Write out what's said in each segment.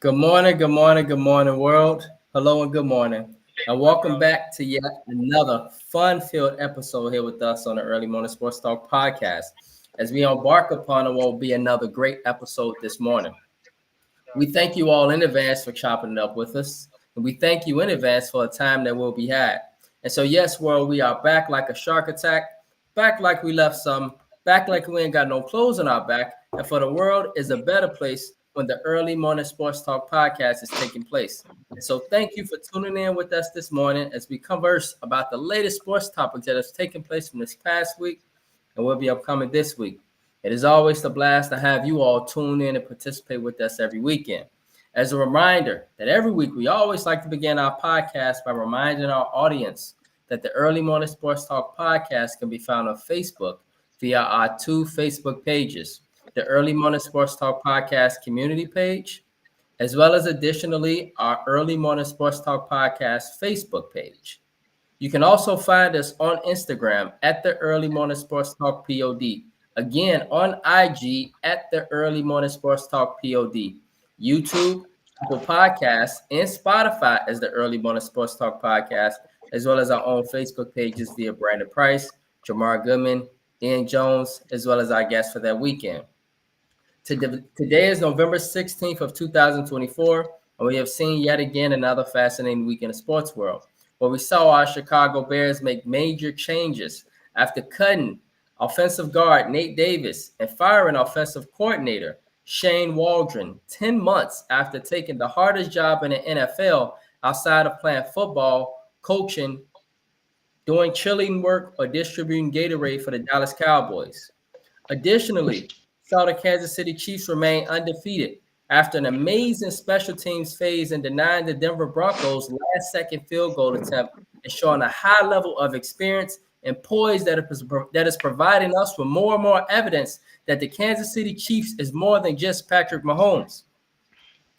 Good morning, world. Hello and good morning. And welcome back to yet another fun-filled episode here with us on the Early Morning Sports Talk podcast. As we embark upon what will be another great episode this morning. We thank you all in advance for chopping it up with us. And we thank you in advance for the time that will be had. And so, yes, world, we are back like a shark attack, back like we left some, back like we ain't got no clothes on our back. And for the world is a better place when the Early Morning Sports Talk podcast is taking place. And so, thank you for tuning in with us this morning as we converse about the latest sports topics that has taken place from this past week and will be upcoming this week. It is always a blast to have you all tune in and participate with us every weekend. As a reminder that every week we always like to begin our podcast by reminding our audience that the Early Morning Sports Talk podcast can be found on Facebook via our two Facebook pages, the Early Morning Sports Talk podcast community page, as well as additionally our Early Morning Sports Talk podcast Facebook page. You can also find us on Instagram at the Early Morning Sports Talk POD. Again, on IG at the Early Morning Sports Talk POD. YouTube, Apple Podcasts, and Spotify as the Early Morning Sports Talk podcast, as well as our own Facebook pages via Brandon Price, Jamar Goodman, Ian Jones, as well as our guests for that weekend. Today is November 16th of 2024, and we have seen yet again another fascinating week in the sports world, where we saw our Chicago Bears make major changes after cutting offensive guard Nate Davis and firing offensive coordinator Shane Waldron 10 months after taking the hardest job in the NFL outside of playing football, coaching, doing cheerleading work, or distributing Gatorade for the Dallas Cowboys. Additionally, saw the Kansas City Chiefs remain undefeated after an amazing special teams phase in denying the Denver Broncos last-second field goal attempt and showing a high level of experience and poise that is providing us with more and more evidence that the Kansas City Chiefs is more than just Patrick Mahomes.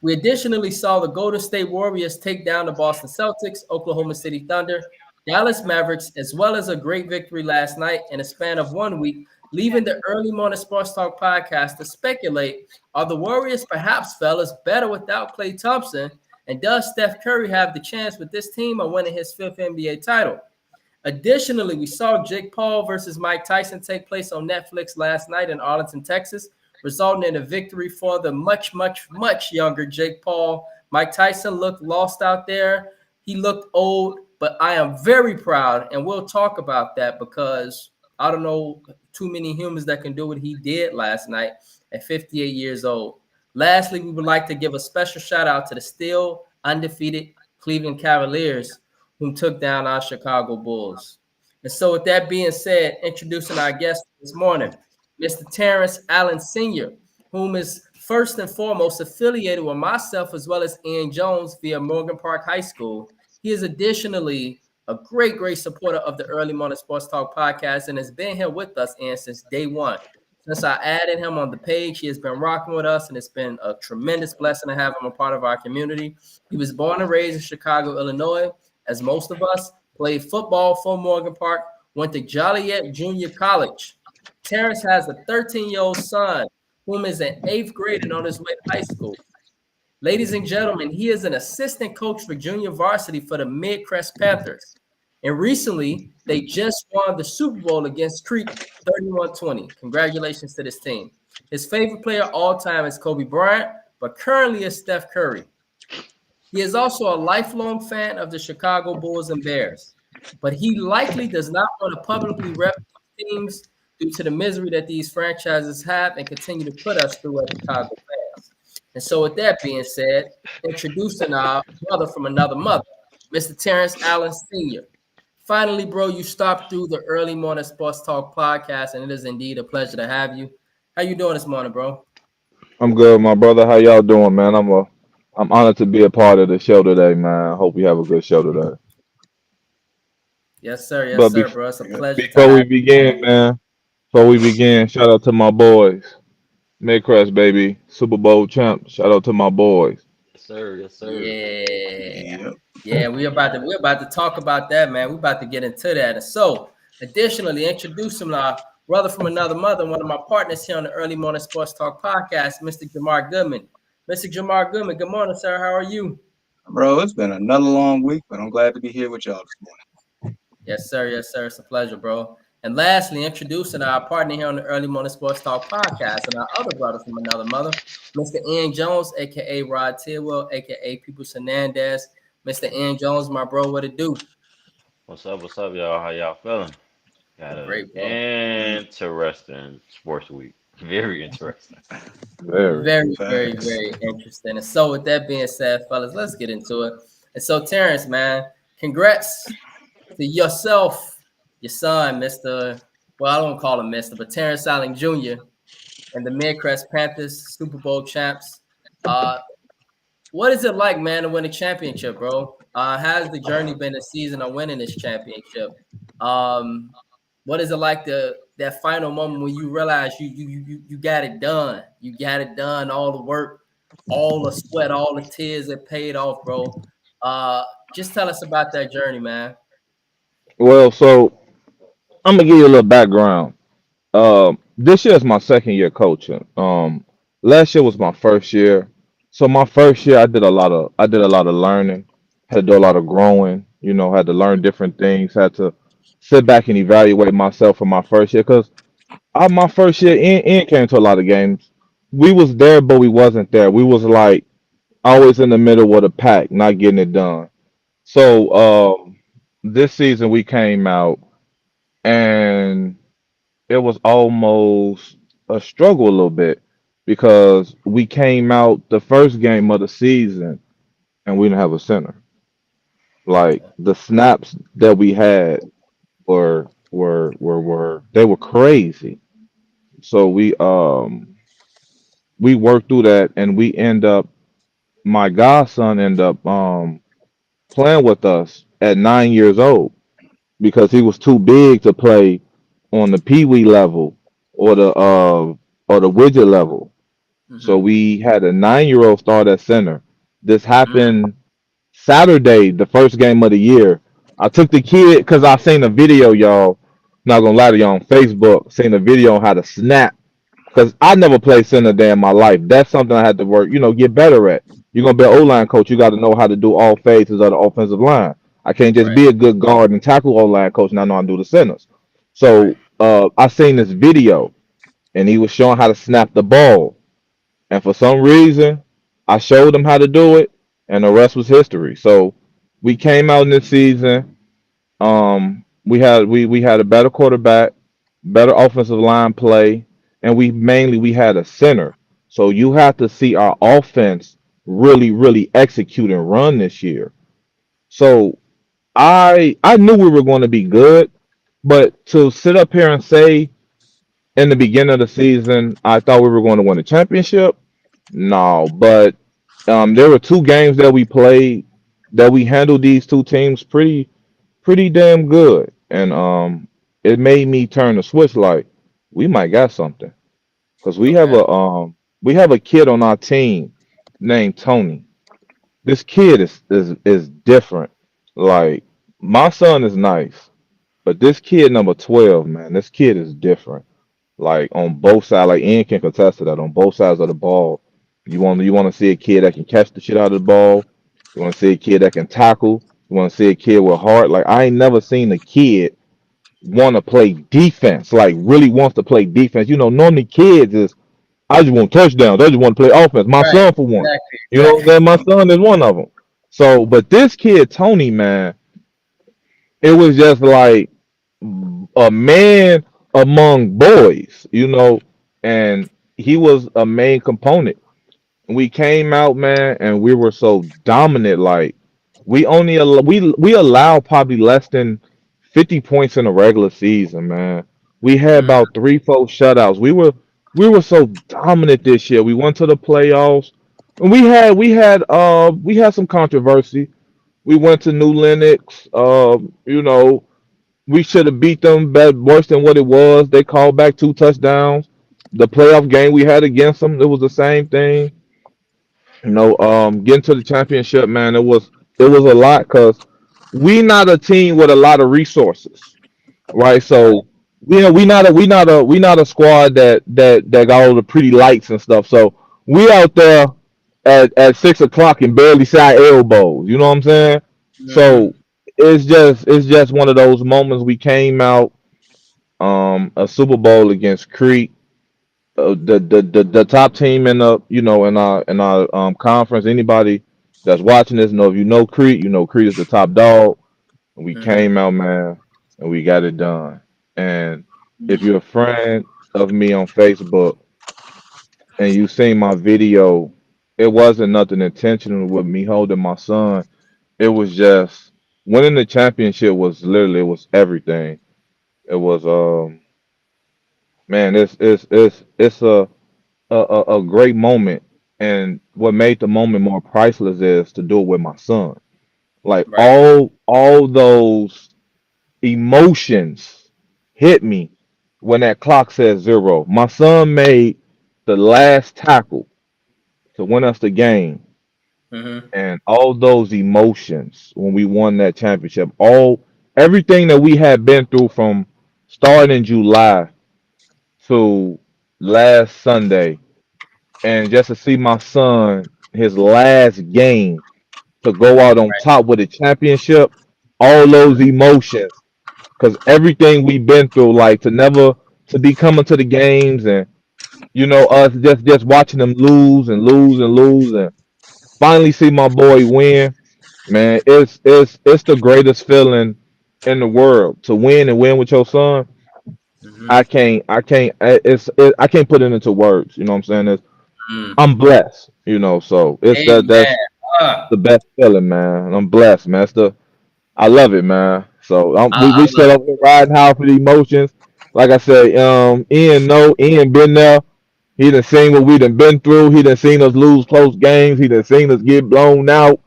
We additionally saw the Golden State Warriors take down the Boston Celtics, Oklahoma City Thunder, Dallas Mavericks, as well as a great victory last night in a span of 1 week, leaving the Early Morning Sports Talk podcast to speculate, are the Warriors perhaps, fellas, better without Klay Thompson? And does Steph Curry have the chance with this team of winning his fifth NBA title? Additionally, we saw Jake Paul versus Mike Tyson take place on Netflix last night in Arlington, Texas, resulting in a victory for the much, much, much younger Jake Paul. Mike Tyson looked lost out there. He looked old, but I am very proud, and we'll talk about that because I don't know too many humans that can do what he did last night at 58 years old. Lastly, we would like to give a special shout out to the still undefeated Cleveland Cavaliers, whom took down our Chicago Bulls. And so with that being said, introducing our guest this morning, Mr. Terrence Allen Sr., whom is first and foremost affiliated with myself as well as Ian Jones via Morgan Park High School. He is additionally a great, great supporter of the Early Morning Sports Talk podcast and has been here with us, Ian, since day one. Since I added him on the page, he has been rocking with us, and it's been a tremendous blessing to have him a part of our community. He was born and raised in Chicago, Illinois, as most of us, played football for Morgan Park, went to Joliet Junior College. Terrence has a 13-year-old son, whom is in 8th grade and on his way to high school. Ladies and gentlemen, he is an assistant coach for junior varsity for the Midcrest Panthers. And recently, they just won the Super Bowl against Creek 31-20. Congratulations to this team. His favorite player all time is Kobe Bryant, but currently is Steph Curry. He is also a lifelong fan of the Chicago Bulls and Bears, but he likely does not want to publicly rep teams due to the misery that these franchises have and continue to put us through as Chicago fans. And so with that being said, introducing our brother from another mother, Mr. Terrence Allen Sr. Finally, bro, you stopped through the Early Morning Sports Talk podcast, and it is indeed a pleasure to have you. How you doing this morning, bro? I'm good, my brother. How y'all doing, man? I'm honored to be a part of the show today, man. I hope we have a good show today. Yes, sir. Yes, But sir, bro. It's a pleasure to before we have you. begin, man, shout out to my boys. Midcrest, baby. Super Bowl champ. Shout out to my boys. Yes, sir. Yes, sir. Yeah. Yeah, we're about to talk about that, man. We're about to get into that. And so, additionally, introduce him, our brother from another mother, one of my partners here on the Early Morning Sports Talk podcast, Mr. Jamar Goodman. Mr. Jamar Goodman. Good morning, sir. How are you? Bro, it's been another long week, but I'm glad to be here with y'all this Yes, sir. Yes, sir. It's a pleasure, bro. And lastly, introducing our partner here on the Early Morning Sports Talk podcast and our other brother from another mother, Mr. Ian Jones, aka Rod Tidwell, aka Peoples Hernandez. Mr. Ian Jones, my bro, what it do? What's up, y'all? How y'all feeling? Got I'm a great, bro. morning. interesting sports week. Very interesting. Very. Very, very, Facts. very interesting. And so, with that being said, fellas, let's get into it. And so, Terrence, man, congrats to yourself, your son, Mr. Well, I don't call him Mr., but Terrence Allen Jr. and the Midcrest Panthers, Super Bowl champs. Uh, what is it like, man, to win a championship, bro? How's the journey been this season of winning this championship? Um, what is it like that final moment when you realize you got it done? You got it done. All the work, all the sweat, all the tears that paid off, bro. Uh, just tell us about that journey, man. Well, so I'm gonna give you a little background. This year is my second year coaching. Last year was my first year. So my first year, I did a lot of learning, had to do a lot of growing. Had to learn different things. Had to sit back and evaluate myself for my first year because my first year in came to a lot of games. We was there, but we wasn't there. We was like always in the middle of the pack, not getting it done. So this season we came out and it was almost a struggle a little bit because we came out the first game of the season and we didn't have a center. Like the snaps that we had were they were crazy. So we worked through that and we end up my godson end up playing with us at 9 years old because he was too big to play on the pee wee level or the widget level. So Mm-hmm. we had a 9 year old start at center. This Mm-hmm. happened Saturday, the first game of the year. I took the kid because I seen a video, y'all. Not gonna lie to y'all on Facebook. Seen a video on how to snap because I never played center day in my life. That's something I had to work, get better at. You're gonna be an O line coach. You got to know how to do all phases of the offensive line. I can't just Right. be a good guard and tackle O line coach and I know how to do the centers. Right. So I seen this video and he was showing how to snap the ball. And for some reason, I showed him how to do it, and the rest was history. So we came out in this season. We had a better quarterback, better offensive line play, and we had a center. So you have to see our offense really execute and run this year. So I knew we were going to be good, but to sit up here and say in the beginning of the season I thought we were going to win a championship, no. But there were two games that we played that we handled these two teams pretty damn good, and it made me turn the switch like we might got something because Okay. we have a kid on our team named Tony. This kid is different. Like my son is nice, but this kid number 12, man, this kid is different. Like on both sides, like Ian can contest to that. On both sides of the ball, you want to see a kid that can catch the shit out of the ball. You want to see a kid that can tackle. You want to see a kid with heart. Like I ain't never seen a kid want to play defense. Like really wants to play defense. Normally kids is I just want touchdowns. I just want to play offense. My Right. son for one. Exactly. You know what I'm Exactly. saying? My son is one of them. So, but this kid Tony, man, it was just like a man among boys, and he was a main component. We came out, man, and we were so dominant. Like we allowed probably less than 50 points in a regular season, man. We had Mm, about 3, 4 shutouts. We were so dominant this year. We went to the playoffs, and we had some controversy. We went to New Lenox. We should have beat them bad, worse than what it was. They called back 2 touchdowns. The playoff game we had against them, it was the same thing. Getting to the championship, man, it was a lot because we not a team with a lot of resources, right? right. So we not a squad that got all the pretty lights and stuff. So we out there. at 6 o'clock and barely side elbows. You know what I'm saying? So Mm-hmm. it's just one of those moments. We came out a Super Bowl against Crete, the top team in the in our conference. Anybody that's watching this know, if you know Crete, you know Crete is the top dog. And we Mm-hmm. came out, man, and we got it done. And if you're a friend of me on Facebook and you seen my video, it wasn't nothing intentional with me holding my son. It was just winning the championship was literally, it was everything. It was man, it's a great moment. And what made the moment more priceless is to do it with my son. Like Right. all those emotions hit me when that clock says zero. My son made the last tackle to win us the game, Mm-hmm. and all those emotions when we won that championship, all everything that we had been through from starting in July to last Sunday, and just to see my son his last game to go out on top with a championship, all those Mm-hmm. emotions, because everything we've been through, like to be coming to the games, and us just watching them lose and lose and lose, and finally see my boy win, man, it's the greatest feeling in the world to win and win with your son. Mm-hmm. I can't put it into words. You know what I'm saying? Mm. I'm blessed. So it's Amen. that's Ah, the best feeling, man. I'm blessed, man. I love it, man. So I we love still up here riding high for the emotions. Like I said, Ian been there. He done seen what we done been through. He done seen us lose close games. He done seen us get blown out.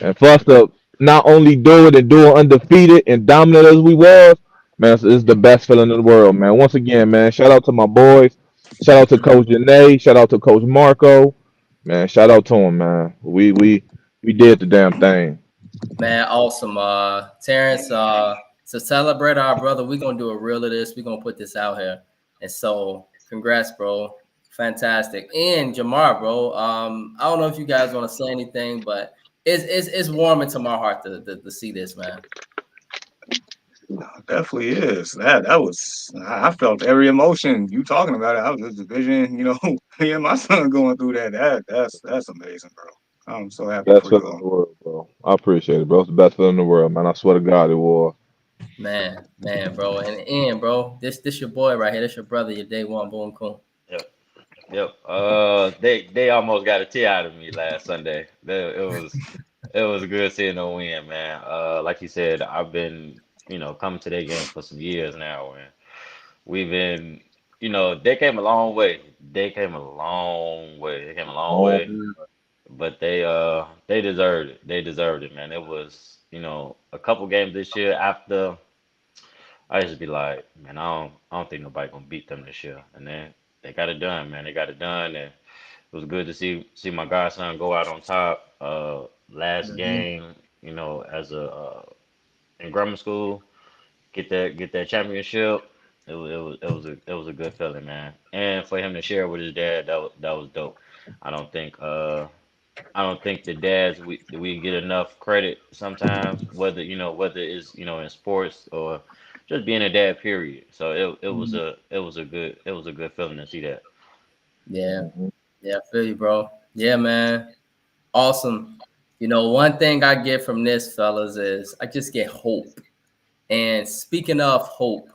And for us to not only do it and do it undefeated and dominant as we was, man, it's the best feeling in the world, man. Once again, man, shout out to my boys. Shout out to it. Coach Janae. Shout out to Coach Marco. Man, shout out to him, man. We did the damn thing. Man, awesome. Terrence, to celebrate our brother, we're gonna do a reel of this. We're gonna put this out here. And so congrats, bro. Fantastic. And Jamar, bro. I don't know if you guys want to say anything, but it's warming to my heart to see this, man. No, it definitely is. That was I felt every emotion you talking about it. I was just envisioning, me and my son going through that. That's amazing, bro. I'm so happy Best for you feeling in all. the world, bro. I appreciate it, bro. It's the best feeling in the world, man. I swear to God, it was. Man, bro. And bro, this your boy right here. This your brother, your day one, boom, cool. Yep, yep. They almost got a tea out of me last Sunday. It was good seeing them win, man. Like you said, I've been coming to their games for some years now, and we've been they came a long way. They came a long way. They came a long Oh, way, but they deserved it. They deserved it, man. It was a couple games this year after. I used to be like, man, I don't think nobody gonna beat them this year. And then they got it done, man. They got it done, and it was good to see my godson go out on top. Last Mhm. game, as a in grammar school, get that championship. It was a good feeling, man. And for him to share with his dad, that was dope. I don't think uh I don't think the dads we get enough credit sometimes, whether it's in sports or just being a dad. Period. So it was a good feeling to see that. Yeah, mhm. yeah, I feel you, bro. Yeah, man. Awesome. One thing I get from this, fellas, is I just get hope. And speaking of hope,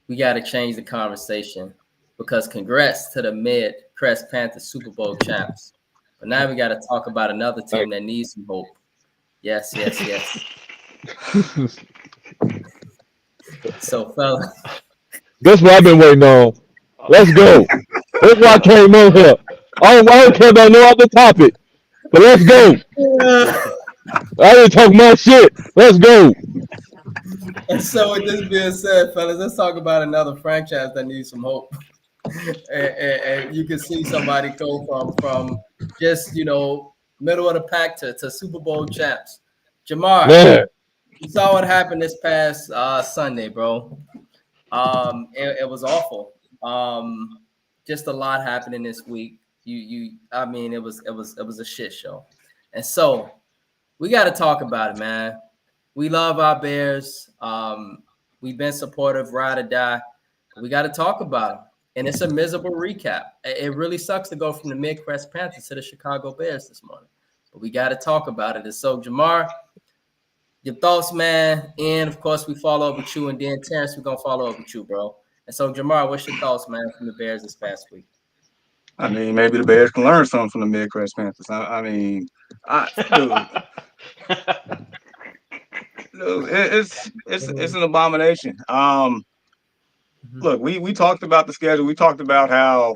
we got to change the conversation because congrats to the Mid Crest Panthers Super Bowl champs. But now we got to talk about another team Thank that needs some hope. Yes, yes, yes. you. So, fellas, That's what I've been waiting on. Let's go. That's why I came on here. I don't care about no other topic, but let's go. I didn't talk my shit. Let's go. and so with this being said, fellas, let's talk about another franchise that needs some hope. And you can see somebody go from just middle of the pack to Super Bowl champs. Jamar, Man, you saw what happened this past Sunday, bro. It was awful. Just a lot happening this week. I mean, it was a shit show. And so we got to talk about it, man. We love our Bears. We've been supportive, ride or die. But we got to talk about them. And it's a miserable recap. It really sucks to go from the Midwest Panthers to the Chicago Bears this morning. But we got to talk about it. And so, Jamar, your thoughts, man. And of course, we follow up with you. And then, Terrence, we're going to follow up with you, bro. And so, Jamar, what's your thoughts, man, from the Bears this past week? I mean, maybe the Bears can learn something from the Midwest Panthers. I mean, dude, it's an abomination. Mhm. Look, we talked about the schedule. We talked about how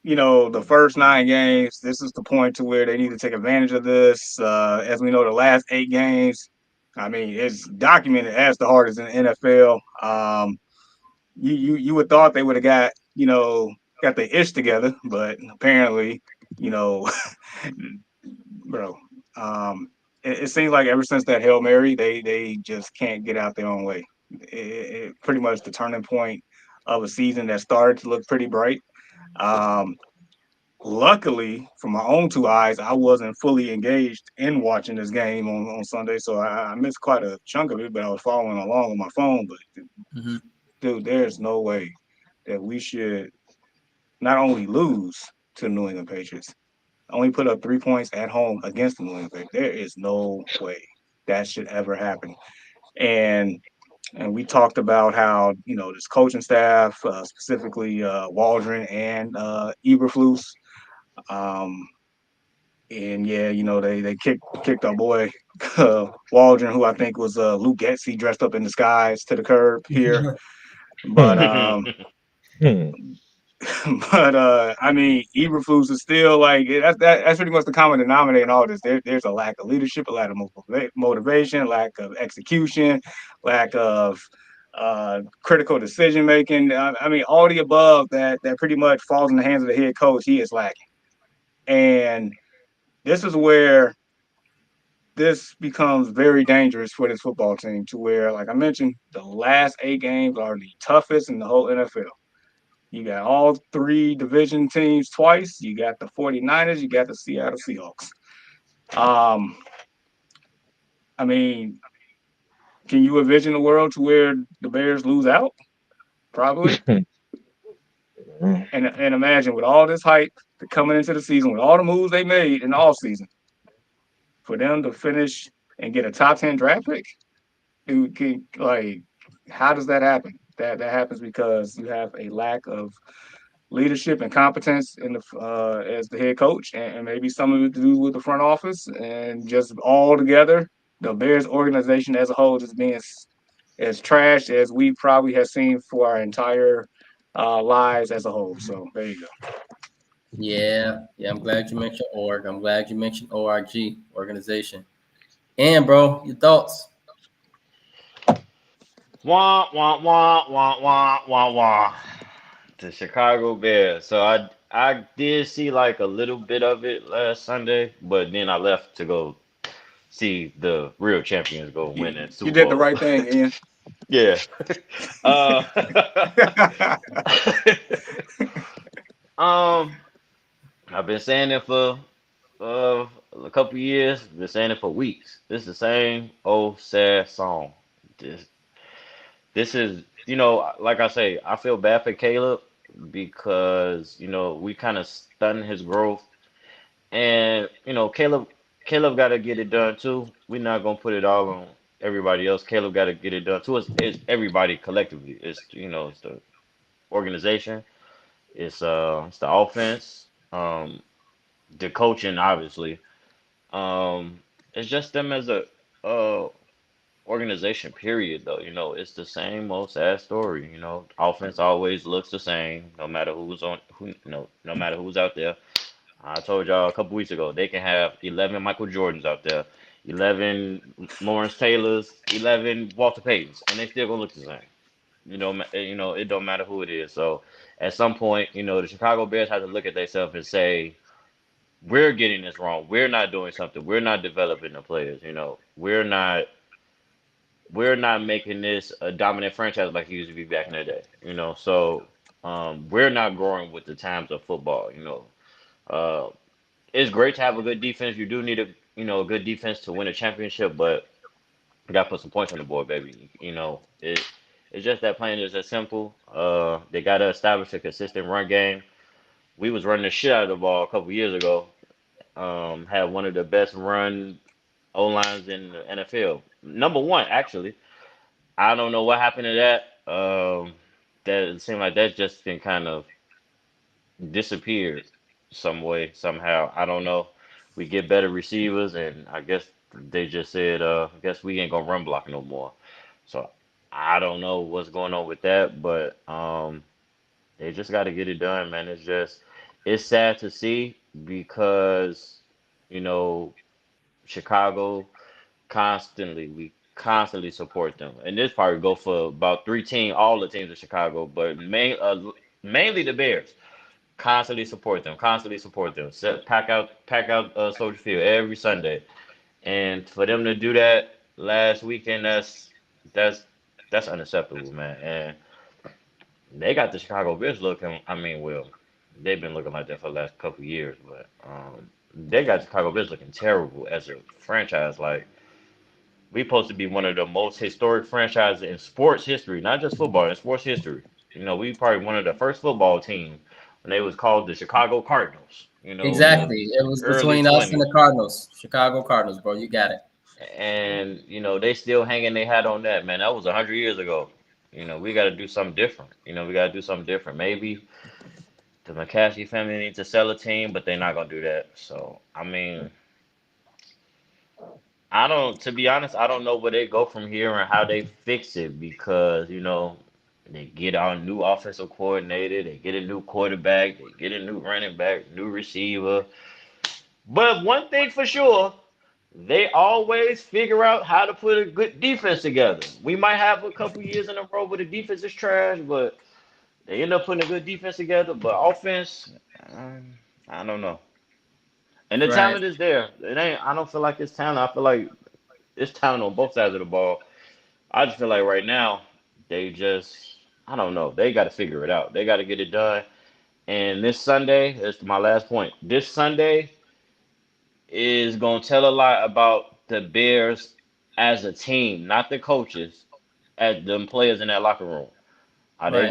the first 9 games. This is the point to where they need to take advantage of this. As we know, the last 8 games. I mean, it's documented as the hardest in the NFL. You would thought they would have got the ish together, but apparently, you know, bro. Um, it seems like ever since that Hail Mary, they just can't get out their own way. It pretty much the turning point of a season that started to look pretty bright. Um, Luckily, from my own 2 eyes, I wasn't fully engaged in watching this game on Sunday, so I missed quite a chunk of it, but I was following along on my phone. But Mhm. dude, there's no way that we should not only lose to the New England Patriots, only put up 3 points at home against the New England Patriots. There is no way that should ever happen. And and we talked about how this coaching staff, specifically Waldron and Eberflus, um, and yeah, they kicked our boy Waldron, who I think was Luke Getzey dressed up in disguise, to the curb here. But Hmm. Hmm. I mean, Eberflus is still like that's pretty much the common denominator in all this. There's a lack of leadership, a lack of motivation, lack of execution, lack of critical decision making. I mean, all the above that pretty much falls in the hands of the head coach. He is lacking, and this is where this becomes very dangerous for this football team. To where, like I mentioned, the last 8 games are the toughest in the whole NFL. You got all 3 division teams twice. You got the 49ers. You got the Seattle Seahawks. Um, I mean, can you envision a world to where the Bears lose out? Probably. And imagine with all this hype coming into the season, with all the moves they made in the offseason, for them to finish and get a top 10 draft pick, like, how does that happen? That happens because you have a lack of leadership and competence in the as the head coach, and maybe some of it to do with the front office, and just all together, the Bears organization as a whole just being as trash as we probably have seen for our entire lives as a whole. So there you go. Yeah, yeah. I'm glad you mentioned org. I'm glad you mentioned ORG organization. And bro, your thoughts? Wah wah wah wah wah wah wah. The Chicago Bears. So I did see like a little bit of it last Sunday, but then I left to go see the real champions go win that You Super did the Bowl. right thing, Ian. Yeah. uh, um, I've been saying it for uh, a couple years. Been saying it for weeks. This is the same old sad song. This this is like I say, I feel bad for Caleb because we kind of stunned his growth, and Caleb got to get it done too. We're not gonna put it all on everybody else. Caleb got to get it done too. It's everybody collectively. It's the organization. It's the offense. The coaching obviously. Um, it's just them as a uh organization. Period. Though it's the same old sad story. Offense always looks the same, no matter who's on who. No matter who's out there. I told y'all a couple weeks ago they can have 11 Michael Jordans out there, 11 Lawrence Taylors, 11 Walter Paytons, and they still gonna look the same. It don't matter who it is. So at some point, the Chicago Bears have to look at themselves and say, we're getting this wrong. We're not doing something. We're not developing the players. We're not making this a dominant franchise like it used to be back in the day. So we're not growing with the times of football. Uh, it's great to have a good defense. You do need a good defense to win a championship, but you got to put some points on the board, baby. It's just that plain is that simple. They got to establish a consistent run game. We was running the shit out of the ball a couple years ago. Had one of the best run O lines in the NFL. Number one, actually. I don't know what happened to that. That it seemed like that just been kind of disappeared some way somehow. I don't know. We get better receivers, and I guess they just said, I guess we ain't gonna run block no more. So I don't know what's going on with that, but they just got to get it done, man. It's sad to see because you know Chicago we constantly support them, and this probably go for about all the teams in Chicago, but mainly the Bears. Constantly support them. Pack out Soldier Field every Sunday, and for them to do that last weekend, that's that's unacceptable, man. And they got the Chicago Bears looking. I mean, well, they've been looking like that for the last couple of years, but they got Chicago Bears looking terrible as a franchise. Like we supposed to be one of the most historic franchises in sports history, not just football, in sports history. We probably one of the first football teams when they was called the Chicago Cardinals. In the Exactly. It was early between us and 20s. the Cardinals, Chicago Cardinals, bro. You got it. And they still hanging their hat on that, man. That was 100 years ago. We got to do something different. We got to do something different. Maybe the McCaskey family needs to sell a team, but they're not gonna do that. So I mean, I don't. To be honest, I don't know where they go from here and how they fix it because they get our new offensive coordinator, they get a new quarterback, they get a new running back, new receiver. But one thing for sure, they always figure out how to put a good defense together. We might have a couple years in a row where the defense is trash, but they end up putting a good defense together. But offense, I don't know. And the Right. talent is there. It ain't. I don't feel like it's talent. I feel like it's talent on both sides of the ball. I just feel like right now they just. I don't know. They got to figure it out. They got to get it done. And this Sunday, that's my last point. This Sunday is gonna tell a lot about the Bears as a team, not the coaches, as them players in that locker room. Are Right.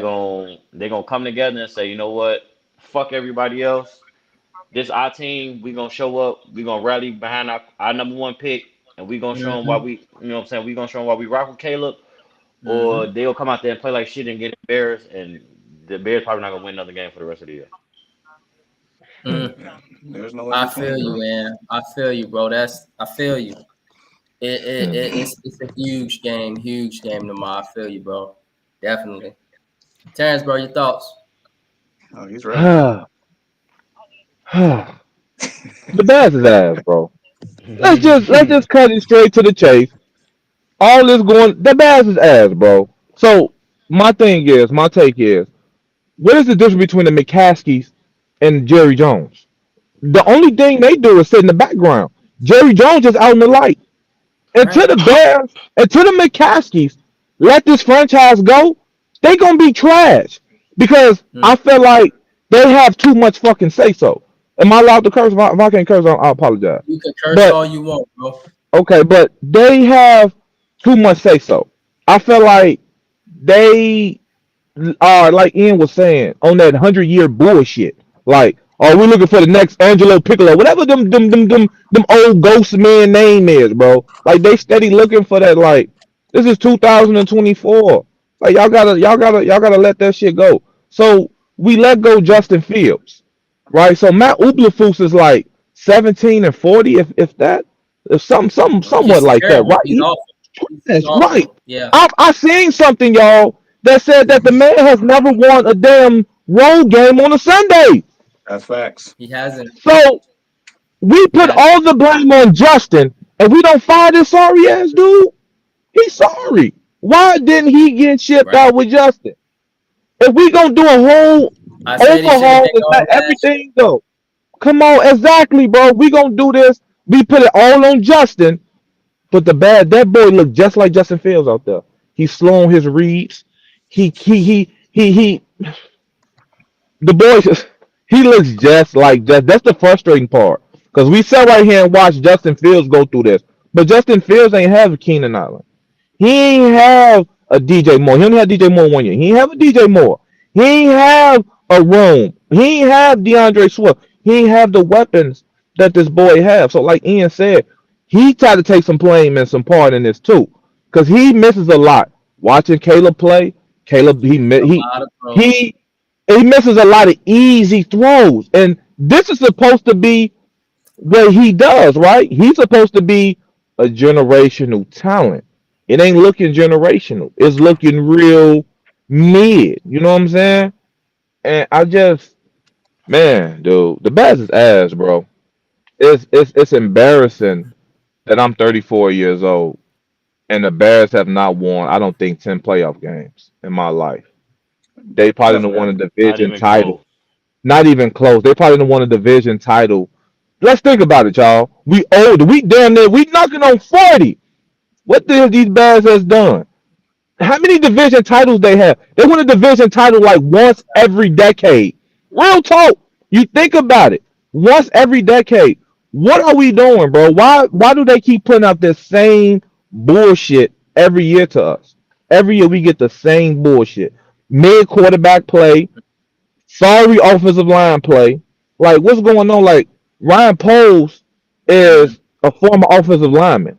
they gonna come together and say, you know what, fuck everybody else. This our team. We gonna show up. We gonna rally behind our number one pick, and we gonna show them why Mm-hmm. we. You know what I'm saying? We gonna show them why we rock with Caleb. Or Mm-hmm. they'll come out there and play like shit and get embarrassed, and the Bears probably not gonna win another game for the rest of the year. Mm. Yeah, there's no in I feel between, you, bro. man. I feel you, bro. I feel you. It's a huge game tomorrow. I feel you, bro. Definitely. Terrence, bro, your thoughts? Oh, he's ready. the Bears is ass, bro. Let's just cut it straight to the chase. All this going, the Bears is ass, bro. So my take is, what is the difference between the McCaskies and Jerry Jones? The only thing they do is sit in the background. Jerry Jones is out in the light. And to Right. the Bears and to the McCaskies, let this franchise go. They gonna be trash because Mm. I feel like they have too much fucking say so. Am I allowed to curse? If I can't curse, I apologize. You can curse But all you want, bro. okay, but they have too much say so. I feel like they like Ian was saying, on that 100 year bullshit. Like, are we looking for the next Angelo Piccolo? Whatever them old ghost man name is, bro. Like they steady looking for that. Like, this is 2024. Like y'all gotta let that shit go. So we let go Justin Fields, right? So Matt Ublafus is like 17 and 40, if that, if somewhat He's like that, terrible. right? He's awful. He's That's right. awful. Yeah. I seen something, y'all, that said that the man has never won a damn road game on a Sunday. That's facts. He hasn't. So we He put hasn't. all the blame on Justin, and we don't fire this sorry ass dude. He's sorry. Why didn't he get shipped Right. out with Justin? If we gonna do a whole I said he should have overhaul been and gone let last year. everything go, come on, exactly, bro. We gonna do this. We put it all on Justin, but that boy looked just like Justin Fields out there. He's slow on his reads. He the boy He looks just like just. That's the frustrating part because we sat right here and watched Justin Fields go through this, but Justin Fields ain't have Keenan Allen. He ain't have a DJ Moore. He only had DJ Moore 1 year. He ain't have a DJ Moore. He ain't have a room. He ain't have DeAndre Swift. He ain't have the weapons that this boy have. So like Ian said, he tried to take some blame and some part in this too, because he misses a lot. Watching Caleb play, Caleb A lot of throws. he he misses a lot of easy throws, and this is supposed to be what he does, right? He's supposed to be a generational talent. It ain't looking generational. It's looking real mid. You know what I'm saying? And I just, man, dude, the Bears is ass, bro. It's embarrassing that I'm 34 years old and the Bears have not won. I don't think 10 playoff games in my life. They probably Tough, don't won a man. Not division even title. close. Not even close. They probably don't won a division title. Let's think about it, y'all. We old. We damn near. We knocking on 40. What the hell these Bears has done? How many division titles they have? They win a division title like once every decade. Real talk. You think about it. Once every decade. What are we doing, bro? Why do they keep putting out this same bullshit every year to us? Every year we get the same bullshit. Mid quarterback play, sorry offensive line play. Like what's going on? Like Ryan Poles Mhm. is a former offensive lineman.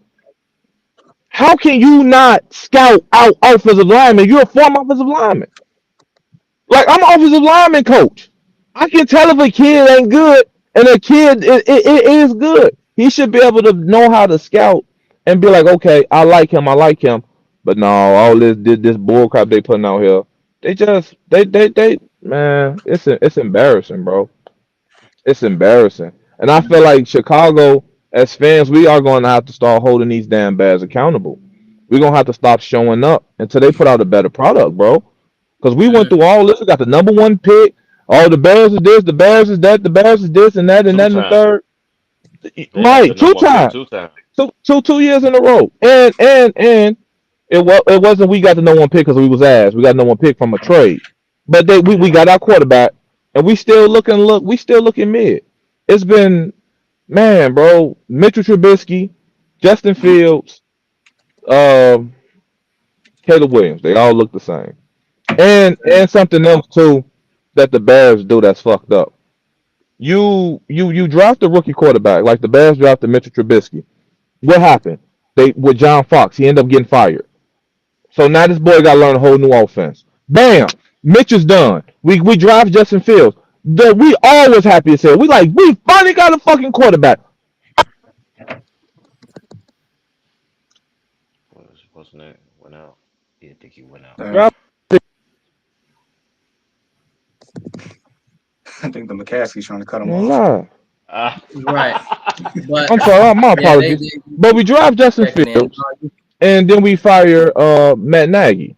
How can you not scout out offensive linemen? You're a former offensive lineman. Like I'm an offensive lineman coach. I can tell if a kid ain't good and a kid it is good. He should be able to know how to scout and be like, okay, I like him, I like him. But no, all this bull crap they putting out here, they just they man, it's embarrassing, bro. It's embarrassing. And I feel like Chicago, as fans, we are going to have to start holding these damn bears accountable. We're going to have to stop showing up until they put out a better product, bro. Because we went Mhm. through all this. We got the number one pick. All the Bears is this, the Bears is that, the Bears is this and Two that and the times. third. They had the Right, two number one pick times, 2 times. 2 years in a row. And it wasn't we got the number one pick because we was ass. We got the number one pick from a trade. But we Yeah. got our quarterback, and we still looking mid. It's been man, bro. Mitchell Trubisky, Justin Fields, um, Caleb Williams. They all look the same. And something else too that the Bears do that's fucked up. You draft a rookie quarterback like the Bears drafted Mitchell Trubisky. What happened? They with John Fox, he ended up getting fired. So now this boy got to learn a whole new offense. Bam, Mitch is done. We draft Justin Fields. We always happy as hell. We finally got a fucking quarterback. What's name went out? Yeah, I think he went out. Uh, Draft, I think the McCaskey's trying to cut him off. nah. Right. Ah. But I'm sorry, my yeah, they apologies. But we draft Justin checking in. Fields, and then we fire Matt Nagy.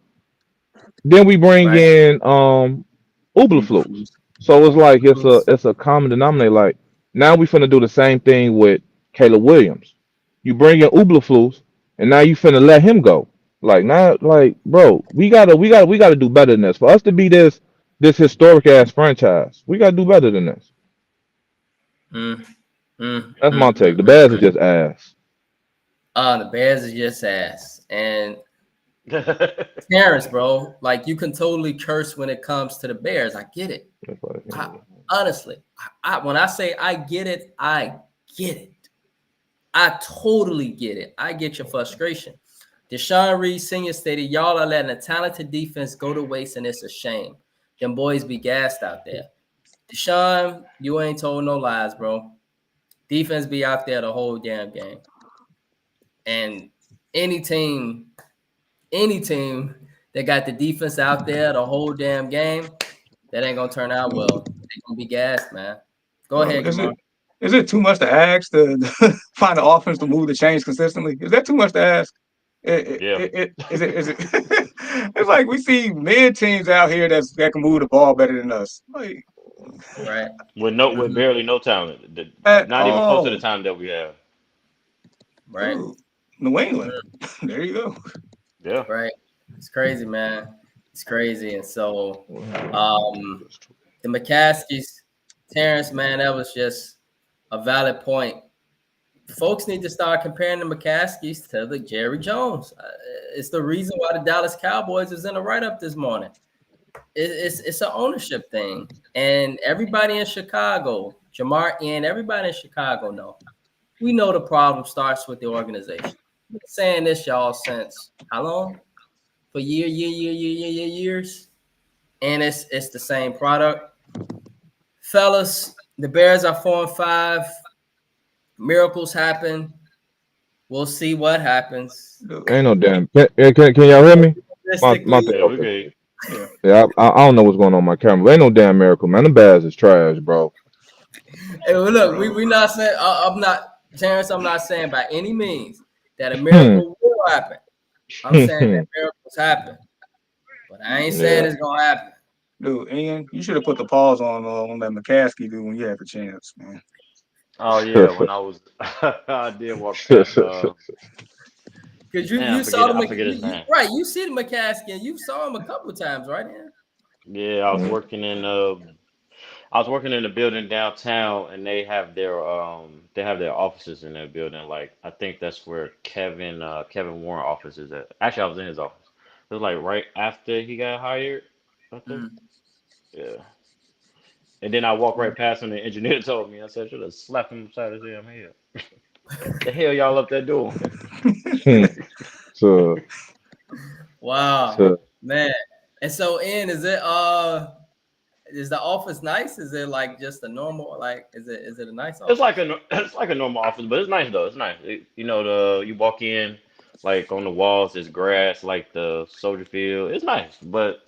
Then we bring Right. in Uberflus. Eberflus. So it's like Bruce. it's a common denominator. Like now we finna do the same thing with Caleb Williams. You bring in Uberflus, and now you finna let him go. Like now, like bro, we gotta do better than this. For us to be this historic ass franchise, we gotta do better than this. Mm, That's my take. The Bears are just ass. The Bears is just ass. And Terrence, bro, like you can totally curse when it comes to the Bears. I get it. I, honestly, when I say I get it, I get it. I totally get it. I get your frustration. Deshaun Reed Sr. stated, y'all are letting a talented defense go to waste, and it's a shame. Them boys be gassed out there. Deshaun, you ain't told no lies, bro. Defense be out there the whole damn game. And any team, any team that got the defense out there the whole damn game, that ain't gonna turn out well. They gonna be gassed, man. Go Well, ahead, Gamon. is it too much to ask to find an offense to move the chains consistently? Is that too much to ask? Yeah. Is it? It's like we see mid teams out here that can move the ball better than us, like Right. With Mm-hmm. barely no talent. at Not even close to the all. talent that we have. Right. Ooh, New England. Mm-hmm. There you go. Yeah. Right. It's crazy, man. It's crazy. And so um the McCaskies, Terrence, man, that was just a valid point. Folks need to start comparing the McCaskies to the Jerry Jones. It's the reason why the Dallas Cowboys is in a write-up this morning. It's an ownership thing, and everybody in Chicago, Jamar and everybody in Chicago know. We know the problem starts with the organization. Been saying this, y'all, since how long? For years, and it's the same product, fellas. The Bears are 4-5. Miracles happen. We'll see what happens. Dude, Ain't no damn. Can y'all hear me? My Realistically, thing. Yeah, we Okay. could. yeah. Yeah, I don't know what's going on my camera. Ain't no damn miracle, man. The Bears is trash, bro. hey, well, look, Bro. we not saying I'm not Terrence. I'm not saying by any means that a Hmm. miracle will happen. I'm saying that miracles happen, but I ain't saying Yeah. it's gonna happen. Dude, Ian, you should have put the pause on that McCaskey dude when you had the chance, man. Oh yeah, when I was, I did walk past. Cause Man, you saw the I forget his you name. right. You see the McCaskey, and you saw him a couple of times, right? Ian? Yeah, I was Mm. working in I was working in a building downtown, and they have their offices in that building. Like I think that's where Kevin Warren office is at. Actually, I was in his office. It was like right after he got hired, I think. Mm. Yeah. And then I walked right past him. The engineer told me. I said, I should have slapped him upside his damn head. The hell y'all up there doing? Hmm. So, Wow, so man. And so, Ian, is the office nice? Is it like just a normal like? Is it a nice It's like office? it's like a normal office, but it's nice though. It's nice. You know, you walk in, like on the walls, there's grass, like the soldier field. It's nice, but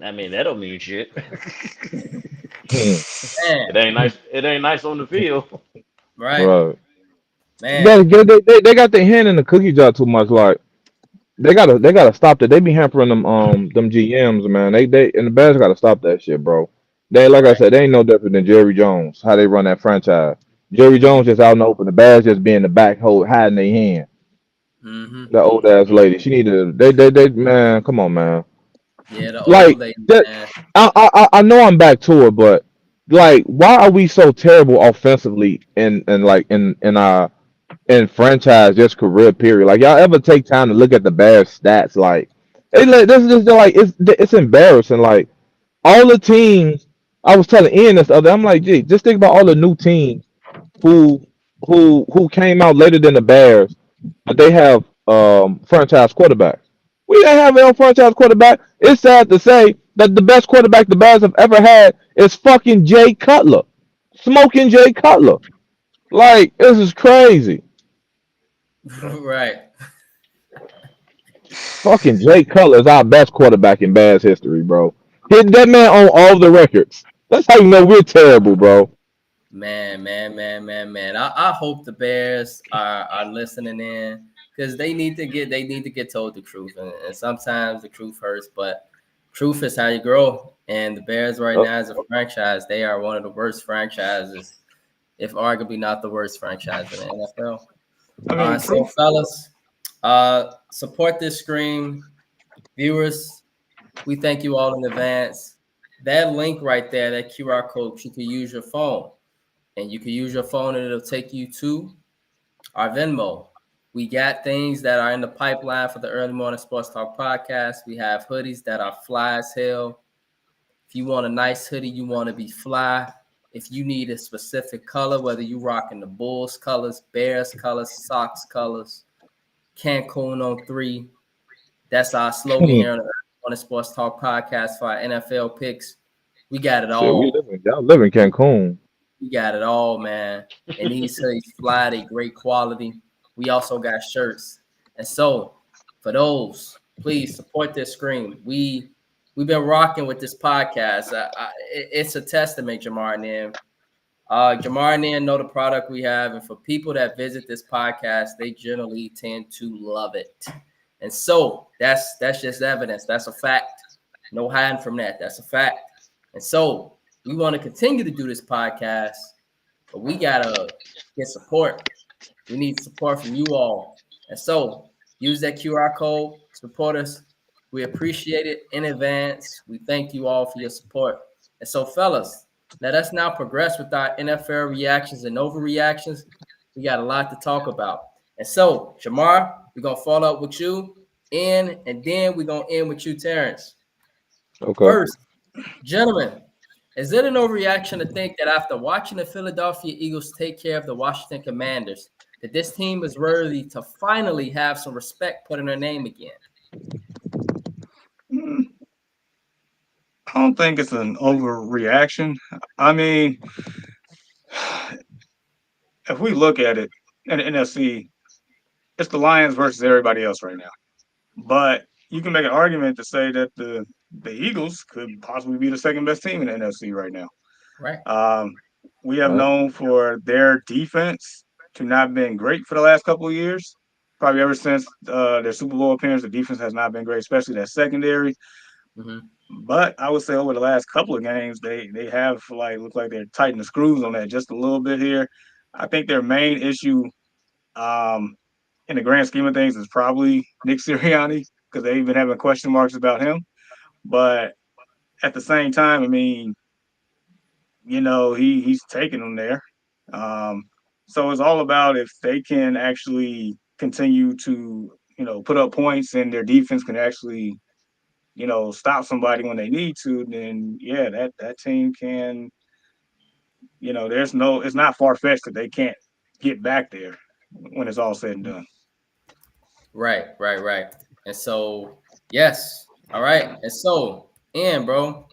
I mean that don't mean shit. hmm. Man, It ain't nice. It ain't nice on the field. right, Right. man. They got their hand in the cookie jar too much. Like they gotta stop that. They be hampering them GMs, man. They and the Bears gotta stop that shit, bro. They like I Right. said, they ain't no different than Jerry Jones. How they run that franchise. Jerry Mm-hmm. Jones just out in the open. The Bears just be in the back hold hiding their hand. Mm-hmm. That old ass lady. She need to. They man. Come on, man. Yeah, the old Like lady, that. man. I know I'm back to it, but like, why are we so terrible offensively and like in our in franchise just career period? Like, y'all ever take time to look at the Bears stats? Like, this is just like it's embarrassing. Like all the teams. I was telling Ian this the other. I'm like, gee, just think about all the new teams who who came out later than the Bears, but they have franchise quarterbacks. We didn't have no franchise quarterback. It's sad to say that the best quarterback the Bears have ever had is fucking Jay Cutler, smoking Jay Cutler. Like, this is crazy. Right. Fucking Jay Cutler is our best quarterback in Bears history, bro. That man on all the records. That's how you know we're terrible, bro. Man. I hope the Bears are listening in because they need to get told the truth, and sometimes the truth hurts, but truth is how you grow. And the Bears right Yep. now as a franchise, they are one of the worst franchises, if arguably not the worst franchise in the NFL. I mean, So proof. fellas, support this stream, viewers. We thank you all in advance. That link right there, that QR code, you can use your phone. And you can use your phone and it'll take you to our Venmo. We got things that are in the pipeline for the Early Morning Sports Talk podcast. We have hoodies that are fly as hell. If you want a nice hoodie, you want to be fly. If you need a specific color, whether you rocking the Bulls colors, Bears colors, Sox colors, Cancun on 3, that's our slogan here on the Early Morning Sports Talk podcast for our NFL picks. We got it Shit, all. y'all live in Cancun. We got it all, man. And these hoodies fly, they great quality. We also got shirts. And so for those, please support this screen. We've been rocking with this podcast. It's a testament, Jamar and them. Jamar and them know the product we have, and for people that visit this podcast, they generally tend to love it. And so that's just evidence. That's a fact. No hiding from that. That's a fact. And so we want to continue to do this podcast, but we gotta get support. We need support from you all. And so use that QR code, support us. We appreciate it in advance. We thank you all for your support. And so, fellas, let us now progress with our NFL reactions and overreactions. We got a lot to talk about. And so, Shamar, we're going to follow up with you, and then we're going to end with you, Terrence. Okay. First, gentlemen, is it an overreaction to think that after watching the Philadelphia Eagles take care of the Washington Commanders, that this team is worthy to finally have some respect put in their name again? Mm, I don't think it's an overreaction. I mean, if we look at it in the NFC, it's the Lions versus everybody else right now. But you can make an argument to say that the Eagles could possibly be the second best team in the NFC right now. Right? Um, we have Right. known for their defense to not been great for the last couple of years. Probably ever since their Super Bowl appearance, the defense has not been great, especially that secondary. Mm-hmm. But I would say over the last couple of games, they have like look like they're tightening the screws on that just a little bit here. I think their main issue, um, in the grand scheme of things, is probably Nick Sirianni because they've been having question marks about him. But at the same time, I mean, he's taking them there. Um, so it's all about if they can actually continue to put up points and their defense can actually stop somebody when they need to. Then yeah, that team can. It's not far fetched that they can't get back there when it's all said and done. Right, right, right. And so, yes. All right. And so, bro,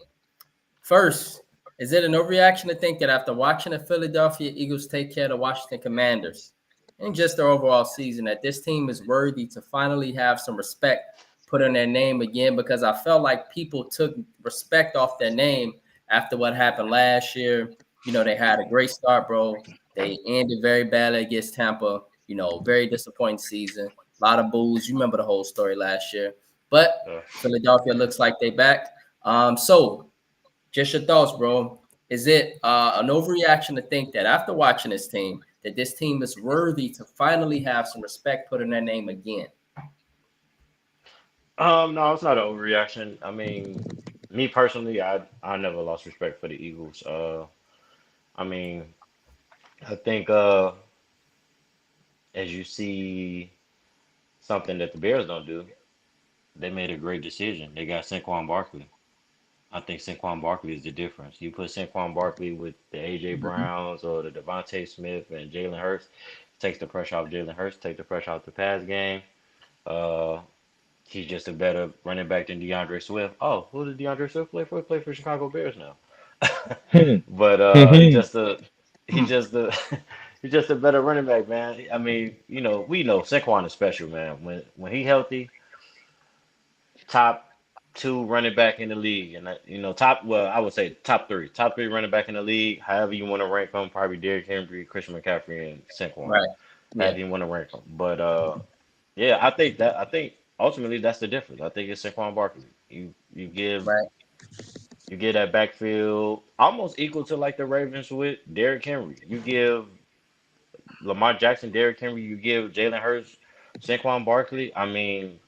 first, is it an overreaction to think that after watching the Philadelphia Eagles take care of the Washington Commanders and just their overall season, that this team is worthy to finally have some respect put on their name again? Because I felt like people took respect off their name after what happened last year. They had a great start, bro. They ended very badly against Tampa. Very disappointing season. A lot of boos. You remember the whole story last year. But Uh, Philadelphia looks like they back. So just your thoughts, bro. Is it an overreaction to think that after watching this team, that this team is worthy to finally have some respect put in their name again? no, it's not an overreaction. I mean, me personally, I never lost respect for the Eagles. I mean, I think as you see something that the Bears don't do, they made a great decision. They got Saquon Barkley. I think Saquon Barkley is the difference. You put Saquon Barkley with the AJ Mhm. Browns or the Devontae Smith and Jalen Hurts, takes the pressure off Jalen Hurts, take the pressure off the pass game. Uh, he's just a better running back than DeAndre Swift. Oh, who did DeAndre Swift play for? He play for Chicago Bears now. Hmm. But he Hmm. just a he just a he's just a better running back, man. I mean, we know Saquon is special, man. When he healthy, top two running back in the league, and top. Well, I would say top three running back in the league. However you want to rank them, probably Derrick Henry, Christian McCaffrey, and Saquon. Right. Yeah. However you want to rank them, but yeah, I think ultimately that's the difference. I think it's Saquon Barkley. You give Right. you give that backfield almost equal to like the Ravens with Derrick Henry. You give Lamar Jackson, Derrick Henry. You give Jalen Hurts, Saquon Barkley. I mean,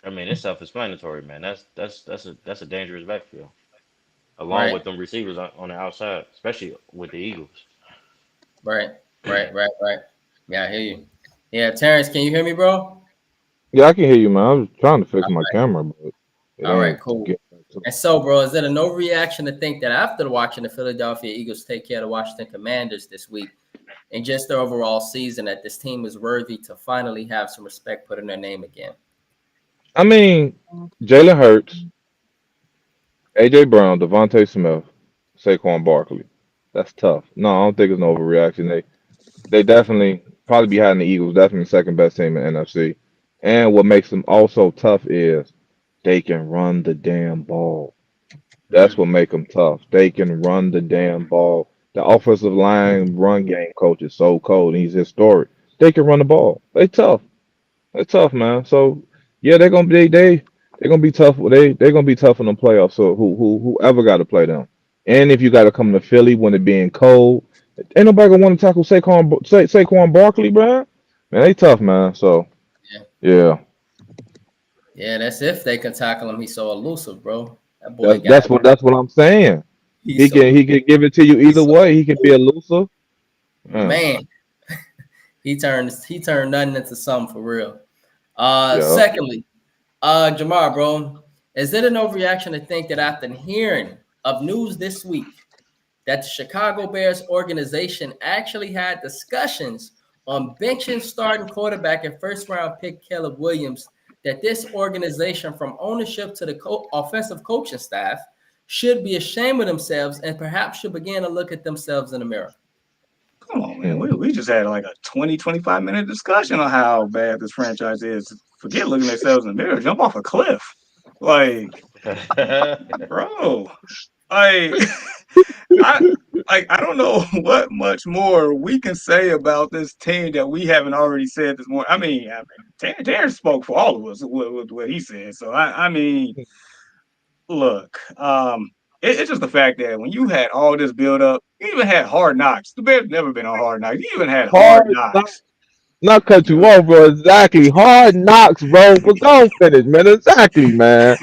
it's self-explanatory, man. That's a dangerous backfield, along Right. with them receivers on the outside, especially with the Eagles. Right. Right. Right. Right. Yeah, I hear you. Yeah, Terrence, can you hear me, bro? Yeah, I can hear you, man. I was trying to fix my camera, but it All right, ain't cool. getting back to And so, bro, is it a no reaction to think that after watching the Philadelphia Eagles take care of the Washington Commanders this week and just their overall season, that this team is worthy to finally have some respect put in their name again? I mean, Jalen Hurts, AJ Brown, Devontae Smith, Saquon Barkley. That's tough. No, I don't think it's an overreaction. They definitely probably behind the Eagles, definitely second best team in NFC. And what makes them also tough is they can run the damn ball. That's Mm-hmm. what make them tough. They can run the damn ball. The offensive line run game coach is so cold. And he's historic. They can run the ball. They tough. They're tough, man. So yeah, they're gonna be they're gonna be tough. They're gonna be tough in the playoffs. So whoever got to play them, and if you got to come to Philly when it being cold, ain't nobody gonna want to tackle Saquon Barkley, bro. Man, they tough, man. So Yeah. yeah, Yeah, that's if they can tackle him. He's so elusive, bro. That boy that's got that's what that's what I'm saying. He's He can so he can give it to you he's either so way. He can be elusive. Yeah. man. He turned nothing into something for real. Yeah. Secondly, Jamar, bro, is it an overreaction to think that after hearing of news this week that the Chicago Bears organization actually had discussions on benching starting quarterback and first round pick Caleb Williams, that this organization, from ownership to the offensive coaching staff, should be ashamed of themselves and perhaps should begin to look at themselves in the mirror? Come on, man. Mm. We just had like a 25 minute discussion on how bad this franchise is. Forget looking at themselves in the mirror. Jump off a cliff. Like, bro. Like I I don't know what much more we can say about this team that we haven't already said this morning. Terrence spoke for all of us with what he said. So I mean, look, it's just the fact that when you had all this build up, you even had hard knocks. The Bears never been on hard knocks. You even had hard Hard knock, knocks. not cut you You, off, bro. Exactly. Hard knocks, bro. But go finish, man. Exactly, man.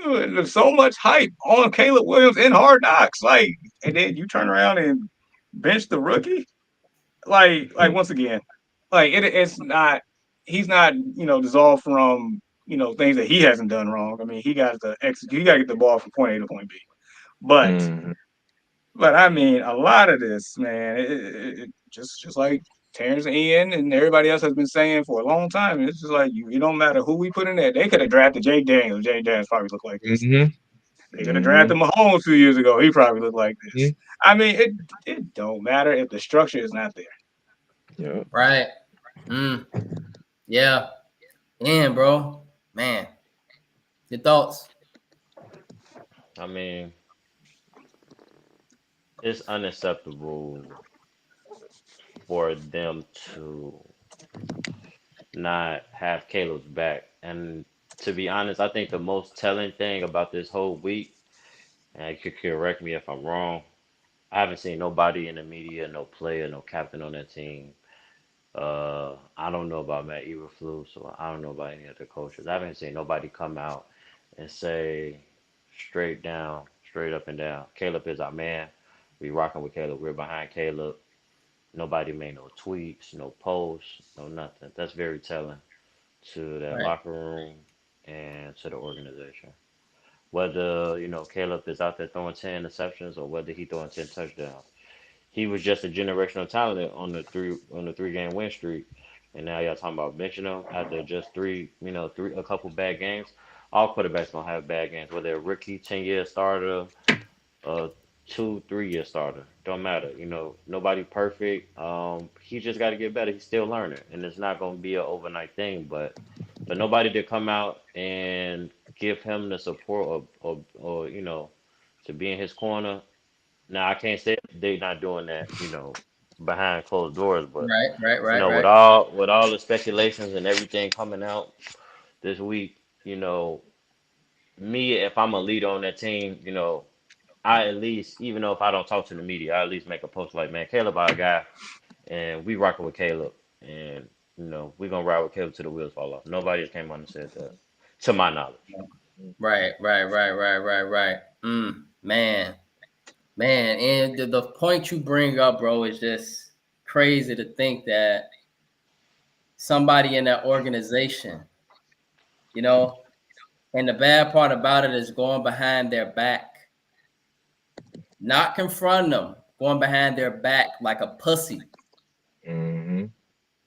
dude, there's so much hype on Caleb Williams in hard knocks. Like, and then you turn around and bench the rookie. Like once again, like it's not he's not dissolved from things that he hasn't done wrong. I mean he got to execute. He got to get the ball from point A to point B. But Mm-hmm. I mean a lot of this man, it just like Terrence and Ian and everybody else has been saying for a long time. It's just like it don't matter who we put in there. They could have drafted Jay Daniels. Jay Daniels probably looked like this. Mm-hmm. They could have Mm-hmm. drafted Mahomes 2 years ago. He probably looked like Mm-hmm. this. I mean it don't matter if the structure is not there. Yeah. Right. Mm, yeah. And bro, man, your thoughts? I mean, it's unacceptable for them to not have Caleb's back. And to be honest, I think the most telling thing about this whole week, and you could correct me if I'm wrong, I haven't seen nobody in the media, no player, no captain on that team. I don't know about Matt Eberflus, so I don't know about any other coaches. I haven't seen nobody come out and say straight down, straight up and down, Caleb is our man. We rocking with Caleb. We're behind Caleb. Nobody made no tweets, no posts, no nothing. That's very telling to that Right. locker room and to the organization. Whether, Caleb is out there throwing 10 interceptions or whether he throwing 10 touchdowns. He was just a generational talent on the 3 game win streak. And now y'all talking about benching him after just a couple bad games. All quarterbacks gonna have bad games, whether a rookie, 10-year starter, a 2, 3 year starter. Don't matter. Nobody perfect. He just got to get better. He's still learning, and it's not going to be an overnight thing. But for nobody to come out and give him the support or to be in his corner. Now I can't say they're not doing that. Behind closed doors, but Right. Right. Right. with Right. all the speculations and everything coming out this week, me if I'm a leader on that team, I at least, even though if I don't talk to the media, I at least make a post like, man, Caleb our guy, and we rocking with Caleb, and we gonna ride with Caleb till the wheels fall off. Nobody just came on and said that, to my knowledge. Right. Right. Right. Right. Right. Right. Man. Man. And the point you bring up, bro, is just crazy to think that somebody in that organization, you know, and the bad part about it is going behind their back, not confronting them, going behind their back like a pussy. Mm-hmm.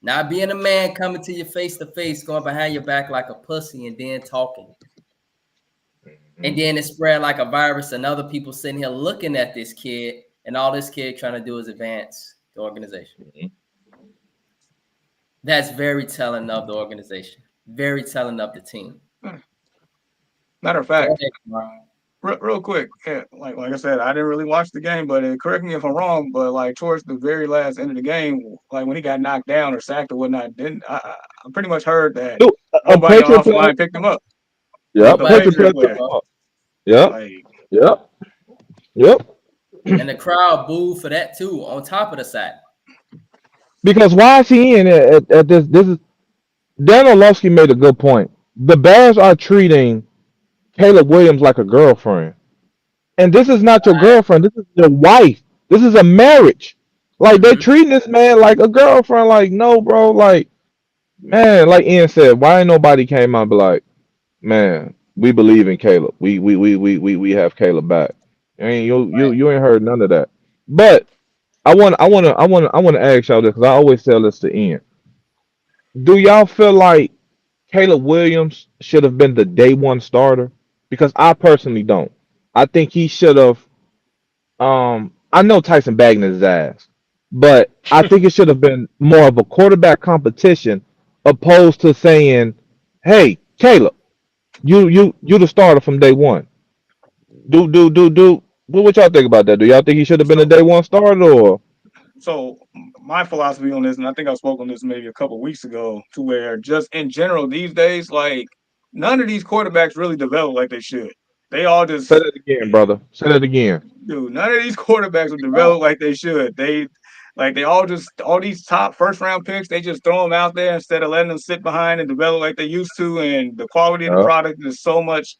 Not being a man coming to you face to face, going behind your back like a pussy and then talking. And then it spread like a virus, and other people sitting here looking at this kid, and all this kid trying to do is advance the organization. Mm-hmm. That's very telling of the organization, very telling of the team. Matter of Go fact, ahead, Kumar. real quick, yeah, like I said, I didn't really watch the game, but correct me if I'm wrong, but like towards the very last end of the game, like when he got knocked down or sacked or whatnot, didn't I pretty much heard that Dude, a nobody on Patriot offensive player. line picked him up. Yep. No Nobody Patriot picked Patriot player him took player. him up, up. Yep. Like, Yep. Yep. and the crowd booed for that too. On top of the sack, Because why is he in at this? This is Dan Orlovsky made a good point. The Bears are treating Caleb Williams like a girlfriend. And this is not your Right. girlfriend. This is your wife. This is a marriage. Like they Mm-hmm. treating this man like a girlfriend. Like no, bro. Like man, like Ian said, why ain't nobody came out and be like, man, we believe in Caleb. We have Caleb back. And you ain't heard none of that. But I want to ask y'all this because I always tell this to Ian. Do y'all feel like Caleb Williams should have been the day one starter? Because I personally don't. I think he should have. I know Tyson bagging his ass, but I think it should have been more of a quarterback competition, opposed to saying, "Hey, Caleb, you the starter from day one." Do. What y'all think about that? Do y'all think he should have been a So, day one starter or? so my philosophy on this, and I think I spoke on this maybe a couple weeks ago, to where just in general these days, like none of these quarterbacks really develop like they should. They all Say just that again, brother. Say that again. dude, none of these quarterbacks will Oh. develop like they should. They all just all these top first round picks, they just throw them out there instead of letting them sit behind and develop like they used to. And the quality of the Yup, product is so much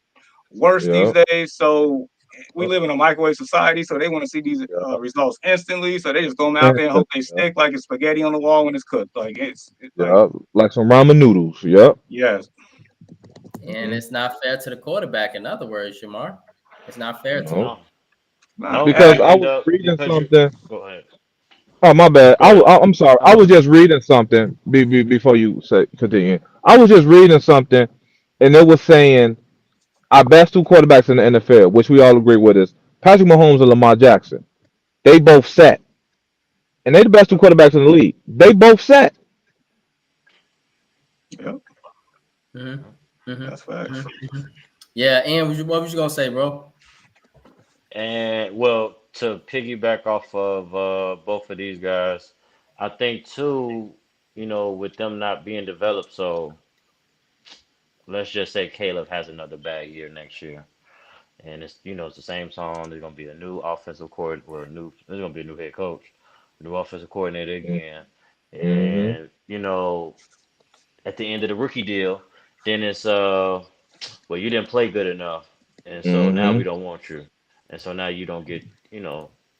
worse these yup, days. So we yup, live in a microwave society, so they want to see these yup. results instantly. So they just throw them out there and hope Instant. they Yup, stick like it's spaghetti on the wall when it's cooked. Like it's like yup. Like some ramen noodles. Yup. yes, And Hmm. it's not fair to the quarterback. In other words, Shamar, it's not fair to him. No. No, nah, no, Because I and was reading because you something. go ahead, Oh my bad. go ahead. I'm sorry. I was just reading something before you say continue. I was just reading something, and it was saying our best two quarterbacks in the NFL, which we all agree with, is Patrick Mahomes and Lamar Jackson. They both sat, and they the best two yep, quarterbacks in the league. They both sat. yep, Mm-hmm. Mm-hmm. that's facts. Mm-hmm. Yeah. And what was you gonna say, bro? And well, to piggyback off of both of these guys, I think too, with them not being developed, so let's just say Caleb has another bad year next year. And it's the same song. There's gonna be a new offensive coordinator, well, there's gonna be a new head coach, new offensive coordinator again. Mm-hmm. And at the end of the rookie deal, then it's well, you didn't play good enough, and so now we Mm-hmm. don't want you, and so now you don't get,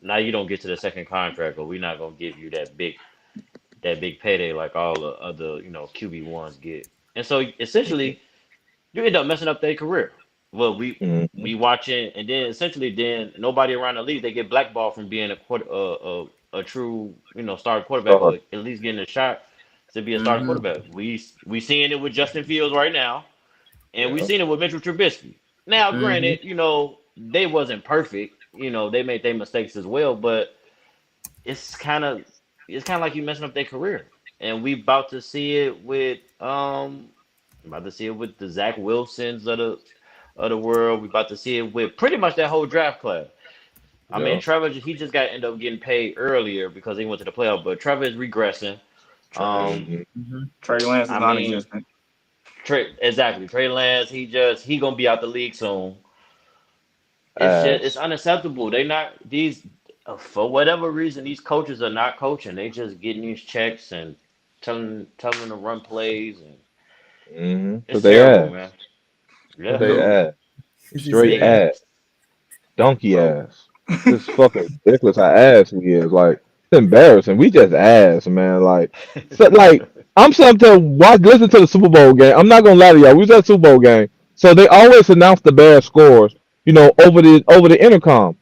now you don't get to the second contract, or we're not gonna give you that big payday like all the other, QB1s get, and so essentially you end up messing up their career. Well, Mm-hmm. we watching, and then essentially then nobody around the league they get blackballed from being a true starting quarterback, or Start. at least getting a shot to be a starting Mm-hmm. quarterback. We seeing it with Justin Fields right now, and we Yeah. seen it with Mitchell Trubisky. Now, Mm-hmm. granted, they wasn't perfect. They made their mistakes as well, but it's kind of it's kind of like you messing up their career, and we about to see it with the Zach Wilsons of the world. We about to see it with pretty much that whole draft class. I mean, Yeah. Trevor, he just got end up getting paid earlier because he went to the playoff, but Trevor is regressing. Trey Um, Mm-hmm. Mm-hmm. Trey Lance is I mean, non-existent. Exactly. Trey Lance, he gonna be out the league soon. It's Ass. unacceptable. They not these for whatever reason these coaches are not coaching. They just getting these checks and telling them to run plays, and Mm-hmm. Cause it's they terrible, man. ass. Cause Yeah, they Mm-hmm. ass. He Straight big said, ass. ass. Donkey Bro. ass. Just fucking ridiculous how ass we is. Like it's embarrassing. We just ass, man. Like so, like I'm something watch listen to the Super Bowl game. I'm not gonna lie to y'all. We was at the Super Bowl game. So they always announce the Bears scores, over the intercom.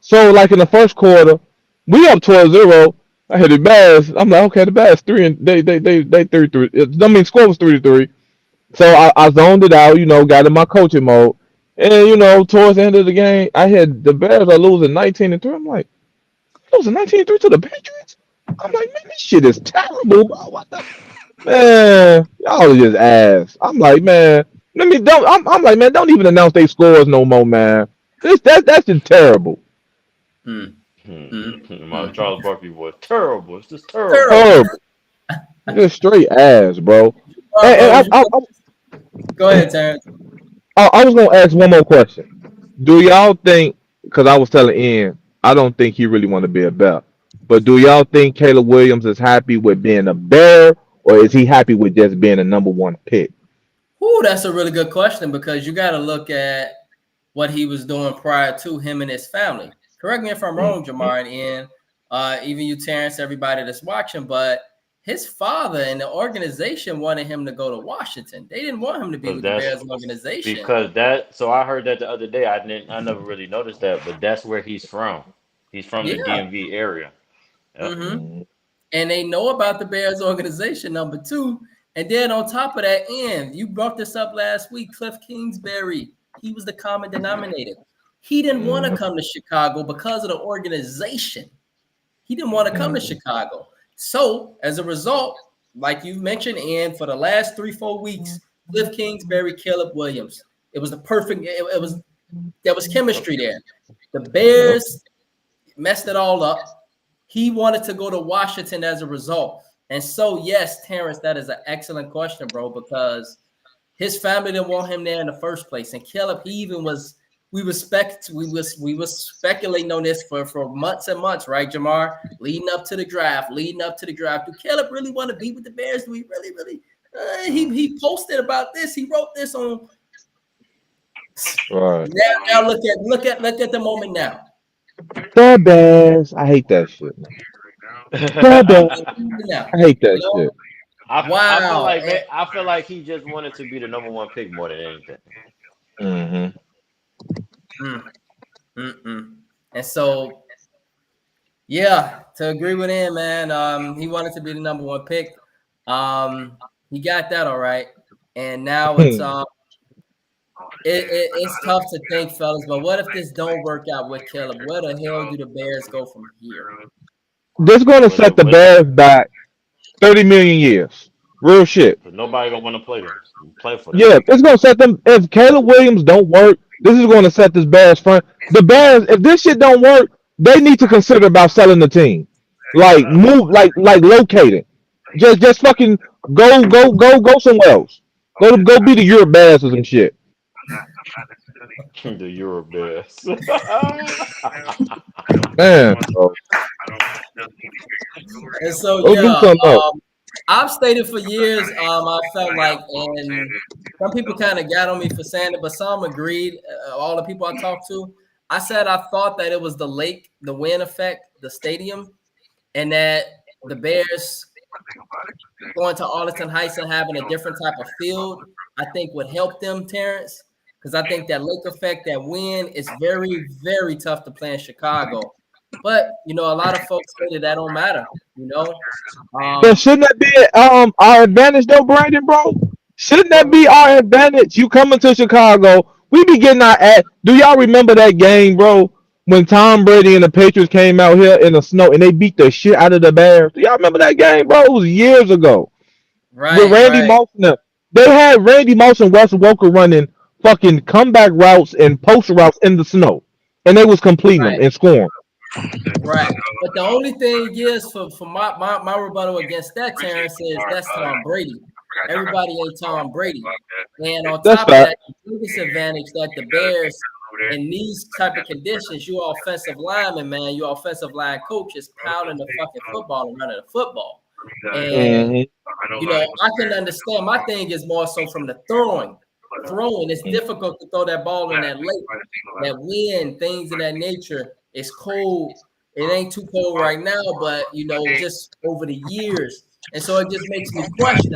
So like in the first quarter, we up 12-0. I hit the Bears. I'm like, okay, the Bears three and they 3-3. I mean score was 3-3. So I zoned it out, got in my coaching mode. And towards the end of the game, I had the Bears are losing 19-3. I'm like, losing 19-3 to the Patriots? I'm like, man, this shit is terrible, bro. What the man? Y'all are just ass. I'm like, man, let me don't I'm like, man, don't even announce they scores no more, man. That's just terrible. My mm-hmm. Charles Barkley was terrible. It's just terrible. Terrible. Terrible. Just straight ass, bro. And What was you go ahead, Terrence. I was gonna ask one more question. Do y'all think? Because I was telling Ian, I don't think he really want to be a Bear. But do y'all think Caleb Williams is happy with being a Bear, or is he happy with just being a number one pick? Ooh, that's a really good question because you got to look at what he was doing prior to him and his family. Correct me if I'm Mm. wrong, Jamar, and Ian, even you, Terrence, everybody that's watching, but his father and the organization wanted him to go to Washington. They didn't want him to be Because with the that's Bears organization. because that. So I heard that the other day. I never really noticed that, but that's where he's from. He's from the Yeah. DMV area. Yep. Hmm. Mm. And they know about the Bears organization, number two. And then on top of that, and you brought this up last week, Cliff Kingsbury, he was the common denominator. He didn't want to Mm. come to Chicago because of the organization. He didn't want to come to Mm. Chicago. So as a result, like you mentioned, and for the last 3-4 weeks, Cliff Kingsbury, Caleb Williams. It was the perfect, it was there was chemistry there. The Yep. Bears messed it all up. He wanted to go to Washington as a result. And so, yes, Terrence, that is an excellent question, bro, because his family didn't want him there in the first place. And Caleb, he even was we was speculating on this for months and months, right, Jamar? Leading up to the draft, Do Caleb really want to be with the Bears? Do we really? He posted about this. He wrote this on. Right. Now look at the moment now. The Bears. I hate that shit, man. The Bears. Now, I hate you that know, shit. I feel wow. like I feel like he just wanted to be the number one pick more than anything. Hmm. Mm, and so, yeah, to agree with him, man. He wanted to be the number one pick. He got that all right, and now it's tough to think, fellas. But what if this don't work out with Caleb? Where the hell do the Bears go from here? This gonna With set it, the with Bears back 30 million years. Real shit. Cause nobody gonna want to play for them. Yeah, it's gonna set them. If Caleb Williams don't work, this is gonna set this Bears front. The Bears, if this shit don't work, they need to consider about selling the team. Like move, like locate it. Just fucking go somewhere else. Go be the Europe Bears or some shit. The Euro Bears. Man, bro, And so, go do yeah, something else. I've stated for years. I felt like, and some people kind of got on me for saying it, but some agreed. All the people I talked to, I said I thought that it was the lake, the wind effect, the stadium, and that the Bears going to Arlington Heights and having a different type of field, I think would help them, Terrence, because I think that lake effect, that wind, is very, very tough to play in Chicago. But a lot of folks say that don't matter. You know, But um, shouldn't that be our advantage though, Brandon, bro? Shouldn't that well, be our advantage? You coming to Chicago, we be getting our at. Do y'all remember that game, bro? When Tom Brady and the Patriots came out here in the snow and they beat the shit out of the Bears. Do y'all remember that game, bro? It was years ago with right, Randy right, Moss. They had Randy Moss and Wes Welker running fucking comeback routes and post routes in the snow, and they was completing them right. and scoring. Right. But the only thing is for my rebuttal against that, Terrence, is that's Tom Brady. Everybody ain't Tom Brady. And on That's top of fact. that, the biggest advantage that the Bears in these type of conditions, you offensive lineman, man, your offensive line coach is pounding the fucking football and running the football. And Hmm. I can understand. My thing is more so from the throwing. Throwing, it's difficult to throw that ball in that lake, that wind, things of that nature. It's cold. It ain't too cold right now, but just over the years. And so it just makes me question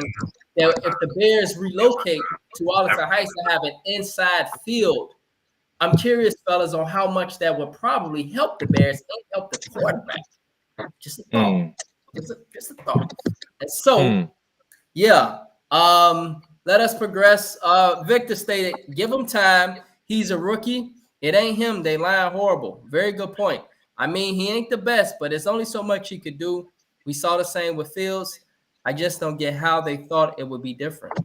that if the Bears relocate to Arlington Heights to have an inside field, I'm curious, fellas, on how much that would probably help the Bears and help the quarterback. Just a thought. Mm. Just a thought. And so Mm. yeah. Let us progress. Victor stated, give him time. He's a rookie. It ain't him. They lying horrible. Very good point. I mean, he ain't the best, but it's only so much he could do. We saw the same with Fields. I just don't get how they thought it would be different.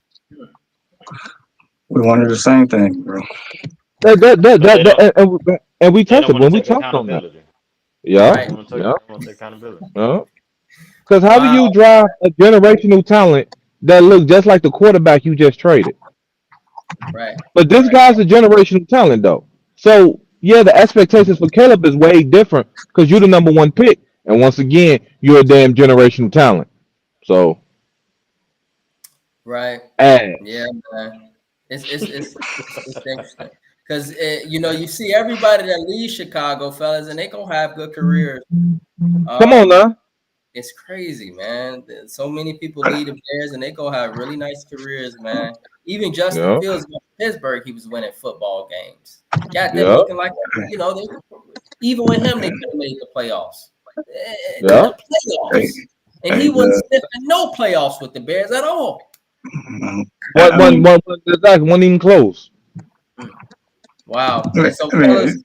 We wanted the same thing, bro. Cause they don't And we they touched don't it want when to we take talked on that. accountability. Yeah, Right. They want to take yeah, they want to take accountability. yeah. Because how do you Wow. drive a generational talent that looks just like the quarterback you just traded? Right. But this Right. guy's a generational talent, though. So yeah, the expectations for Caleb is way different because you're the number one pick, and once again, you're a damn generational talent. So Right. Yeah, ass. man. It's interesting. Because you see everybody that leaves Chicago, fellas, and they gonna have good careers. Come on Um, now. it's crazy, man. So many people leave the Bears, and they gonna have really nice careers, man. Even Justin Yeah, Fields went to Pittsburgh, he was winning football games. Got them yeah, looking like they even with him, they could have made the playoffs. To yeah. the playoffs, Hey, and he hey, wasn't sniffing no playoffs with the Bears at all. What I mean, exactly wasn't even close. Mm, wow. I mean, And so, I mean, fellas,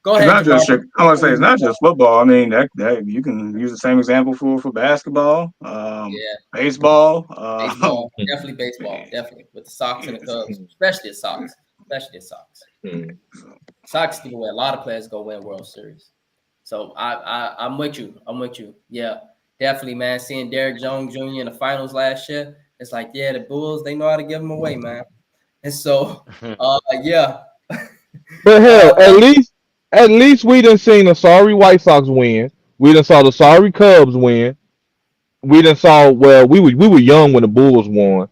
go it's ahead, not Jamal. just. I want to say it's not just football. I mean, that you can use the same example for basketball, Yeah, baseball. baseball, definitely baseball, definitely with the Sox and the Cubs, especially the Sox, especially the Sox. Sox give away a lot of players go win World Series. So I'm with you. I'm with you. Yeah, definitely, man. Seeing Derek Jones Jr. in the finals last year, it's like, yeah, the Bulls, they know how to give them away, man. And so, yeah. But uh, hell, at least we done seen the sorry White Sox win. We done saw the sorry Cubs win. We done saw we were young when the Bulls won.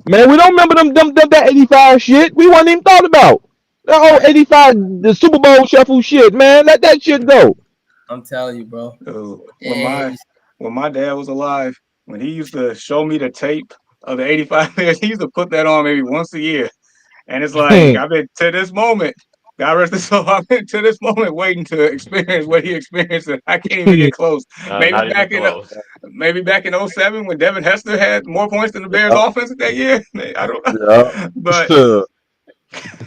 Man, we don't remember them that 85 shit. We wasn't even thought about. That old right. 85 the Super Bowl shuffle shit, man. Let that shit go. I'm telling you, bro. when And my dad was alive, when he used to show me the tape of the '85 players, he used to put that on maybe once a year. And it's like I've been to this moment. God rest his soul. I've been to this moment waiting to experience what he experienced, and I can't even get close. Maybe Not even back in close. maybe back in '07 when Devin Hester had more points than the Bears Yeah, offense that year. I don't know. yeah. But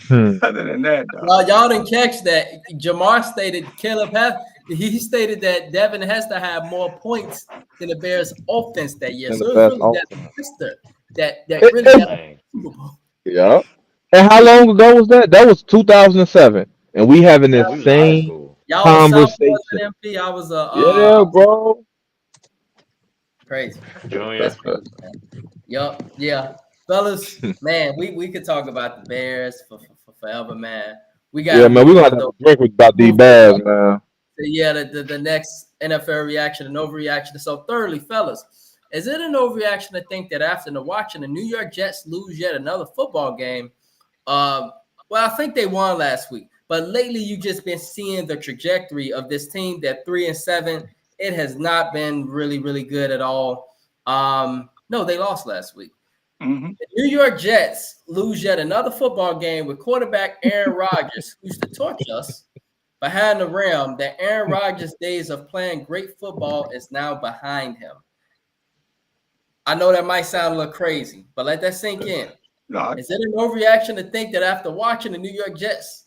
Hmm. other than that, dog. y'all didn't catch that. Jamar stated he stated that Devin Hester had more points than the Bears offense that year. And the So it was best really Devin offense. Hester that It, really got it, the Dang. Super Bowl. yeah. And how long ago was that? That was 2007. And we having this We was in high same school. Y'all was sophomores conversation. at MP. I was Yeah, bro. crazy. That's Junior. crazy, man. Yup, yeah. Fellas, man, we could talk about the Bears for forever, man. We Yeah, gotta man, we move gonna on have to have though. a drink with about these Move to bags, man. yeah, the next NFL reaction and overreaction. So thirdly, fellas, is it an overreaction to think that after watching the New York Jets lose yet another football game, uh, well, I think they won last week, but lately you just been seeing the trajectory of this team that 3-7. It has not been really, really good at all. No, they lost last week. Hmm. The New York Jets lose yet another football game with quarterback Aaron Rodgers, who used to torch us behind the rim. That Aaron Rodgers' days of playing great football is now behind him. I know that might sound a little crazy, but let that sink in. No, Is it an overreaction to think that after watching the New York Jets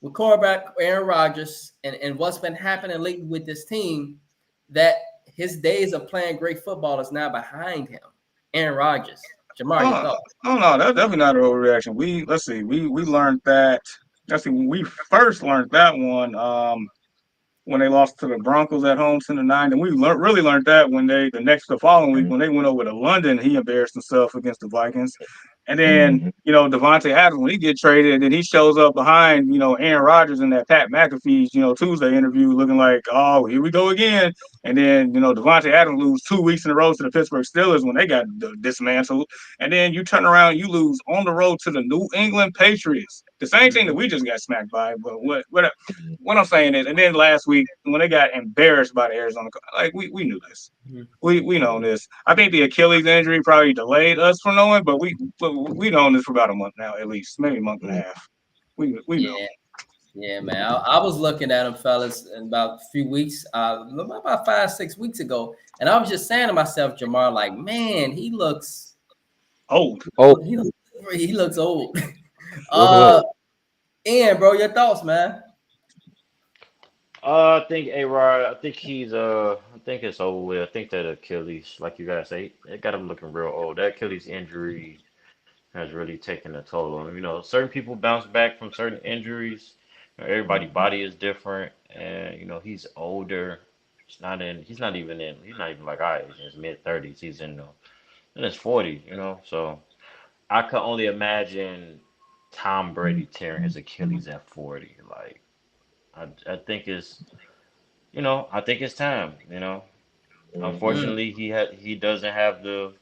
with quarterback Aaron Rodgers and what's been happening lately with this team, that his days of playing great football is now behind him? Aaron Rodgers. Jamar, your oh, thoughts? oh no, that's definitely not an overreaction. Let's see, we learned that. Let's see, when we first learned that one. When they lost to the Broncos at home 10-9. And we really learned that when the following week when they went over to London, he embarrassed himself against the Vikings. And then, Mhm. Devontae Adams, when he get traded, and then he shows up behind, Aaron Rodgers in that Pat McAfee's, Tuesday interview looking like, oh, here we go again. And then, Devontae Adams lose 2 weeks in a row to the Pittsburgh Steelers when they got dismantled. And then you turn around, you lose on the road to the New England Patriots. The same thing that we just got smacked by. But what I'm saying is, and then last week when they got embarrassed by the Arizona, like we knew this. Mhm. We know this. I think the Achilles injury probably delayed us from knowing, but we known this for about a month now, at least, maybe a month and a Mhm. half. We know. Yeah, yeah, man. I was looking at him, fellas, in about a few weeks, about 5, 6 weeks ago, and I was just saying to myself, Jamar, like, man, Old. Oh, he looks, he looks old. looking uh, up. Ian, bro, your thoughts, man? I think A Rod. I think I think it's over with. I think that Achilles, like you guys say, it got him looking real old. That Achilles injury has really taken a toll on him. Certain people bounce back from certain injuries. Everybody's Mhm. body is different, and he's older. He's not even like our age. In his mid 30s. He's in his 40s. So I could only imagine Tom Brady tearing his Achilles at 40. Like I think I think it's time. Mhm. Mm, Unfortunately, he doesn't have the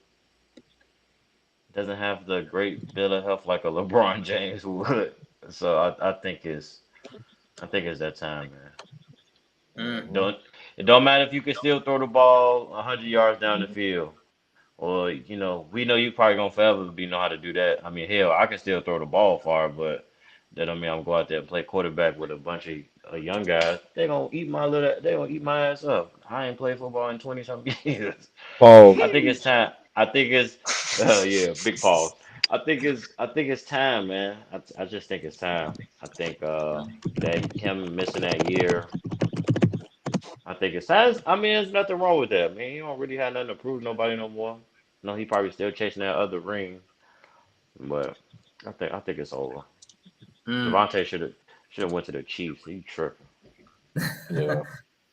great bill of health like a LeBron James would. So I think it's that time, man. Mm. Don't it don't matter if you can still throw the ball 100 yards down the field. Well, we know you probably gonna forever be know how to do that. I mean, hell, I can still throw the ball far, but that don't mean I'm going out there and play quarterback with a bunch of young guys. They gonna eat my ass up. I ain't played football in 20 something years. Pause. I think it's time. I think it's yeah, big pause. I think it's time, man. I just think it's time. I think that him missing that year. I think it's time. I mean, there's nothing wrong with that, man. He don't really have nothing to prove to nobody no more. No, he probably still chasing that other ring, but I think it's over. Mm. Devontae should have went to the Chiefs. He tripping. Yeah.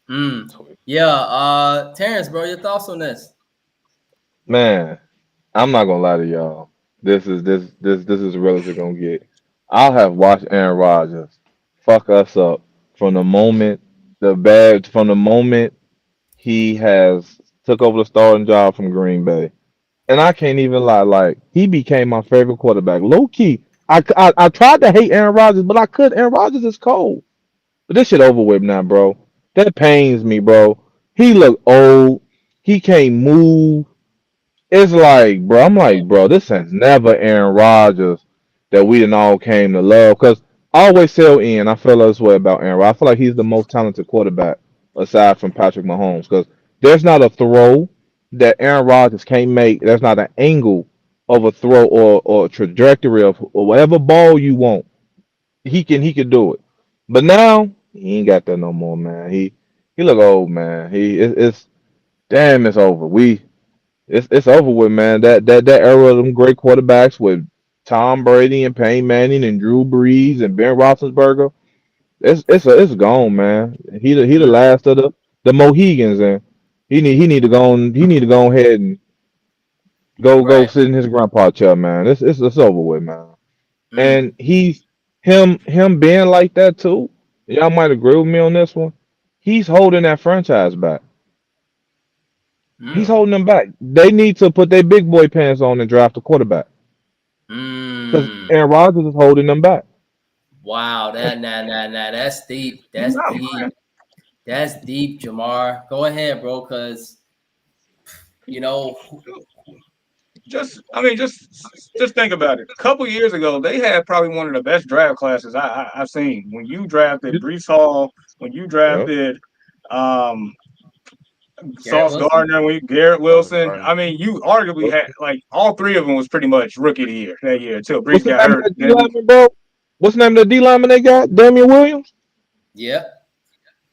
Mm. Yeah. Terrence, bro, your thoughts on this? Man, I'm not gonna lie to y'all. This is as real as it's gonna get. I have watched Aaron Rodgers fuck us up from the moment from the moment he has took over the starting job from Green Bay. And I can't even lie, like he became my favorite quarterback. Low key. I tried to hate Aaron Rodgers, but I could. Aaron Rodgers is cold. But this shit over with now, bro. That pains me, bro. He look old. He can't move. It's like, bro, I'm like, bro, this has never Aaron Rodgers that we done all came to love. Because I always tell Ian, I feel this way about Aaron Rodgers. I feel like he's the most talented quarterback aside from Patrick Mahomes. Because there's not a throw that Aaron Rodgers can't make. There's not an angle of a throw or trajectory of or whatever ball you want. He can do it. But now he ain't got that no more, man. He look old, man. It's damn, it's over. It's over with, man. That era of them great quarterbacks with Tom Brady and Peyton Manning and Drew Brees and Ben Roethlisberger. It's gone, man. He the Mm. last of the Mohegans, and he need to go ahead and go Right. sit in his grandpa chair, man. It's over with, man. And Mm. him being like that too. Y'all might agree with me on this one. He's holding that franchise back. He's Mm. holding them back. They need to put their big boy pants on and draft a quarterback because Mm. Aaron Rodgers is holding them back. Wow. Nah. That's deep. You're That's not deep. lying. That's deep, Jamar. Go ahead, bro. Cause you know. Just think about it. A couple years ago, they had probably one of the best draft classes I've seen. When you drafted Brees Hall, when you Yeah. drafted um, Garrett Sauce Wilson. Gardner, when you Garrett Sauce Wilson. Gardner. I mean, you arguably had like all three of them was pretty much rookie of the year that year until What's Brees the got name of hurt. that D Then lineman, bro? What's the name of the D lineman they got? Damian Williams. Yep.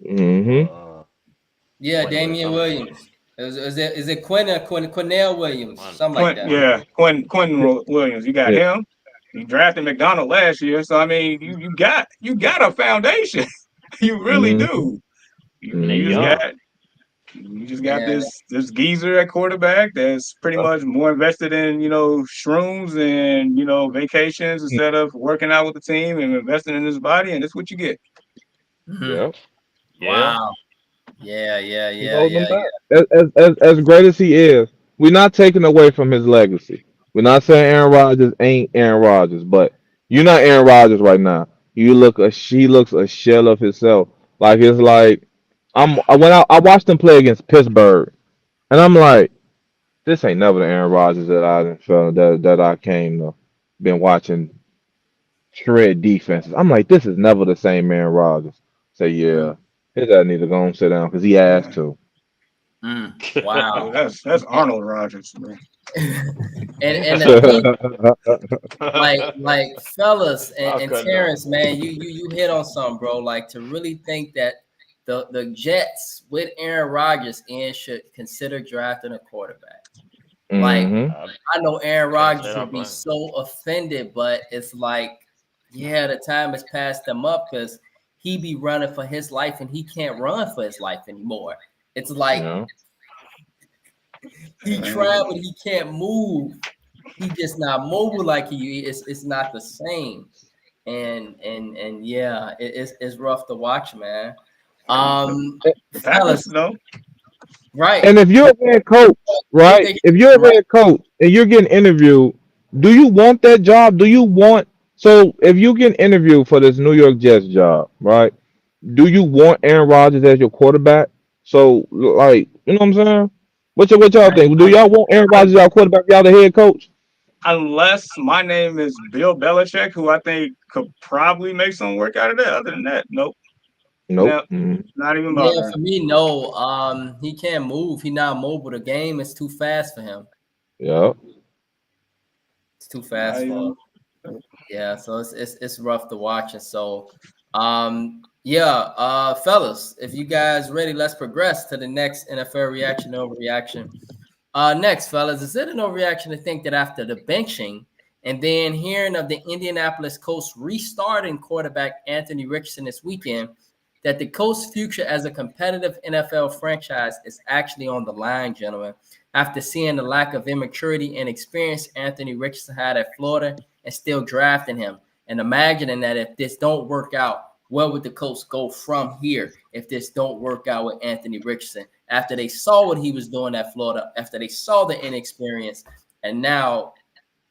Mm-hmm. Uh, Yeah. Quentin Damian something. Williams. Is it Quinnell Williams? Quentin. Something like Quint, that. yeah, Quentin Williams. You got Yeah. him. You drafted McDonald last year, so I mean, you got a foundation. You really Mm-hmm. do. You And they you just Mm-hmm. got young. you just got Man. this geezer at quarterback that's pretty much more invested in shrooms and vacations instead of working out with the team and investing in his body, and that's what you get. Mhm. Yeah. Yeah. Wow. Yeah. Yeah. He's Yeah. holding them Yeah. back. As great as he is, we're not taking away from his legacy. We're not saying Aaron Rodgers ain't Aaron Rodgers, but you're not Aaron Rodgers right now. She looks a shell of himself. Like it's like I watched him play against Pittsburgh, and I'm like, this ain't never the Aaron Rodgers that I done felt that I came to been watching shred defenses. I'm like, this is never the same Aaron Rodgers. Say Mm. yeah, his ass need to go and sit down because he asked Yeah, to. Mm. Wow. that's And, Arnold Rodgers, man. and the thing, like fellas I and couldn't know. Terrence, man, you hit on something, bro. Like to really think that the Jets with Aaron Rodgers in should consider drafting a quarterback. Like Hmm. I I know Aaron can't say Rodgers I would be blame him. so offended, but it's like, yeah, the time has passed them up because he be running for his life and he can't run for his life anymore. It's like Yeah. he tried, but he can't move. He just not mobile like he is. It's not the same. And yeah, it's rough to watch, man. The, Um, the fellas, Packers, though, right? And if you're a head coach, They right? think If you're a right. head coach and you're getting interviewed, do you want that job? Do you want So if you get interviewed for this New York Jets job, right? Do you want Aaron Rodgers as your quarterback? So like, you know what I'm saying? What y'all I, think? Do I, y'all want Aaron I, Rodgers as y'all quarterback? Y'all the head coach? unless my name is Bill Belichick, who I think could probably make some work out of that. Other than that, nope, Nope. no, not even Yeah, bothering. for me, no. He can't move. He not mobile. The game is too fast for him. Yeah. It's too Not fast for him. even. Yeah, so it's rough to watch. And so yeah, fellas, if you guys ready, let's progress to the next NFL reaction overreaction. Next, fellas, is it an overreaction to think that after the benching and then hearing of the Indianapolis Colts restarting quarterback Anthony Richardson this weekend, that the Colts' future as a competitive NFL franchise is actually on the line, gentlemen, after seeing the lack of immaturity and experience Anthony Richardson had at Florida and still drafting him, and imagining that if this don't work out, where would the Colts go from here if this don't work out with Anthony Richardson? After they saw what he was doing at Florida, after they saw the inexperience, and now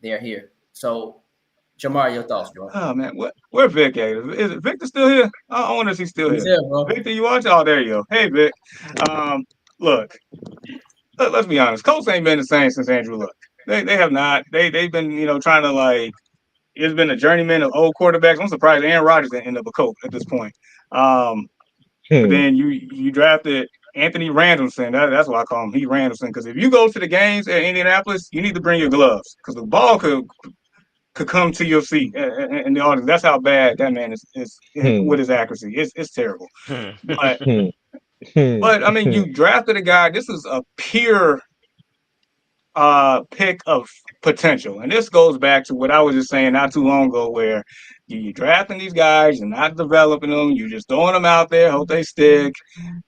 they're here. So, Jamar, your thoughts, bro? Oh man, what? Where Vic at? Is it Victor still here? I wonder if he's still He's here. here, bro. Victor, you watch? Oh, there you go. Hey, Vic. Um, look, let's be honest. Colts ain't been the same since Andrew Luck. They have not. They've been trying to like. It's been a journeyman of old quarterbacks. I'm surprised Aaron Rodgers didn't end up a Colt at this point. Um, but Hmm. then you drafted Anthony Randleson. That's what I call him. He Randleson. Because if you go to the games at Indianapolis, you need to bring your gloves because the ball could come to your seat in the audience. That's how bad that man is with Hmm. his accuracy. It's terrible. But Hmm. Hmm. but I mean, Hmm. you drafted a guy. This is a pure pick of potential. And this goes back to what I was just saying not too long ago, where you're drafting these guys, you're not developing them, you're just throwing them out there, hope they stick.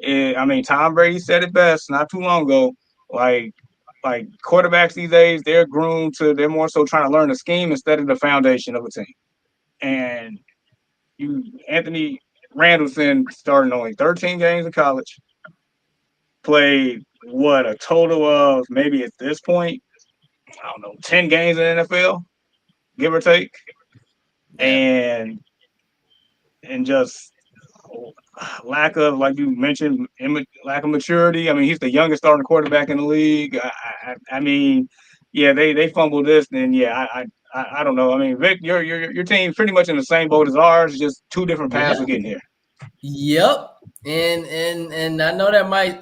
I mean, Tom Brady said it best not too long ago. Like like quarterbacks these days, they're more so trying to learn the scheme instead of the foundation of a team. And you Anthony Randleson starting only 13 games in college, played what a total of maybe at this point I don't know, 10 games in the NFL, give or take. Yeah, And just lack of, like you mentioned, lack of maturity. I mean, he's the youngest starting quarterback in the league. I mean, yeah, they fumbled this, then yeah, I don't know. I mean, Vic, your team's pretty much in the same boat as ours, just two different paths yeah, of getting here. yep. And I know that might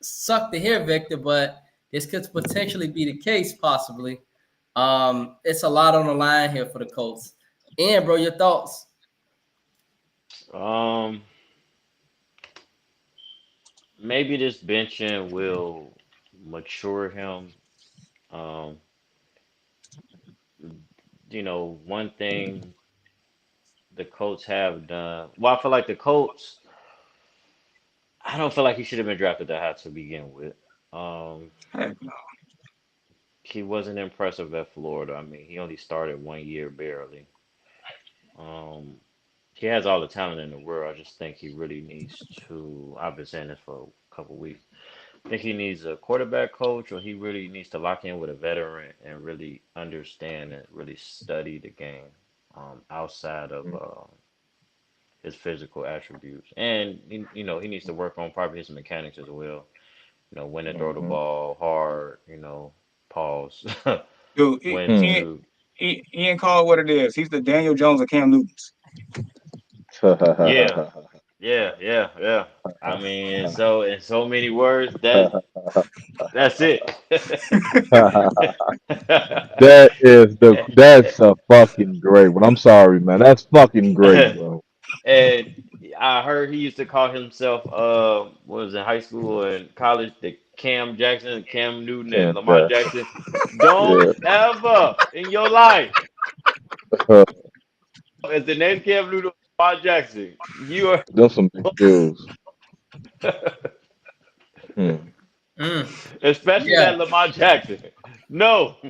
suck to hear, Victor, but this could potentially be the case, possibly. It's a lot on the line here for the Colts. And bro, your thoughts? um, maybe this benching will mature him. Um, one thing the Colts have done. Well, I feel like the Colts. I don't feel like he should have been drafted that high to begin with. Um, Heck no. he wasn't impressive at Florida. I mean, he only started 1 year barely. Um, he has all the talent in the world. I just think he really needs to. I've been saying this for a couple weeks. I think he needs a quarterback coach, or he really needs to lock in with a veteran and really understand and really study the game outside of his physical attributes. And he needs to work on probably his mechanics as well. When to throw the Hmm. ball hard. Pause. Dude, when Hmm. to Ian call it what it is. He's the Daniel Jones of Cam Newton's. yeah, yeah, yeah. I mean, in so many words, that's it. That's a fucking great one. I'm sorry, man. That's fucking great, bro. And I heard he used to call himself, what was in high school and college, the Cam Jackson, Cam Newton, and Can't Lamar Jackson. Don't yeah. ever in your life as the next Cam Newton, or Lamar Jackson. You are, Them some big shoes. Hmm. Mm, especially yeah, that Lamar Jackson. No, you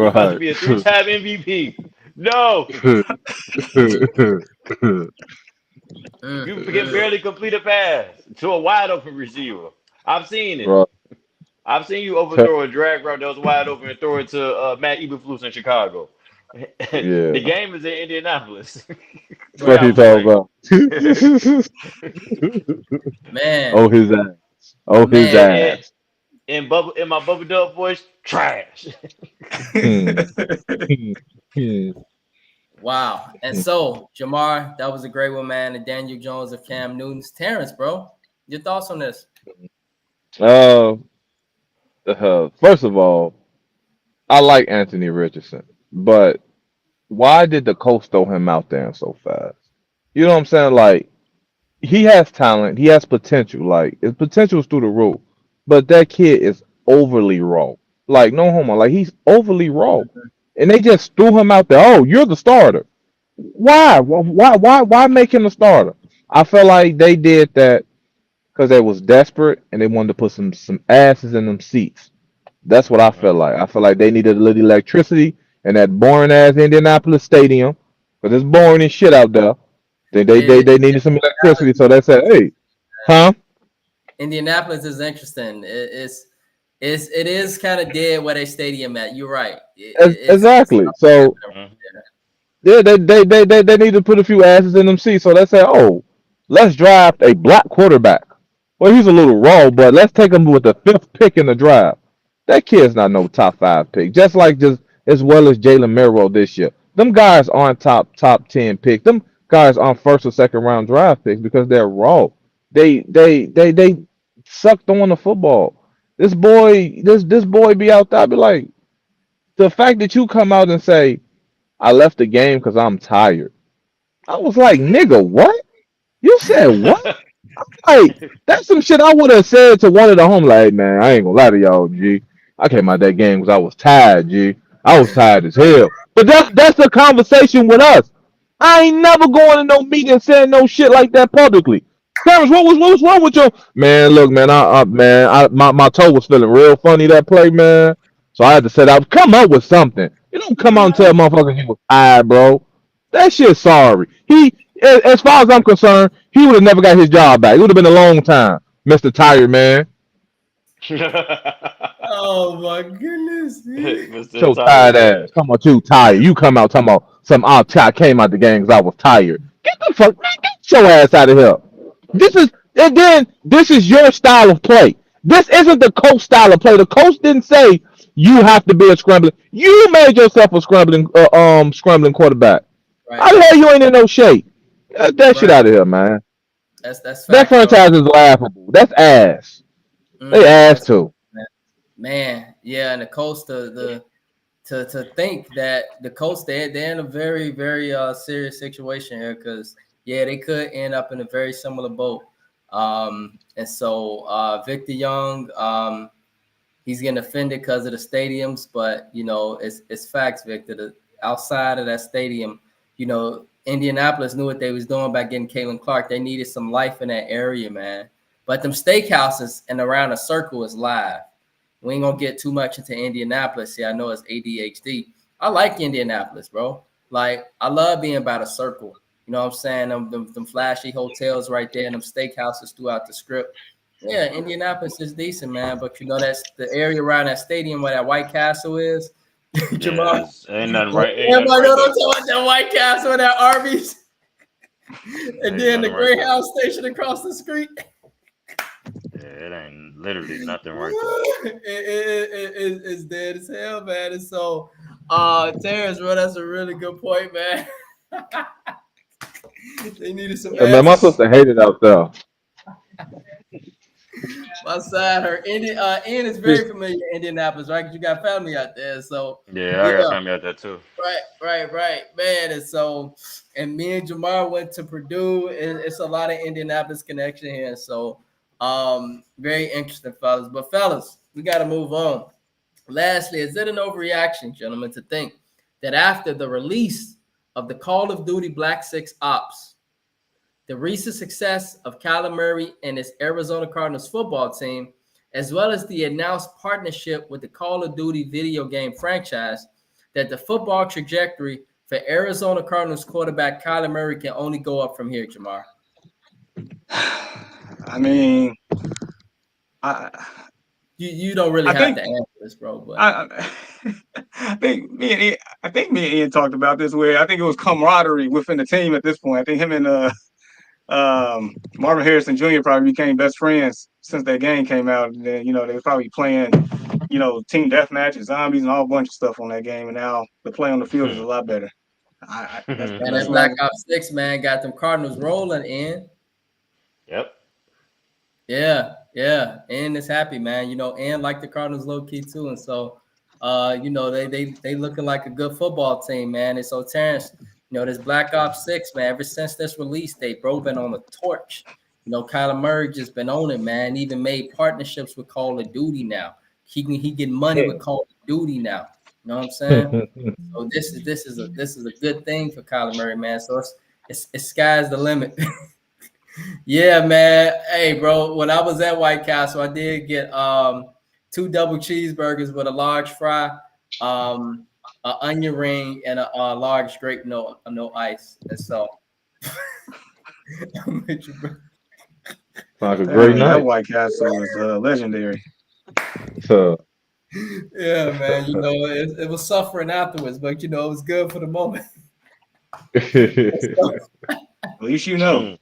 about to Right. be a three-time MVP. No, you can mm. barely complete a pass to a wide open receiver. I've seen it. Right. I've seen you overthrow a drag route that was wide open and throw it to Matt Eberflus in Chicago. The Yeah. game is in Indianapolis. That's what Right. he 3 hours talking away. about. Man, Oh his ass. Oh his man. And ass. in my Bubba Dub voice, trash. Hmm. Hmm. Hmm. Wow. And so, Jamar, that was a great one, man. And Daniel Jones of Cam Newton's. Terrence, bro, your thoughts on this? Uh, First of all, I like Anthony Richardson, but why did the Colts throw him out there so fast? You know what I'm saying? Like he has talent, he has potential. Like his potential is through the roof, but that kid is overly raw. Like no homo, like he's overly raw, and they just threw him out there. Oh, you're the starter. Why? Why make him the starter? I felt like they did that because they was desperate and they wanted to put some asses in them seats. That's what I feel like. I feel like they needed a little electricity in that boring ass Indianapolis stadium because it's boring and shit out there. They needed some electricity, so they said, "Hey, huh? Indianapolis is interesting. It is kind of dead where they stadium at. You're right. It's Exactly." So Mhm. yeah, they need to put a few asses in them seats. So they say, "Oh, let's draft a black quarterback." Well, he's a little raw, but let's take him with the fifth pick in the draft. That kid's not no top 5 pick. Just as well as Jalen Merrill this year. Them guys aren't top 10 picks. Them guys aren't first or second round draft picks because they're raw. They suck throwing the football. This boy be out there. I be like, the fact that you come out and say, I left the game because I'm tired. I was like, nigga, what? You said what? Like, that's some shit I would have said to one of the home. Like, "Hey, man, I ain't gonna lie to y'all, G. I came out that game because I was tired, G. I was tired as hell." But that's the conversation with us. I ain't never going to no meeting and saying no shit like that publicly. Terrence, what was wrong with your man? Look, man, my toe was feeling real funny that play, man. So I had to set out, come up with something. You don't come out and tell motherfuckers you was tired, bro. That shit sorry. As far as I'm concerned, he would have never got his job back. It would have been a long time, Mr. Tired Man. Oh my goodness. Mr. So Tired tired Man. ass. Talking about you tired. You come out talking about some I came out the game because I was tired. Get the fuck man, get your ass out of here. This is your style of play. This isn't the coach style of play. The coach didn't say you have to be a scrambling. You made yourself a scrambling quarterback. Right, How the hell you ain't in no shape? Get that shit right. out of here, man. That's That facts, bro. franchise is laughable. That's ass. They ass That's too. man. Yeah, and the Colts, to think that the Colts they're in a very very serious situation here because yeah they could end up in a very similar boat. And so Victor Young, he's getting offended because of the stadiums, but you know it's facts, Victor. Outside of that stadium, you know Indianapolis knew what they was doing by getting Caitlin Clark. They needed some life in that area, man. But them steakhouses and around a circle is live. We ain't gonna get too much into Indianapolis. Yeah, I know it's ADHD. I like Indianapolis, bro. Like I love being by the circle. You know what I'm saying? Them flashy hotels right there and them steakhouses throughout the strip. Yeah, Indianapolis is decent, man. But you know that's the area around that stadium where that White Castle is. Yeah, Jamal, ain't nothing everybody right. Ain't nothing right know what there. I'm talking about that White Castle and that Arby's, and Ain't then the nothing right there. Greyhound station across the street. Yeah, it ain't literally nothing right there. It's dead as hell, man. And so, Terrence, bro, that's a really good point, man. They needed some Yeah, man, my answers. sister hated out there. My side, her Ian is very familiar in Indianapolis, right? Because you got family out there. So, Yeah, I got yeah, family out there too. right, man. And so, and me and Jamar went to Purdue. It's a lot of Indianapolis connection here. So, very interesting, fellas. But fellas, we got to move on. Lastly, is it an overreaction, gentlemen, to think that after the release of the Call of Duty Black Six Ops, the recent success of Kyler Murray and his Arizona Cardinals football team, as well as the announced partnership with the Call of Duty video game franchise, that the football trajectory for Arizona Cardinals quarterback Kyler Murray can only go up from here, Jamar? I mean, I You don't really I have think to answer this, bro. But I, I think me and Ian talked about this where I think it was camaraderie within the team at this point. I think him and Marvin Harrison Jr. probably became best friends since that game came out. And then, they were probably playing, team deathmatch and zombies and all a bunch of stuff on that game. And now the play on the field is a lot better. man, That's that what Black Ops 6, man, got them Cardinals rolling in. Yep. Yeah, yeah. And is happy, man. And like the Cardinals low key too. And so they looking like a good football team, man. And so Terrence, this Black Ops 6, man, ever since this release date, bro, been on the torch. Kyler Murray just been on it, man. Even made partnerships with Call of Duty now. He getting money with Call of Duty now. You know what I'm saying? So this is a good thing for Kyler Murray, man. So it's sky's the limit. Yeah, man. Hey, bro. When I was at White Castle, I did get 2 double cheeseburgers with a large fry, an onion ring, and a large grape, no ice. And so, I'm with you, bro. Like a great that night. White Castle is legendary. So Yeah, man. It was suffering afterwards, but it was good for the moment. At least you know.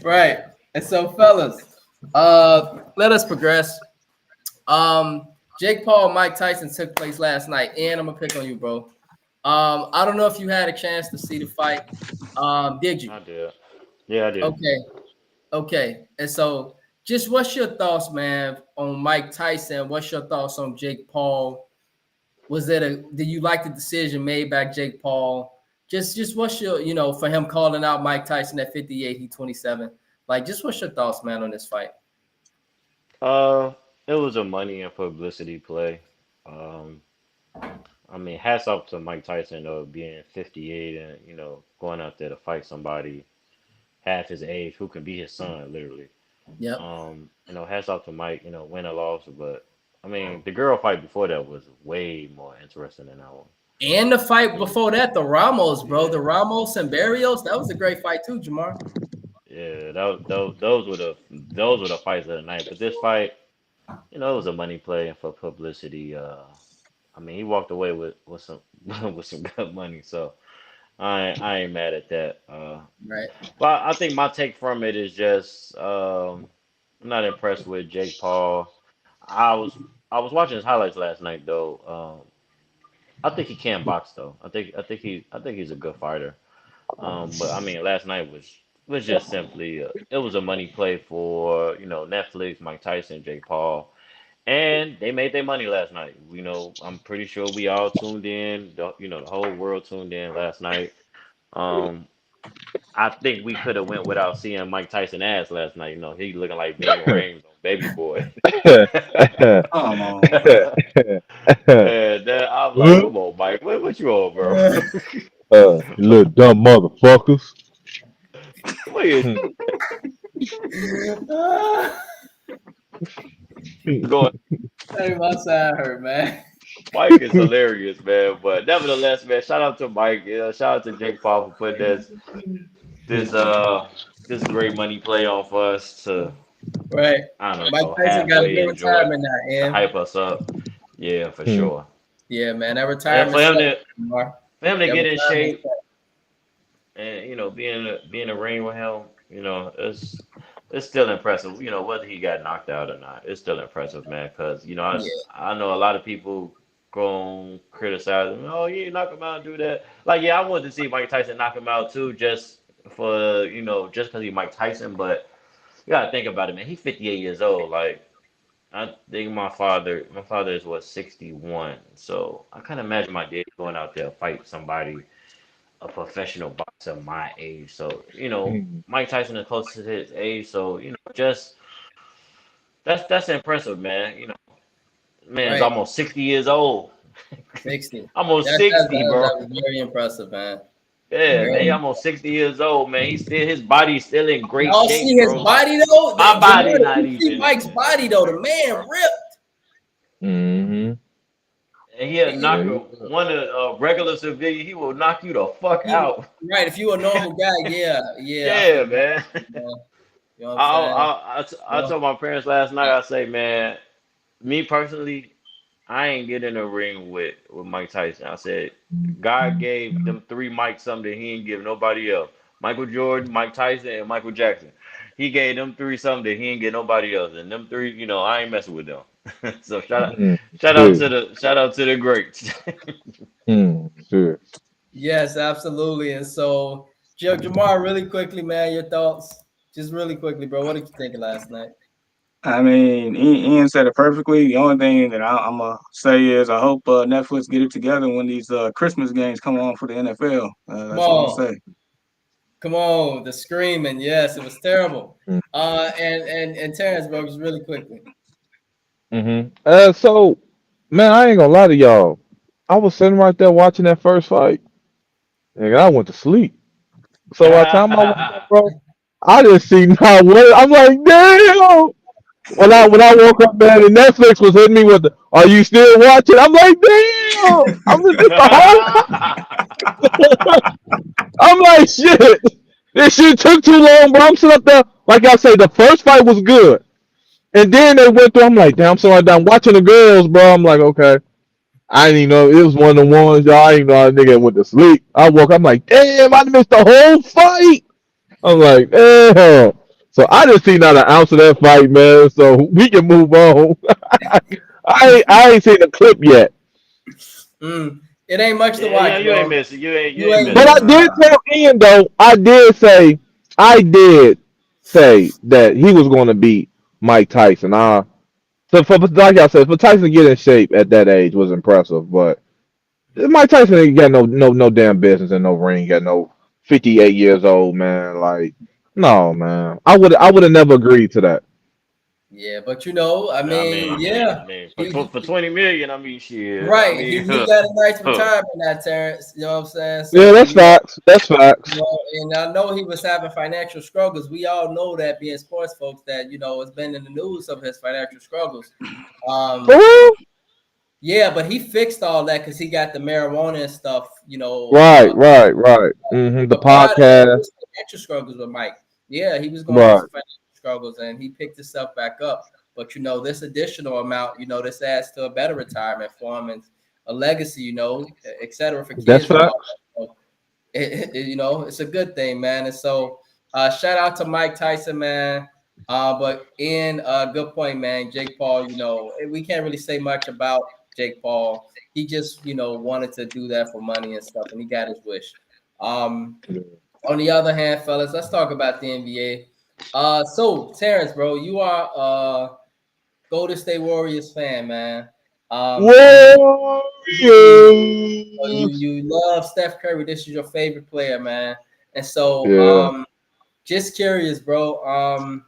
Right. And so, fellas, let us progress. Jake Paul, Mike Tyson took place last night, and I'm gonna pick on you, bro. I don't know if you had a chance to see the fight. Did you? I did. Yeah, I did. Okay, okay. And so, just what's your thoughts, man, on Mike Tyson? What's your thoughts on Jake Paul? Did you like the decision made by Jake Paul? Just what's your, for him calling out Mike Tyson at 58, he 27. Like, just what's your thoughts, man, on this fight? Uh, it was a money and publicity play. Um, I mean, hats off to Mike Tyson though, being 58 and going out there to fight somebody half his age who can be his son, literally. Yep. Hats off to Mike. Win or loss, but I mean, the girl fight before that was way more interesting than that one. And the I fight mean, before that, the Ramos, bro, yeah, the Ramos and Barrios, that was a great fight too, Jamar. yeah, those were the fights of the night. But this fight, it was a money play and for publicity. I mean, he walked away with some with some good money, so I ain't mad at that. Right. But I think my take from it is just I'm not impressed with Jake Paul. I was I was watching his highlights last night though. I think he can box though. I think he's a good fighter. But I mean, last night was just simply it was a money play for Netflix, Mike Tyson, Jake Paul, and they made their money last night. I'm pretty sure we all tuned in. The whole world tuned in last night. Um, I think we could have went without seeing Mike Tyson ass last night. He looking like Ving Rhames on Baby Boy. Come on. And then I'm like, come on, Mike, what you on, bro? you little dumb motherfuckers. What is going? Hey, my side hurt, man. Mike is hilarious, man. But nevertheless, man, shout out to Mike. Shout out to Jake Paul for putting this this great money play on for us to Right. I don't Mike know Tyson got a halfway good enjoy retirement now, to and hype us up. Yeah, for sure. yeah, man, that And retirement set, Jamar. for him to That get in retirement shape and be in the ring with him, it's still impressive. Whether he got knocked out or not, it's still impressive, man. Because set. I know a lot of people going criticize him. Oh, you knock him out and do that. Like, yeah, I wanted to see Mike Tyson knock him out too, just for just because he's Mike Tyson. But you gotta think about it, man. He's 58 years old. Like, I think my father is what 61. So I can't imagine my dad going out there fight somebody a professional boxer my age. So, Mike Tyson is close to his age. So, just that's impressive, man. Man's Right. almost 60 years old. 60. Almost That, that, 60, that, bro. that was very impressive, man. Yeah, man, he Very. almost 60 years old, man. His body's still in great Y'all see shape, his bro. Like body though? my body Jamar, not you see even Mike's body though. The man ripped. Mm-hmm. and he'll He- knock Yeah. a regular civilian, he will knock you the fuck he- out. right. If you a normal guy, yeah, I feel Yeah, man. man. You know what I'm I, saying? I, I, I Well, told my parents last night, I say, man, me personally, I ain't get in a ring with Mike Tyson. I said God gave them three Mike something he ain't give nobody else. Michael Jordan, Mike Tyson, and Michael Jackson. He gave them three something that he ain't get nobody else. And them three, I ain't messing with them. So Mm, shout serious. out to the shout out to the greats. Serious. Yes, absolutely. And so, Jamar, really quickly, man, your thoughts, just really quickly, bro. What did you think of last night? I mean, Ian said it perfectly. The only thing that I'm gonna say is I hope Netflix get it together when these Christmas games come on for the NFL. Come That's all I'm gonna on, say. come on, the screaming. Yes, it was terrible. Mm, And Terrence, bro, just really quickly. so, man, I ain't gonna lie to y'all. I was sitting right there watching that first fight, and I went to sleep. So by the time I woke up, bro, I didn't see not one. I'm like, damn. When I woke up, man, and Netflix was hitting me with the, "Are you still watching?" I'm like, damn. I'm just the whole I'm like, shit. This shit took too long, bro. I'm sitting up there. Like I say, the first fight was good. And then they went through. I'm like, damn, so I'm watching the girls, bro. I'm like, okay. I didn't even know it was one of the ones, y'all. I didn't know how the nigga went to sleep. I woke up, I'm like, damn, I missed the whole fight. I'm like, damn. So I didn't see not an ounce of that fight, man. So we can move on. I ain't seen the clip yet. It ain't much to Yeah, watch, you ain't bro. missing. You You ain't ain't But missing I missing much. did much. tell Ian though, I did say that he was gonna beat Mike Tyson. So for like I said, for Tyson to get in shape at that age was impressive, but Mike Tyson ain't got no damn business in no ring. Got no 58 years old man. Like no man, I would have never agreed to that. Yeah, but I I mean, mean, yeah, for for 20 million, I mean, shit. I right. mean, He got a nice retirement now, Terrence. You know what I'm saying? Yeah, So that's facts. That's facts. and I know he was having financial struggles. We all know that being sports folks that it's been in the news of his financial struggles. For Um, real? yeah, but he fixed all that because he got the marijuana and stuff. Right, right, right. The But prior to that, it podcast. was financial struggles with Mike. Yeah, he was going through Right. some financial struggles and he picked himself back up. But this additional amount, this adds to a better retirement for him and a legacy, et cetera, for That's kids and all facts. that. So it's a good thing, man. And so, shout out to Mike Tyson, man. But in good point, man. Jake Paul, we can't really say much about Jake Paul. He just, wanted to do that for money and stuff, and he got his wish. Um, on the other hand, fellas, let's talk about the NBA. So Terrence, bro, you are Golden State Warriors fan, man. You Warriors. love Steph Curry. This is your favorite player, man. And so, Yeah. just curious, bro.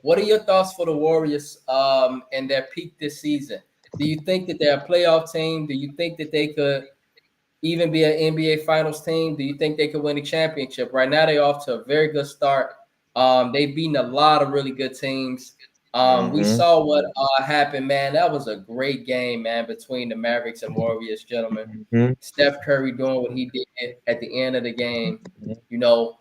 What are your thoughts for the Warriors and their peak this season? Do you think that they're a playoff team? Do you think that they could even be an NBA Finals team? Do you think they could win a championship? Right now, they're off to a very good start. They've beaten a lot of really good teams. We hmm saw what happened, man. That was a great game, man, between the Mavericks and Warriors, gentlemen. hmm Steph Curry doing what he did at the end of the game, you know,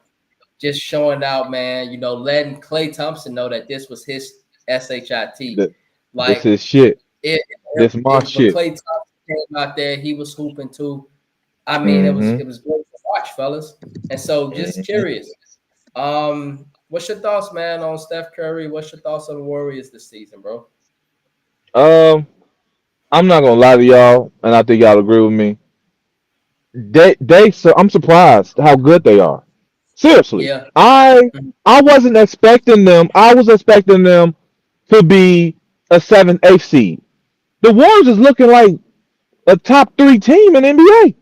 just showing out, man, letting Klay Thompson know that this was his shit. This Like is shit. it, This my when shit. Klay Thompson came out there, he was hooping too. I mean, it was hmm it was great to watch, fellas. And so, just hmm curious, what's your thoughts, man, on Steph Curry? What's your thoughts on the Warriors this season, bro? Um, I'm not gonna lie to y'all, and I think y'all agree with me. So I'm surprised how good they are. Seriously, Yeah, I wasn't expecting them. I was expecting them to be a 7th, 8th seed. The Warriors is looking like a top 3 team in NBA.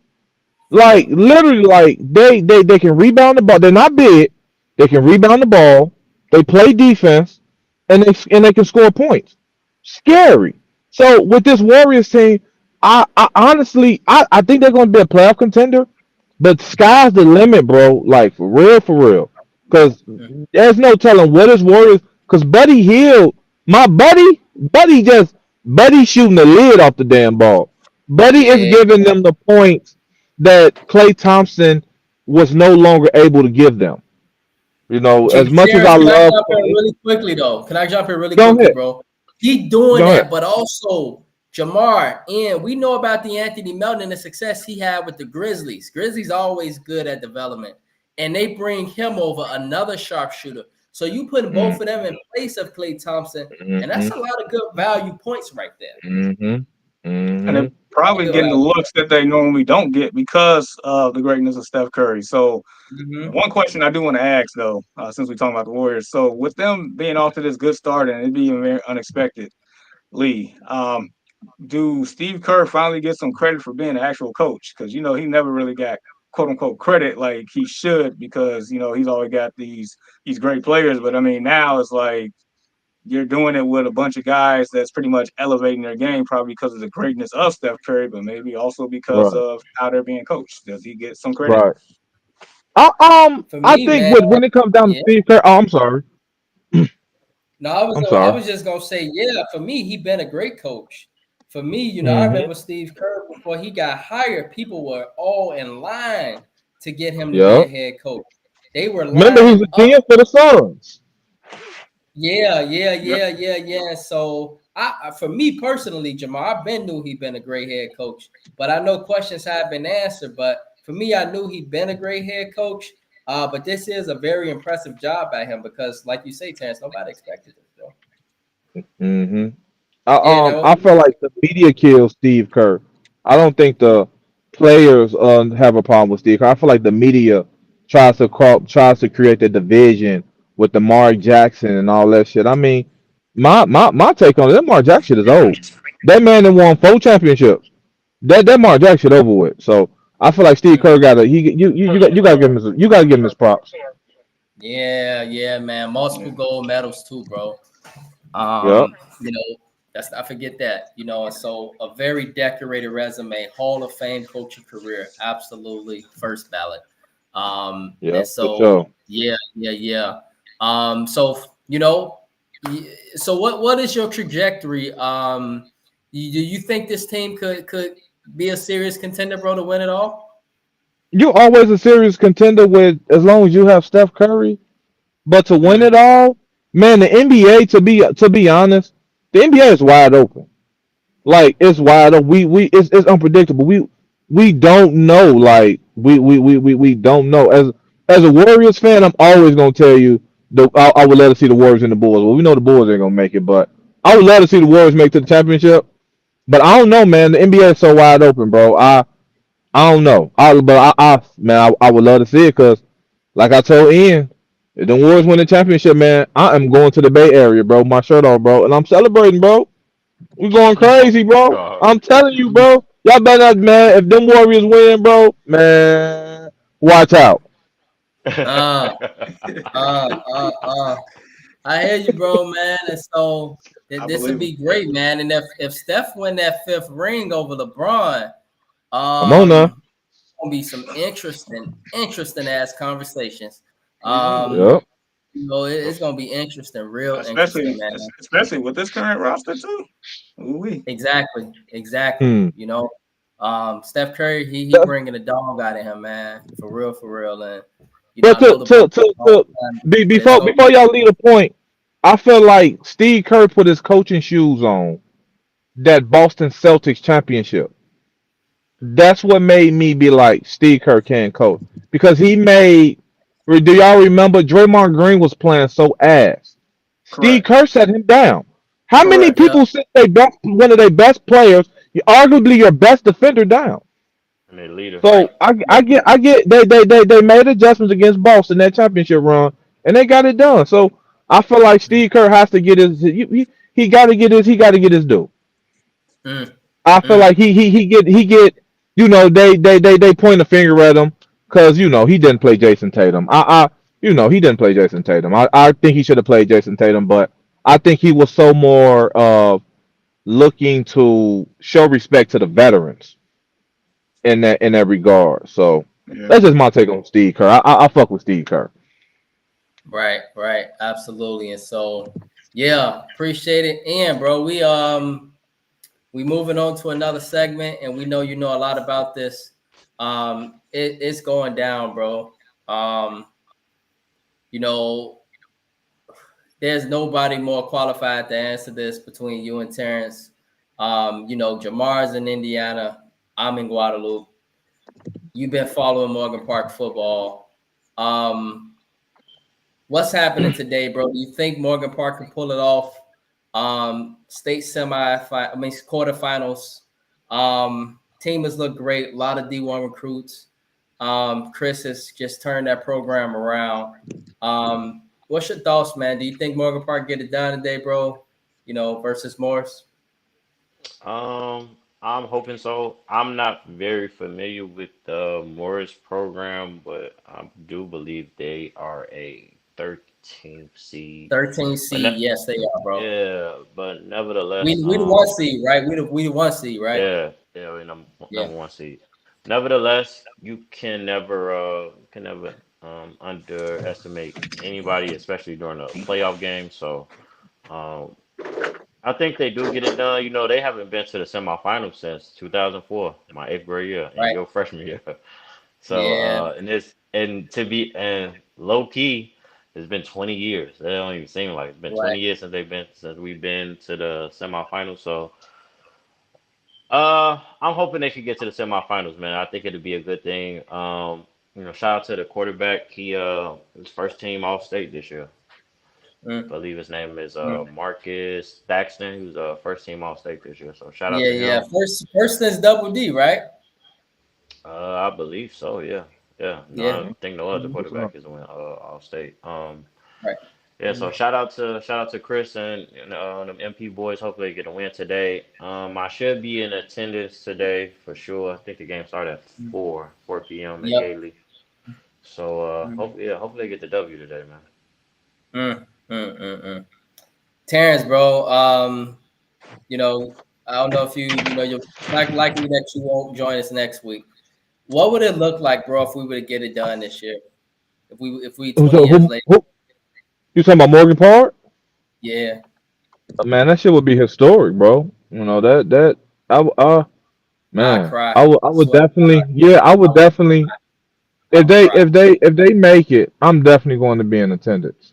yeah, Like literally, like they can rebound the ball. They're not big. They can rebound the ball. They play defense, and they can score points. Scary. So with this Warriors team, I honestly I think they're going to be a playoff contender. But sky's the limit, bro. Like for real. Because there's no telling what is Warriors. Because Buddy Hield, my Buddy shooting the lid off the damn ball. Buddy is yeah. giving them the points that Klay Thompson was no longer able to give them. As much as Terrence, I can I love jump in Klay, really quickly though? Can I jump in really go quickly, ahead, bro? He doing go ahead. that, but also Jamar, and we know about the Anthony Melton and the success he had with the Grizzlies. Grizzlies always good at development, and they bring him over another sharpshooter. So you putting both of them in place of Klay Thompson, and that's a lot of good value points right there. Mm-hmm. And they're Mm-hmm. probably Good getting the value. looks that they normally don't get because of the greatness of Steph Curry. So Mm-hmm. one question I do want to ask though, since we're talking about the Warriors, so with them being off to this good start and it being very unexpectedly, do Steve Kerr finally get some credit for being an actual coach? Because he never really got quote unquote credit like he should because he's always got these great players. But I mean now it's like you're doing it with a bunch of guys that's pretty much elevating their game, probably because of the greatness of Steph Curry, but maybe also because Right. of how they're being coached. Does he get some credit? Right. For I me, think man, when it comes down to yeah. Steve Kerr, oh, I'm sorry. No, I was I'm I sorry. was just gonna say, yeah, for me, he been a great coach. For me, I Mm-hmm. remember Steve Kerr before he got hired, people were all in line to get him to be a Yep. head coach. They were Remember, he was lining a up. GM for the Suns. Yeah, yeah, Yep. yeah, yeah, yeah. So for me personally, Jamar, I been knew he been a great head coach, but I know questions have been answered. But for me, I knew he been a great head coach. But this is a very impressive job by him because, like you say, Terrence, nobody expected this, bro. Mm-hmm. Yeah, now I feel like the media kills Steve Kerr. I don't think the players have a problem with Steve Kerr. I feel like the media tries to create the division with the Mark Jackson and all that shit. I mean, my take on it, that Mark Jackson shit is old. That man that won 4 championships. That Mark Jackson shit over with. So I feel like Steve Kerr got to he you got to give him you got to give him his props. yeah, yeah, man. Multiple Yeah. gold medals too, bro. Yep. That's I forget that. And so a very decorated resume, Hall of Fame coaching career, absolutely first ballot. And Yep. For so sure. yeah, yeah, yeah. So so what is your trajectory? Do you think this team could be a serious contender, bro, to win it all? You always a serious contender with as long as you have Steph Curry. But to win Mm, it all, man, the NBA to be honest, the NBA is wide open. Like it's wide open. We it's unpredictable. We don't know. Like we don't know. As a Warriors fan, I'm always gonna tell you I would love to see the Warriors and the Bulls. Well, we know the Bulls ain't gonna make it, but I would love to see the Warriors make to the championship. But I don't know, man. The NBA is so wide open, bro. I don't know. I would love to see it because, like I told Ian, if the Warriors win the championship, man, I am going to the Bay Area, bro. My shirt on, bro, and I'm celebrating, bro. We going mm, crazy, bro. God. I'm telling you, mm. bro. Y'all better not, man. If them Warriors win, bro, man, watch out. Uh, uh. I hear you, bro, man. And so I this would believe him. be great, man. And if Steph win that fifth ring over LeBron, Come on now. gonna be some interesting ass conversations. We gonna be. Um, Yep. it's gonna be interesting, real interesting, Especially man. especially with this current roster too. Ooh we. Exactly, exactly. Hmm. Steph Curry, he But bringing the dog out of him, man, for real. And but I know LeBron to but it's over. before y'all leave the point, I feel like Steve Kerr put his coaching shoes on that Boston Celtics championship. That's what made me be like Steve Kerr can't coach because he made. Do y'all remember Draymond Green was playing so ass? Steve Correct. Kerr set him down. How many Correct. Yep. people set one of their best players, arguably your best defender, down? And a leader. Right. So I get they made adjustments against Boston that championship run and they got it done. So I feel like Steve Kerr has to get he got to get his due. Mm, I feel mm. like he get they point a finger at him because he didn't play Jason Tatum. He didn't play Jason Tatum. I think he should have played Jason Tatum, but I think he was so more looking to show respect to the veterans in that regard. So Yeah. that's just my take on Steve Kerr. I fuck with Steve Kerr. Right, right, absolutely. And so, yeah, appreciate it. And bro, we moving on to another segment, and we know you know a lot about this. It's going down, bro. Um, you know, there's nobody more qualified to answer this between you and Terrence. Jamar's in Indiana. I'm in Guadalupe. You've been following Morgan Park football. Um, what's happening today, bro? Do you think Morgan Park can pull it off? State quarterfinals. Team has looked great. A lot of D1 recruits. Chris has just turned that program around. What's your thoughts, man? Do you think Morgan Park get it done today, bro? Versus Morris. I'm hoping so. I'm not very familiar with the Morris program, but I do believe they are a 13th seed. 13 But seed, yes, they are, bro. yeah, but nevertheless, We the one seed, right? We the one seed, right? yeah, we're Yeah, number one seed. Nevertheless, you can never underestimate anybody, especially during a playoff game. So um, I think they do get it done. You know, they haven't been to the semifinals since 2004, my eighth grade year, and right. your freshman year. So Yeah, and low key, it's been 20 years. That don't even seem like it's been right. 20 years since we've been to the semifinals. So I'm hoping they can get to the semifinals, man. I think it'd be a good thing. Shout out to the quarterback. He his first team All State this year. I Mm, believe his name is mm. Marcus Thaxton. He was first team All State this year. So shout out Yeah, to yeah. him. First is Double D, right? I believe so. Yeah, yeah. No, Yeah, I think no other What's up? quarterback is win All State. right. Yeah. So Mhm. shout out to Chris and the MP boys. Hopefully they get a win today. I should be in attendance today for sure. I think the game started at Mm. 4 p.m. in Yep. Gately. So Mm, hopefully they get the W today, man. mm. Terrence, bro. You know, I don't know if you're likely that you won't join us next week. What would it look like, bro, if we were to get it done this year? If we Who's 20 years later, who you talking about Morgan Park? yeah, Man, that shit would be historic, bro. That I man, cry. I I would swear, definitely, yeah, I I would would, definitely I would cry. if they make it, I'm definitely going to be in attendance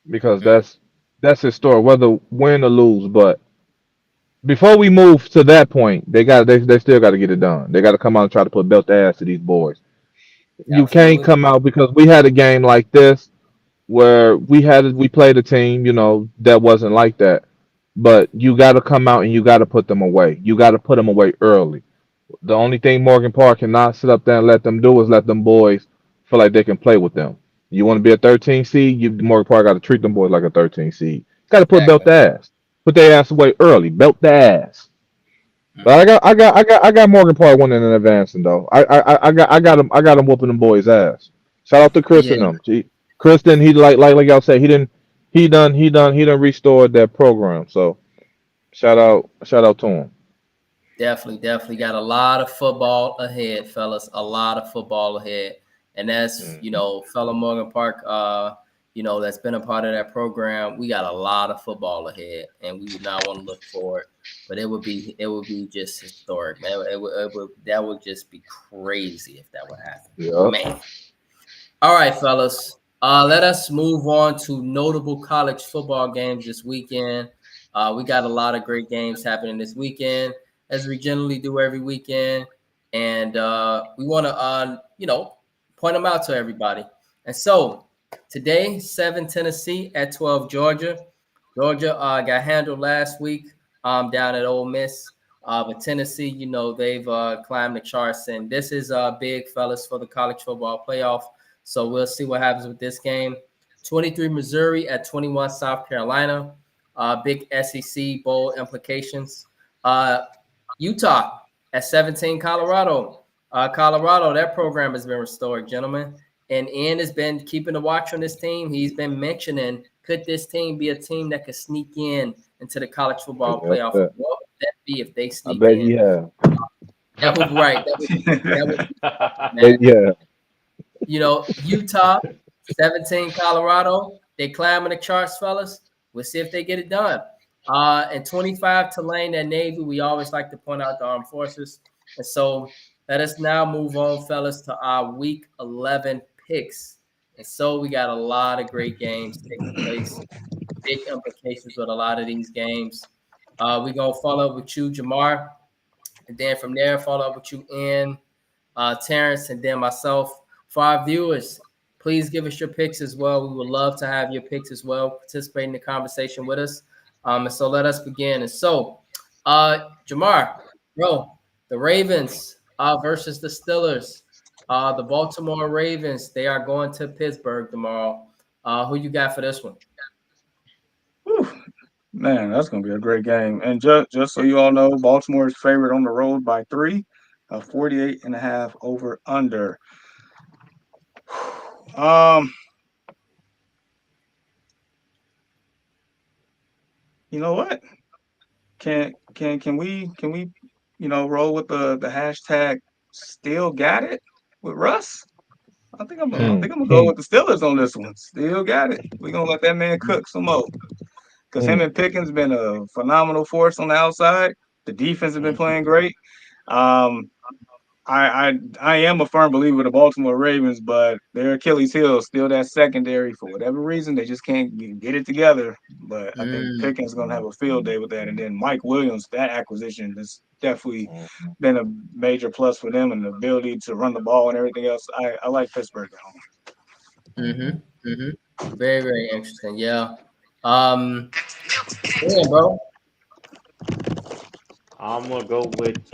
because Mm, that's historic, whether win or lose. But before we move to that point, they still got to get it done. They got to come out and try to put belt to ass to these boys. You can't absolutely. come out because we had a game like this where we played a team, that wasn't like that. But you got to come out and you got to put them away. You got to put them away early. The only thing Morgan Park cannot sit up there and let them do is let them boys feel like they can play with them. You want to be a 13 seed, Morgan Park got to treat them boys like a 13 seed. Got to put belt Exactly. the ass, put their ass away early, belt the ass. Mm, But I got Morgan Park winning and advancing though. I got him whooping them boys ass. Shout out to Chris yeah, and them. Chris didn't he like y'all say he didn't he done restored that program. So shout out to him. definitely got a lot of football ahead, fellas. A lot of football ahead, and that's Mhm. fellow Morgan Park. That's been a part of that program. We got a lot of football ahead, and we do not want to look forward. But it would be just historic, man. That would just be crazy if that would happen, Yep. man. All right, fellas. Let us move on to notable college football games this weekend. We got a lot of great games happening this weekend, as we generally do every weekend, and we want to, point them out to everybody. And so today, 7 Tennessee at 12 Georgia. Georgia got handled last week down at Ole Miss. But Tennessee, they've climbed the charts, and this is big, fellas, for the college football playoff. So we'll see what happens with this game. 23 Missouri at 21 South Carolina. Big SEC bowl implications. Uh, Utah at 17 Colorado. Colorado, that program has been restored, gentlemen. And Ian has been keeping a watch on this team. He's been mentioning, could this team be a team that could sneak in into the college football Yes, playoff? sir. What would that be if they I sneak bet in? you have. That would right. That would be man. Bet you have. Utah, 17, Colorado. They climbing the charts, fellas. We'll see if they get it done. And 25 Tulane and Navy. We always like to point out the armed forces. And so let us now move on, fellas, to our week 11 picks. And so we got a lot of great games taking place, big implications with a lot of these games. We gonna follow up with you, Jamar, and then from there follow up with you, in Terrence, and then myself. For our viewers, please give us your picks as well. We would love to have your picks as well. Participate in the conversation with us. And so let us begin. And so, Jamar, bro, the Ravens versus the Steelers. The Baltimore Ravens, they are going to Pittsburgh tomorrow. Who you got for this one? Whew. Man, that's gonna be a great game. And just so you all know, Baltimore is favored on the road by 3, 48 and a half over under. Um, you know what? Can we roll with the hashtag still got it with Russ? I Hmm. think I'm gonna go with the Steelers on this one. Still got it. We're gonna let that man cook some more. Because him Hmm. and Pickens been a phenomenal force on the outside. The defense has been playing great. Um, I am a firm believer of the Baltimore Ravens, but their Achilles heel is still that secondary. For whatever reason, they just can't get it together. But I think Mm, Pickens is going to have a field day with that. And then Mike Williams, that acquisition has definitely been a major plus for them and the ability to run the ball and everything else. I like Pittsburgh at home. mm-hmm, mm-hmm. Very, very interesting. Yeah. Um, yeah, bro. I'm gonna go with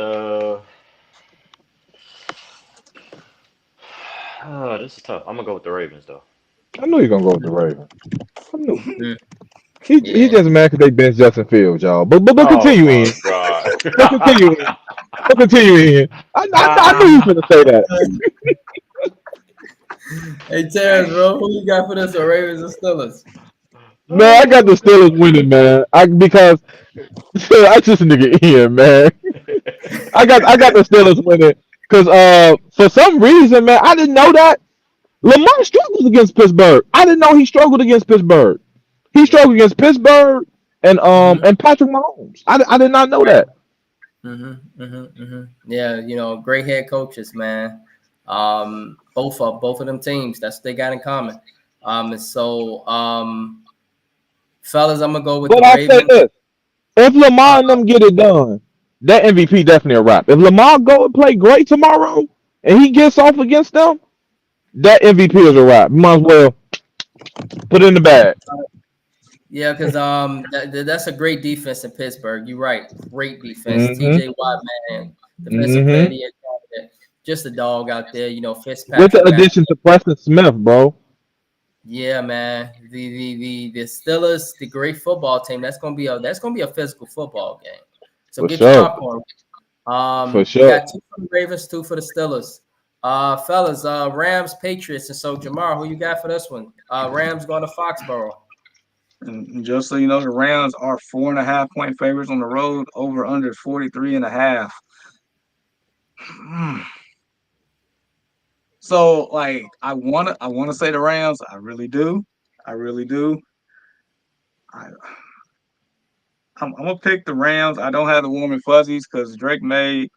this is tough. I'm gonna go with the Ravens though. I knew you're gonna go with the Ravens. I knew it. Mm, He yeah. just mad because they benched Justin Fields, y'all. But Oh continue my in. God. But continue in. But continue in. I knew you Ah, was gonna say that. Hey, Terrence, bro, who you got for this? The Ravens or Steelers? Man, I got oh. the Steelers winning, man. Because I just nigga Ian, man. I got the Steelers winning because for some reason, man, I didn't know that Lamar struggles against Pittsburgh. I didn't know he struggled against Pittsburgh. He Yeah. struggled against Pittsburgh Mm-hmm. and Patrick Mahomes. I did not know Right. that. Mm-hmm. Mm-hmm. Mm-hmm. Yeah, great head coaches, man. Both of them teams. That's what they got in common. And so, fellas, I'm gonna go with the But I say Ravens. this: if Uh, Lamar and them get it done, that MVP definitely a wrap. If Lamar go and play great tomorrow and he gets off against them, that MVP is a wrap. You might as well put it in the bag. yeah, because that's a great defense in Pittsburgh. You're right. Great defense. Mm-hmm. T.J. Watt, man, defensive player of Mm-hmm. the year candidate. Just a dog out there. With the Fitzpatrick back. addition to Preston Smith, bro. Yeah, man. The Steelers, the great football team. That's gonna be a physical football game. So For get your sure. popcorn. For We sure. got two for the Ravens, two for the Steelers. Fellas, Rams, Patriots, and so Jamar, who you got for this one? Rams going to Foxborough. And just so you know, the Rams are 4.5 point favorites on the road. Over under 43 and a half. So like I wanna say the Rams. I really do. I really do. I, I'm gonna pick the Rams. I don't have the warm and fuzzies because Drake May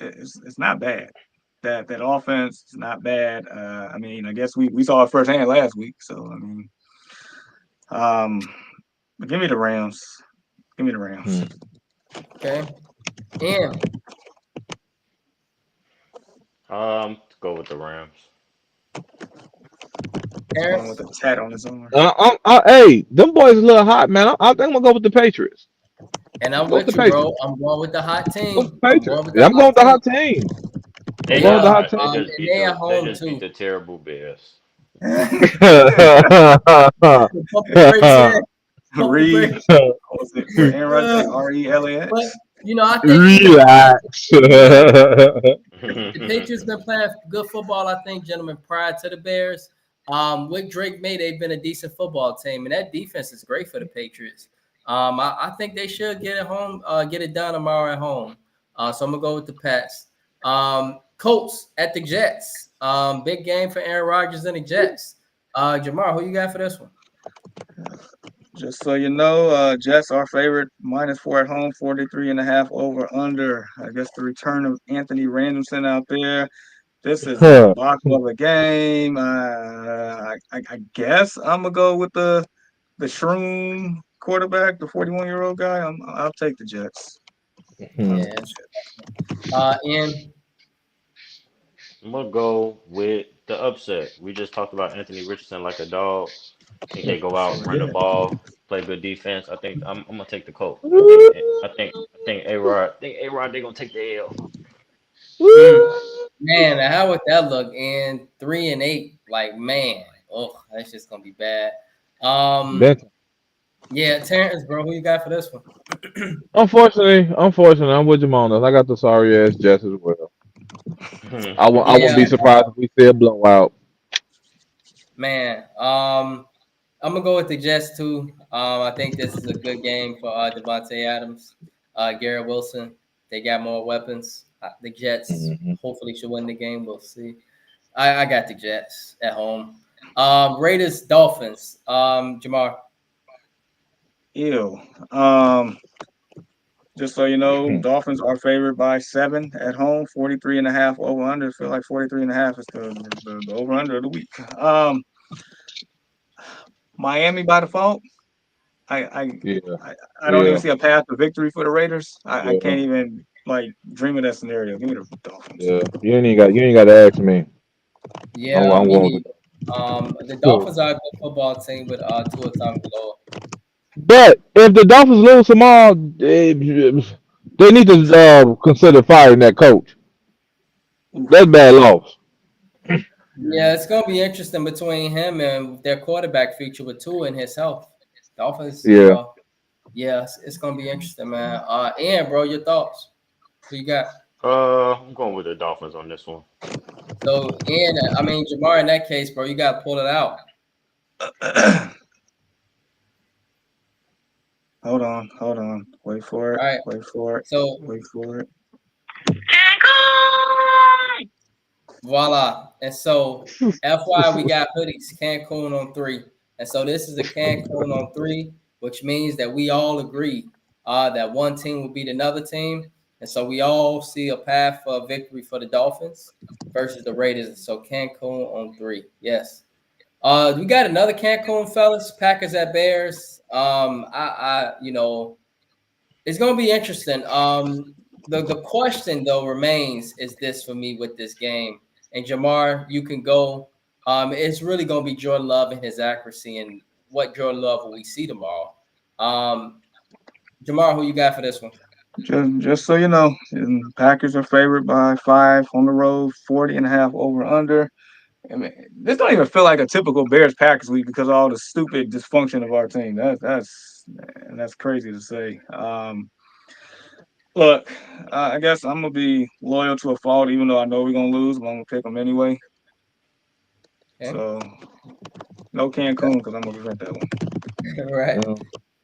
it's not bad. That offense is not bad. I mean, I guess we saw it firsthand last week. So I mean, um, but give me the Rams. Give me the Rams. Hmm. Okay. And Go with the Rams. Going with Terrence. the tat on his arm. Hey, them boys a little hot, man. I think I'm gonna go with the Patriots. And I'm I'm going with the with you, bro. Patriots. I'm going with the hot I'm going team. with the I'm going Patriots. with the Yeah, I'm going hot with the team. hot team. I'm going with the Yeah. hot They team. just And beat they at they home just beat too. the terrible Bears. Pump the brakes in. Pump the Reed, brakes. what was it? What Aaron Rodgers say? But RELAX. I think Relax. the Patriots been playing good football. I think, gentlemen, prior to the Bears, with Drake May, they've been a decent football team, and that defense is great for the Patriots. I think they should get it home, get it done tomorrow at home. So I'm gonna go with the Pats. Colts at the Jets. Big game for Aaron Rodgers and the Jets. Jamar, who you got for this one? Just so you know, Jets are favorite -4 at home, 43 and a half over under. I guess the return of Anthony Randolph out there. This is a Huh. debacle of a game. I guess I'm gonna go with the Shroom. quarterback, the 41-year-old guy, I'll take the Jets. I'll Hmm. take Yeah. the Jets. And I'm gonna go with the upset. We just talked about Anthony Richardson like a dog. I think they go out, Sure run the did. ball, play good defense. I'm gonna take the Colts. Woo! I think A-Rod they gonna take the L. mm, Woo! man, how would that look? And 3-8, like man, oh, that's just gonna be bad. Um, Benton. yeah, Terrence, bro, who you got for this one? Unfortunately, I'm with Jamon. I got the sorry ass Jets as well. I won't Yeah, be surprised if we see a blowout. man. I'm gonna go with the Jets too. I think this is a good game for Devontae Adams, Garrett Wilson. They got more weapons. The Jets Hmm. hopefully should win the game. We'll see. I got the Jets at home. Raiders Dolphins. Jamar. Ew. Um, just so you know, Dolphins are favored by 7 at home, 43.5 over under. I feel like 43.5 is the over under of the week. Miami by default. I, I Yeah, I don't even yeah, see a path to victory for the Raiders. I yeah, can't even like dream of that scenario. Give me the Dolphins. yeah. You ain't got to ask me. Yeah, I'm me going with neither. The the. Dolphins are a good football team with Tua Tagovailoa. But if the Dolphins lose tomorrow, they need to consider firing that coach. That's Oof. bad loss. Yeah, Mm. it's gonna be interesting between him and their quarterback future with Tua and his health. Dolphins, Yeah. yeah, it's gonna be interesting, man. And bro, your thoughts? Who you got? I'm going with the Dolphins on this one. So, and I mean, Jamar, in that case, bro, you got to pull it out. Hold on. Wait for it. All right. Wait for it. So, Wait for it. voila. And so, FY, we got hoodies, Cancun on 3. And so, this is a Cancun on 3, which means that we all agree that one team will beat another team. And so, we all see a path for victory for the Dolphins versus the Raiders. So, Cancun on 3. Yes. We got another Cancun, fellas. Packers at Bears. It's gonna be interesting. The question though remains is this for me with this game. And Jamar, you can go. It's really gonna be Jordan Love and his accuracy and what Jordan Love will we see tomorrow. Um, Jamar, who you got for this one? Just so you know, Packers are favored by 5 on the road, 40.5 over under. I mean, this don't even feel like a typical Bears Packers week because of all the stupid dysfunction of our team. That's crazy to say. Look, I guess I'm gonna be loyal to a fault, even though I know we're gonna lose. But I'm gonna pick them anyway. Okay, So no Cancun because I'm gonna prevent that one. right.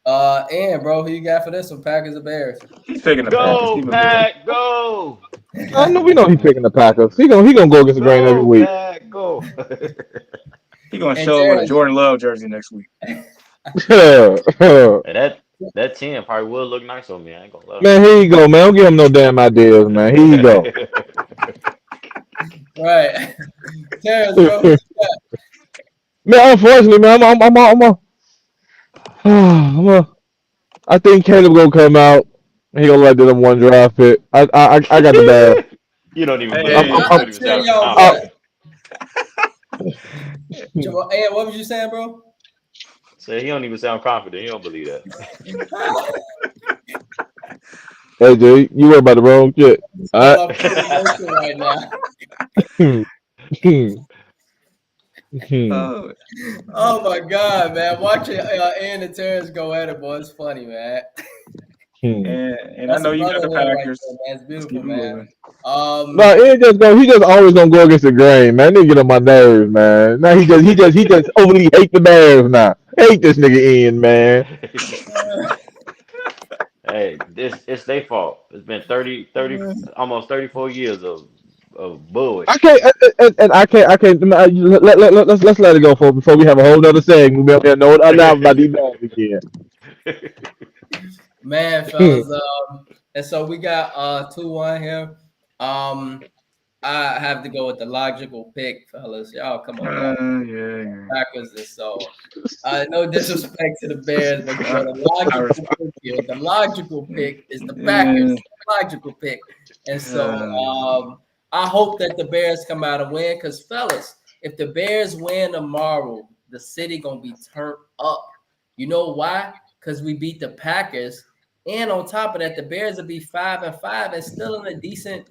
Yeah. And bro, who you got for this one? Packers or Bears? He's picking the Packers. Go, Keep it moving. Pack, go! I know we know he's picking the Packers. He gonna go against the grain every Go, week. Pack, go! He's gonna And show up with a Terrence, Jordan Love jersey next week. And that 10 probably will look nice on me. I ain't gonna lie. Man, here you go, man. Don't give him no damn ideas, man. Here you go. right? Terrence, bro, who Man, you got? unfortunately, man, I think Caleb gonna come out. He gonna let them one draft pick. I got the Bears. You don't even I'm, believe Hey, I'm, that. You I'm, I don't even tell sound y'all I, what, confident. Jamal, and what was you saying, bro? Say he don't even sound confident. He don't believe that. hey, Jay, you worry about the wrong shit. He's All going off pure emotion right now. right. oh, Oh my god, man! Watching Ian and Terrence go at it, boy, it's funny, man. and I That's know a you got the brotherhood right Packers. there, man. It's Let's beautiful, keep it man. moving. No, Um, he just always gonna go against the grain, man. They get on my nerves, man. Now he just overly hate the Bears now. Hate this nigga Ian, man. Hey, this it's their fault. It's been 30, almost 34 years of I bullshit. can't, and I can't. Let's let it go for before we have a whole nother segment. We don't have no doubt about these Bears again. man, fellas. And so we got 2-1 here. Um, I have to go with the logical pick, fellas. Y'all, come on, y'all. Yeah. Packers, and so no disrespect to the Bears, but you know I, the I logical respect. pick here, the logical pick is the Yeah. Packers. Logical pick, and so Uh, I hope that the Bears come out and win. Because fellas, if the Bears win tomorrow, the city gonna be turned up. You know why? Because we beat the Packers, and on top of that, the Bears will be 5-5 and still in a decent,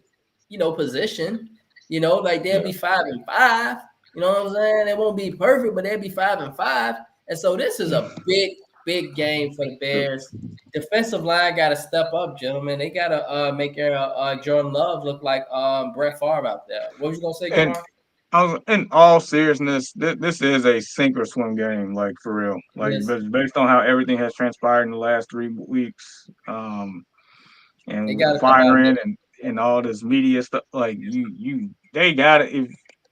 position. Like they'll Yeah. be 5-5. You know what I'm saying? It won't be perfect, but they'll be 5-5. And so this is a big, big game for the Bears. Defensive line got to step up, gentlemen. They got to make Jordan Love look like Brett Favre out there. What was you gonna say, and Jamar? in all seriousness, this is a sink or swim game, like for real. Like Yes, based on how everything has transpired in the last 3 weeks, they and with got the to come out and get firing and all this media stuff, like they got to if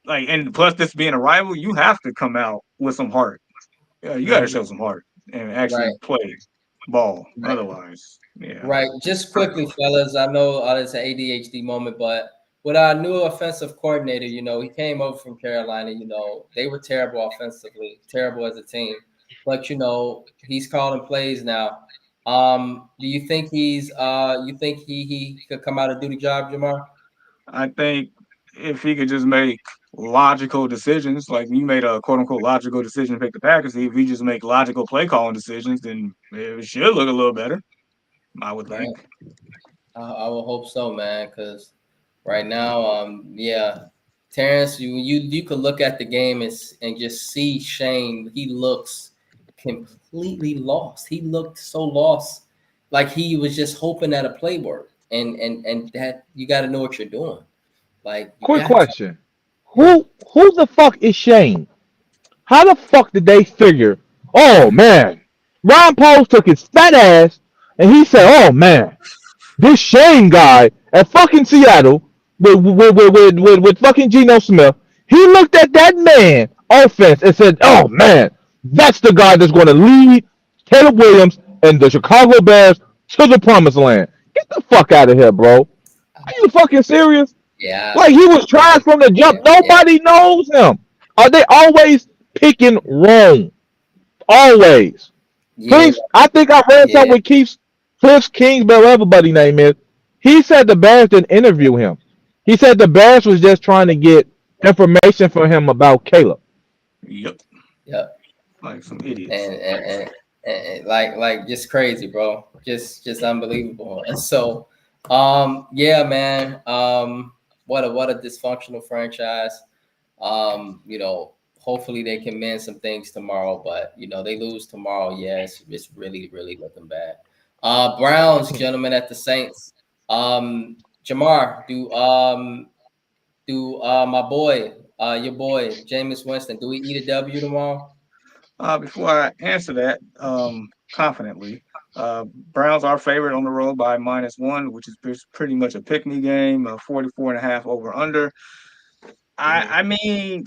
like and plus this being a rival, you have to come out with some heart. Yeah, you it. got to Mhm. show some heart and actually Right, play ball. right. Otherwise, yeah. Right. Just quickly, fellas, I know it's an ADHD moment, but with our new offensive coordinator, he came over from Carolina. They were terrible offensively, terrible as a team. But he's calling plays now. Do you think you think he could come out and do the job, Jamar? I think if he could just make logical decisions, like you made a quote unquote logical decision to pick the Packers, if he just make logical play calling decisions, then it should look a little better. I would Right. think. I will hope so, man. Because right now, yeah, Terrence, you could look at the game and just see Shane. He looks completely lost. He looked so lost, like he was just hoping that a play worked. And that you got to know what you're doing. Like you Quick got to. question. Yeah. Who the fuck is Shane? How the fuck did they figure? Oh man, Ron Post took his fat ass and he said, "Oh man, this Shane guy at fucking Seattle with fucking Geno Smith." He looked at that man offense and said, "Oh man, that's the guy that's going to lead Caleb Williams and the Chicago Bears to the promised land." Get the fuck out of here, bro. Are you fucking serious? Yeah. Like he was tried from the Yeah. jump. Yeah. Nobody knows him. Are they always picking wrong? Always. Yeah. Please, I think I read something Yeah. with Cliff Kingsbury, whatever everybody name is. He said the Bears didn't interview him. He said the Bears was just trying to get information from him about Caleb. Yep, Yeah. like some idiots. And like just crazy, bro. Just unbelievable. And so, yeah, man. What a dysfunctional franchise. Hopefully they can mend some things tomorrow, but they lose tomorrow. Yes, it's really, really looking bad. Browns, gentlemen, at the Saints. Jamar, do my boy, your boy, Jameis Winston, do we eat a W tomorrow? Before I answer that confidently, Browns are favored on the road by -1, which is pretty much a pick me game. 44.5 over under. Mhm. I mean,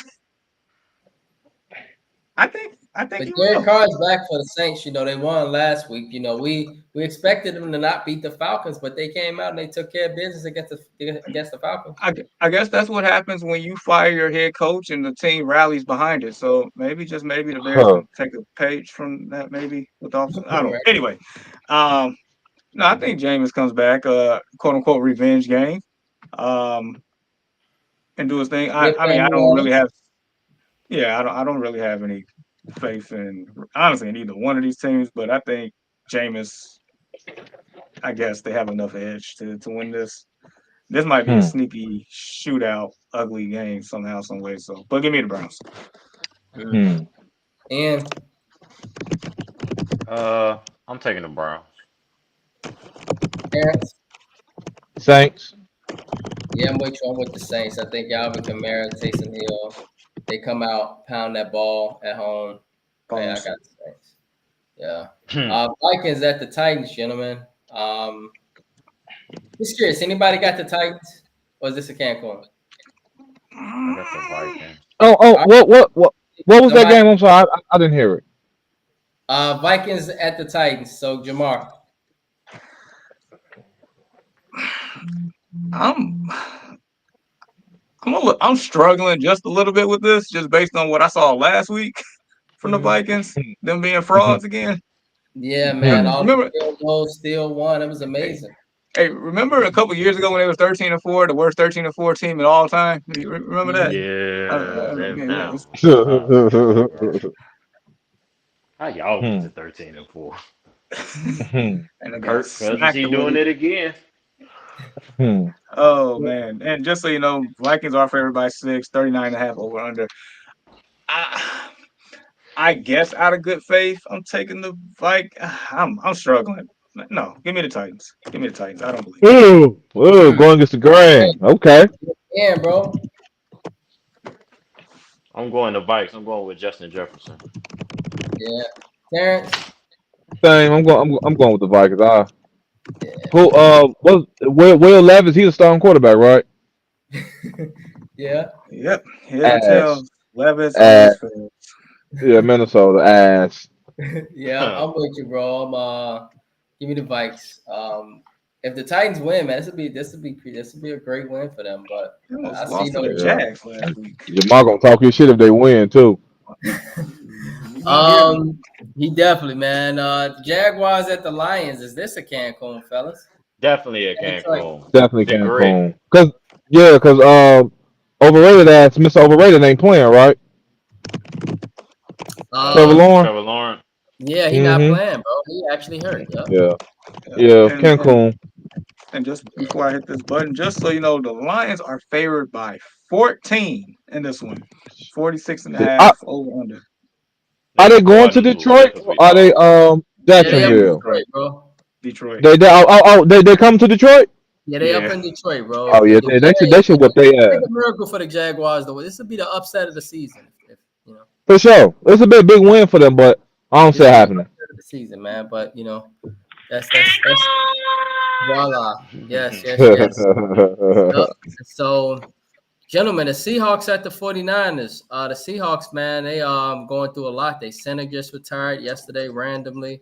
I think But he Derek will. Carr's back for the Saints. They won last week. We expected them to not beat the Falcons, but they came out and they took care of business against the Falcons. I guess that's what happens when you fire your head coach and the team rallies behind it. So maybe the Bears Huh. can take a page from that. Maybe with off. I don't know. Right. Anyway, um, no, I think Jameis comes back. Quote unquote revenge game. Um, and do his thing. Give I mean, I family don't really honor. have. Yeah, I don't really have any faith in honestly in either one of these teams. But I think Jameis. I guess they have enough edge to win this. This might be a Hmm. sneaky shootout, ugly game somehow, some way. So, but give me the Browns. Mhm. Hmm. And I'm taking the Browns. Terrence, Saints. yeah, I'm with you. I'm with the Saints. I think Alvin Kamara, Taysom Hill, they come out, pound that ball at home. Hey, I Pause. got the Saints. Yeah. Vikings at the Titans, gentlemen. Just curious, anybody got the Titans? Or is this a Cancun? I got the Vikings. Oh, All right, what was that somebody. game? I'm sorry, I didn't hear it. Vikings at the Titans. So Jamar. I'm I'm struggling just a little bit with this, just based on what I saw last week from the Mhm. Vikings, them being frauds again. Yeah, man. Hmm. All the Remember, field goals, still won. It was hey, amazing. hey, remember a couple years ago when they was 13-4, the worst 13-4 team in all time? You remember that? Hmm. Yeah, Yeah, that it's, was wild. How y'all get to 13-4? and I got Kirk Cousins, smacked he the way. doing it again. Oh man! And just so you know, Vikings are favored by 6, 39.5 over under. I, I guess out of good faith, I'm taking the I'm struggling. No, give me the Titans. Give me the Titans. I don't believe it. Oh, Mm. going against the grain. Okay. Yeah, bro. I'm going to Vikes. I'm going with Justin Jefferson. Yeah. Terrence. Same. I'm going with the Vikings. Yeah. Who? Will Levis? He's a starting quarterback, right? Yeah. Yep, hit Ass. until Levis Ass. always fails. Yeah, Minnesota. Ass. Yeah, I'm with you, bro. Give me the Vikes. If the Titans win, man, this will be a great win for them. But They almost I see lost to the no. Yeah. Jags last week. Jamal gonna talk your shit if they win too. You gonna hear me? um, he definitely, man. Jaguars at the Lions. Is this a Cancun, fellas? Definitely a Detroit. Cancun. Definitely The grit. Cancun. Cause overrated ass Mr. Overrated ain't playing, right? Trevor Lawrence. Trevor Lawrence. Yeah, he not Mm-hmm. playing, bro. He actually hurt. Yep. Yeah. Yeah. Yeah. And and Cancun. and just before I hit this button, just so you know, the Lions are favored by 14 in this one. 46 and a Shit. I, half over under. are Yeah, they boy, going I to knew you were Detroit late for or free are they throws. Yeah, they up in Jacksonville? Detroit. Detroit, bro. Detroit. They come to Detroit? Yeah, they up Yeah. in Detroit, bro. Oh The, yeah, the they should whip it's a their big ass miracle for the Jaguars, though. This would be the upset of the season. If you know, for sure. It's a big win for them, but I don't see this it would be the happening. upset of the season, man. But that's voila. Yes, yes, yes. Yep. So, gentlemen, the Seahawks at the 49ers. The Seahawks, man, they going through a lot. They center just retired yesterday randomly.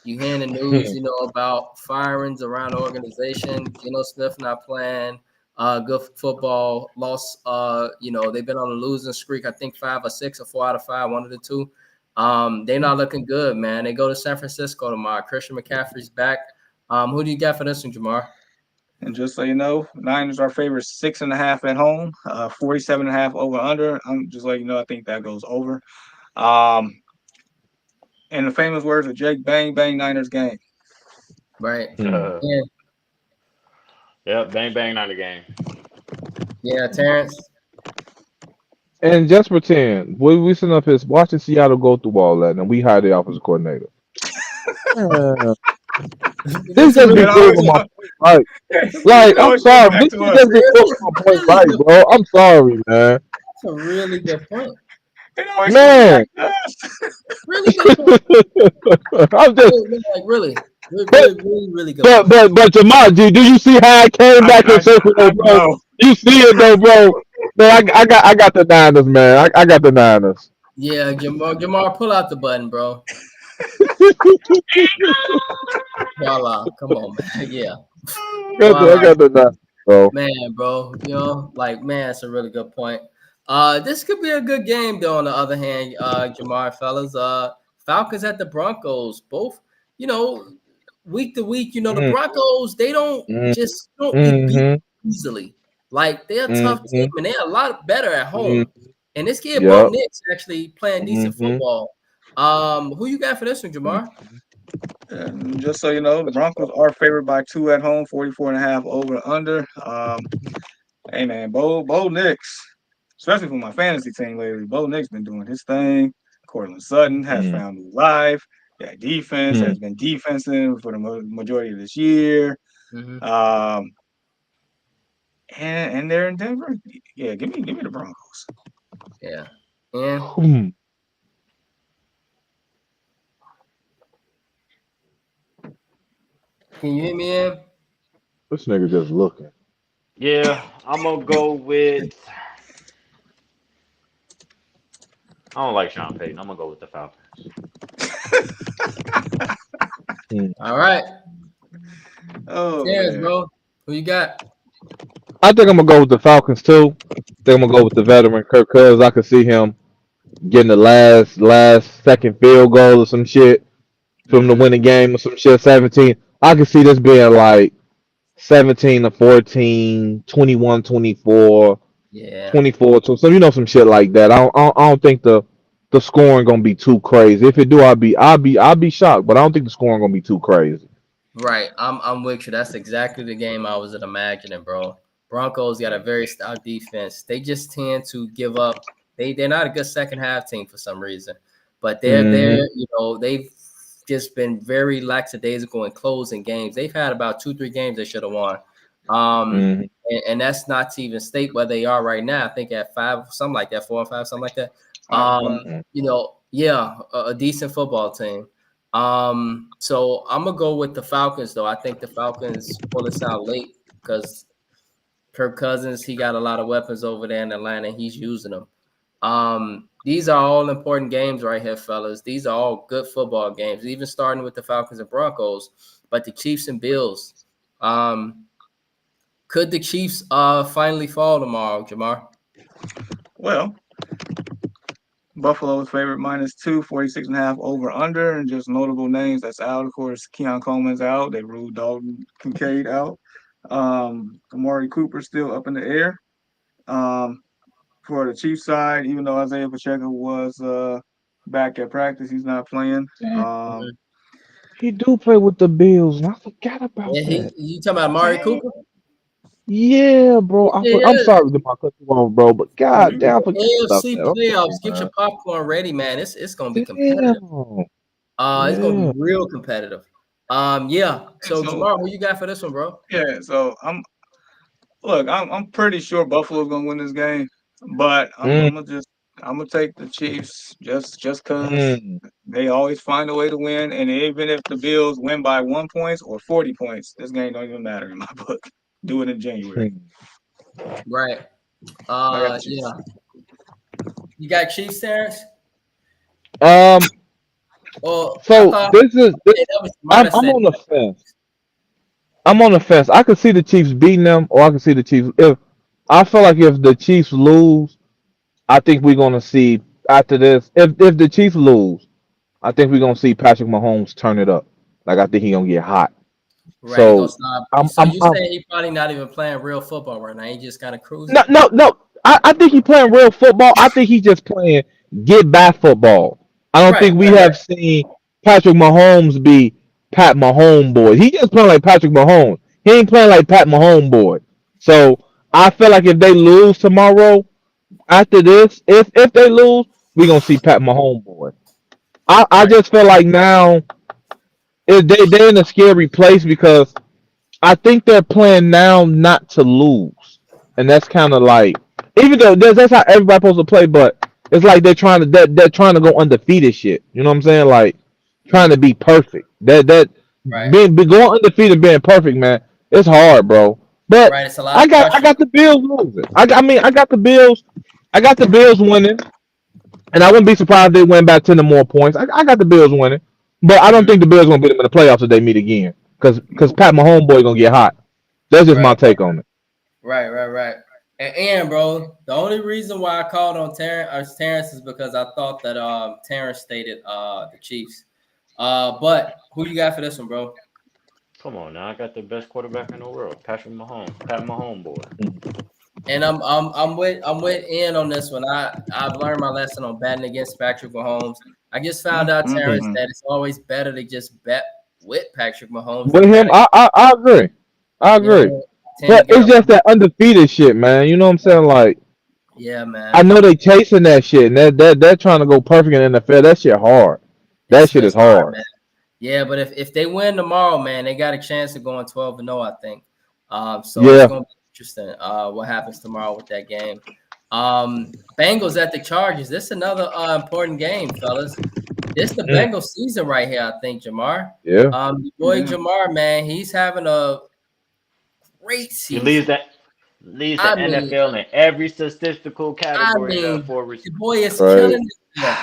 You hearing the news, about firings around the organization. Geno Smith not playing. Good football. Lost. They've been on a losing streak. I think 5 or 6 or 4 out of 5, one of the two. They're not looking good, man. They go to San Francisco tomorrow. Christian McCaffrey's back. Who do you got for this one, Jamar? And just so you know, Niners are favored 6.5 at home, 47.5 over under. I'm just letting you know, I think that goes over. Um, in the famous words of Jake, bang, bang, Niners game. Right. Hmm. Yeah. Yep, bang bang, not a game. Yeah, Terrence. And just pretend we sitting up here watching Seattle go through all that, and we hire the offensive coordinator. Uh, this This is just really be It good always, proving my point. point right. Like it I'm always comes sorry, back this to shit us. just be proving Really, my that's point really right, good. bro. I'm sorry, man. That's a really good point. It always comes Man, back to us. Really good point. I'm just, Really, but really good but point. but but Jamal, do you see how I came back in circle, though, I bro? know. You see it though, bro. Man, I got the Niners, man. I got the Niners. Yeah, Jamar, pull out the button, bro. Voila, come on, man. Yeah, I voila, got the Niners, bro. man, bro. Man, it's a really good point. This could be a good game, though. On the other hand, Jamar, fellas, Falcons at the Broncos, both, you know, week to week. The Mm, Broncos, they mm, don't get beat mm-hmm, easily. Like they're a tough team, mm-hmm, and they're a lot better at mm, home. And this kid, Bo yep. Nix, actually playing decent Mm-hmm. football. Who you got for this one, Jamar? And just so you know, the Broncos are favored by 2 at home, 44.5 over under. Hey man, Bo Nix, especially for my fantasy team lately, Bo Nix been doing his thing. Cortland Sutton has Mm, found new life. That defense mm. has been defensive for the majority of this year. Mm-hmm. Um, and they're in Denver. Yeah, give me the Broncos. Yeah. And Hmm. can you hear me in? This nigga just looking. Yeah, I'm gonna go with. I don't like Sean Payton. I'm gonna go with the Falcons. Hmm. All right. Oh Cheers, man, bro. Who you got? I think I'm gonna go with the Falcons too. think I'm gonna go with the veteran Kirk Cousins. I could see him getting the last second field goal or some shit from the Mm-hmm. winning game or some shit. 17. I could see this being like 17 to 14, 21, 24, Yeah. 24 to some some shit like that. I don't think the scoring gonna be too crazy. If it do, I'll be shocked. But I don't think the scoring gonna be too crazy. Right. I'm with you. That's exactly the game I was imagining, bro. Broncos got a very stout defense. They just tend to give up. They're not a good second half team for some reason. But they're Hmm. they've just been very lackadaisical in closing games. They've had about 2, 3 games they should have won. Hmm. And that's not to even state where they are right now. I think at 5, something like that, 4 and 5, something like that. 5-5. Yeah, a decent football team. So I'm gonna go with the Falcons though. I think the Falcons pull this out late because Kirk Cousins, he got a lot of weapons over there in Atlanta. He's using them. These are all important games right here, fellas. These are all good football games, even starting with the Falcons and Broncos. But the Chiefs and Bills, um, could the Chiefs finally fall tomorrow, Jamar? Well, Buffalo's favorite -2, 46.5 over under, and just notable names that's out. Of course, Keon Coleman's out. They ruled Dalton Kincaid out. Amari Cooper still up in the air. Um, for the Chiefs side, even though Isaiah Pacheco was back at practice, he's not playing. Mhm. He do play with the Bills, and I forgot about Yeah, that. you talking about Amari Dang. Cooper? Yeah, bro. I'm Yeah, sorry to my cut you off, bro, but god You damn, I good. forgot about AFC that. I'm sorry, playoffs. Get your man. popcorn ready, man. It's gonna be competitive. Damn. It's gonna be Yeah. real competitive. Yeah. And So so Jamar, who you got for this one, bro? yeah, so I'm pretty sure Buffalo's gonna win this game, but Mm, I'm gonna take the Chiefs just cause mm, they always find a way to win, and even if the Bills win by 1 point or 40 points, this game don't even matter in my book. Do it in January. mm. Right. I got the Chiefs. Yeah. You got Chiefs, Terrence? Um. Well, I So thought this is this. that was Jamar I'm that I'm said on the fence. I'm on the fence. I could see the Chiefs beating them, or I could see the Chiefs. If I feel like if the Chiefs lose, I think we're gonna see after this. If the Chiefs lose, I think we're gonna see Patrick Mahomes turn it up. Like I think he's gonna get hot. right. He gonna So stop. I'm So I'm, you I'm saying he probably not even playing real football right now? He just kind of cruising. no. I think he playing real football. I think he just playing get back football. I don't Right. think we Right. have seen Patrick Mahomes be Pat Mahomes boy. He just playing like Patrick Mahomes. He ain't playing like Pat Mahomes boy. So I feel like if they lose tomorrow, after this, if they lose, we gonna see Pat Mahomes boy. I Right. just feel like now if they're in a scary place because I think they're playing now not to lose, and that's kind of like even though that's how everybody's supposed to play, but it's like they're trying to go undefeated shit. You know what I'm saying? Like trying to be perfect. That Right. going undefeated, being perfect, man, it's hard, bro. But Right. It's a lot of I pressure. got the Bills losing. I got the Bills. I got the Bills winning, and I wouldn't be surprised if they went back 10 or more points. I got the Bills winning, but I don't Mhm. think the Bills gonna beat them in the playoffs if they meet again. Cause Nope. Pat Mahomes boy gonna get hot. That's just my Right. take on it. Right. And bro, the only reason why I called on Terrence is because I thought that Terrence stated the Chiefs. But who you got for this one, bro? Come on now, I got the best quarterback in the world, Patrick Mahomes, Pat Mahomes boy. And I'm with in on this one. I've learned my lesson on betting against Patrick Mahomes. I just found out, Mm. Terrence, that it's always better to just bet with Patrick Mahomes With than bet him, against. I agree. I You agree. know, tend to But get it's a just that undefeated shit, man. You know what I'm saying? Like yeah, I man. know they chasing that shit, and they're trying to go perfect in the NFL. That shit hard. That shit is It's hard, hard. man. Yeah, but if they win tomorrow, man, they got a chance of going 12-0, I think. So it's Yeah. gonna be interesting. What happens tomorrow with that game? Bengals at the Chargers. This is another important game, fellas. This the Mm. Bengals season right here, I think, Jamar. Yeah. Your boy Yeah. Jamar, man, he's having a great He season. leads I the mean, NFL in every statistical I category mean, for the boy is killing Crazy. it there.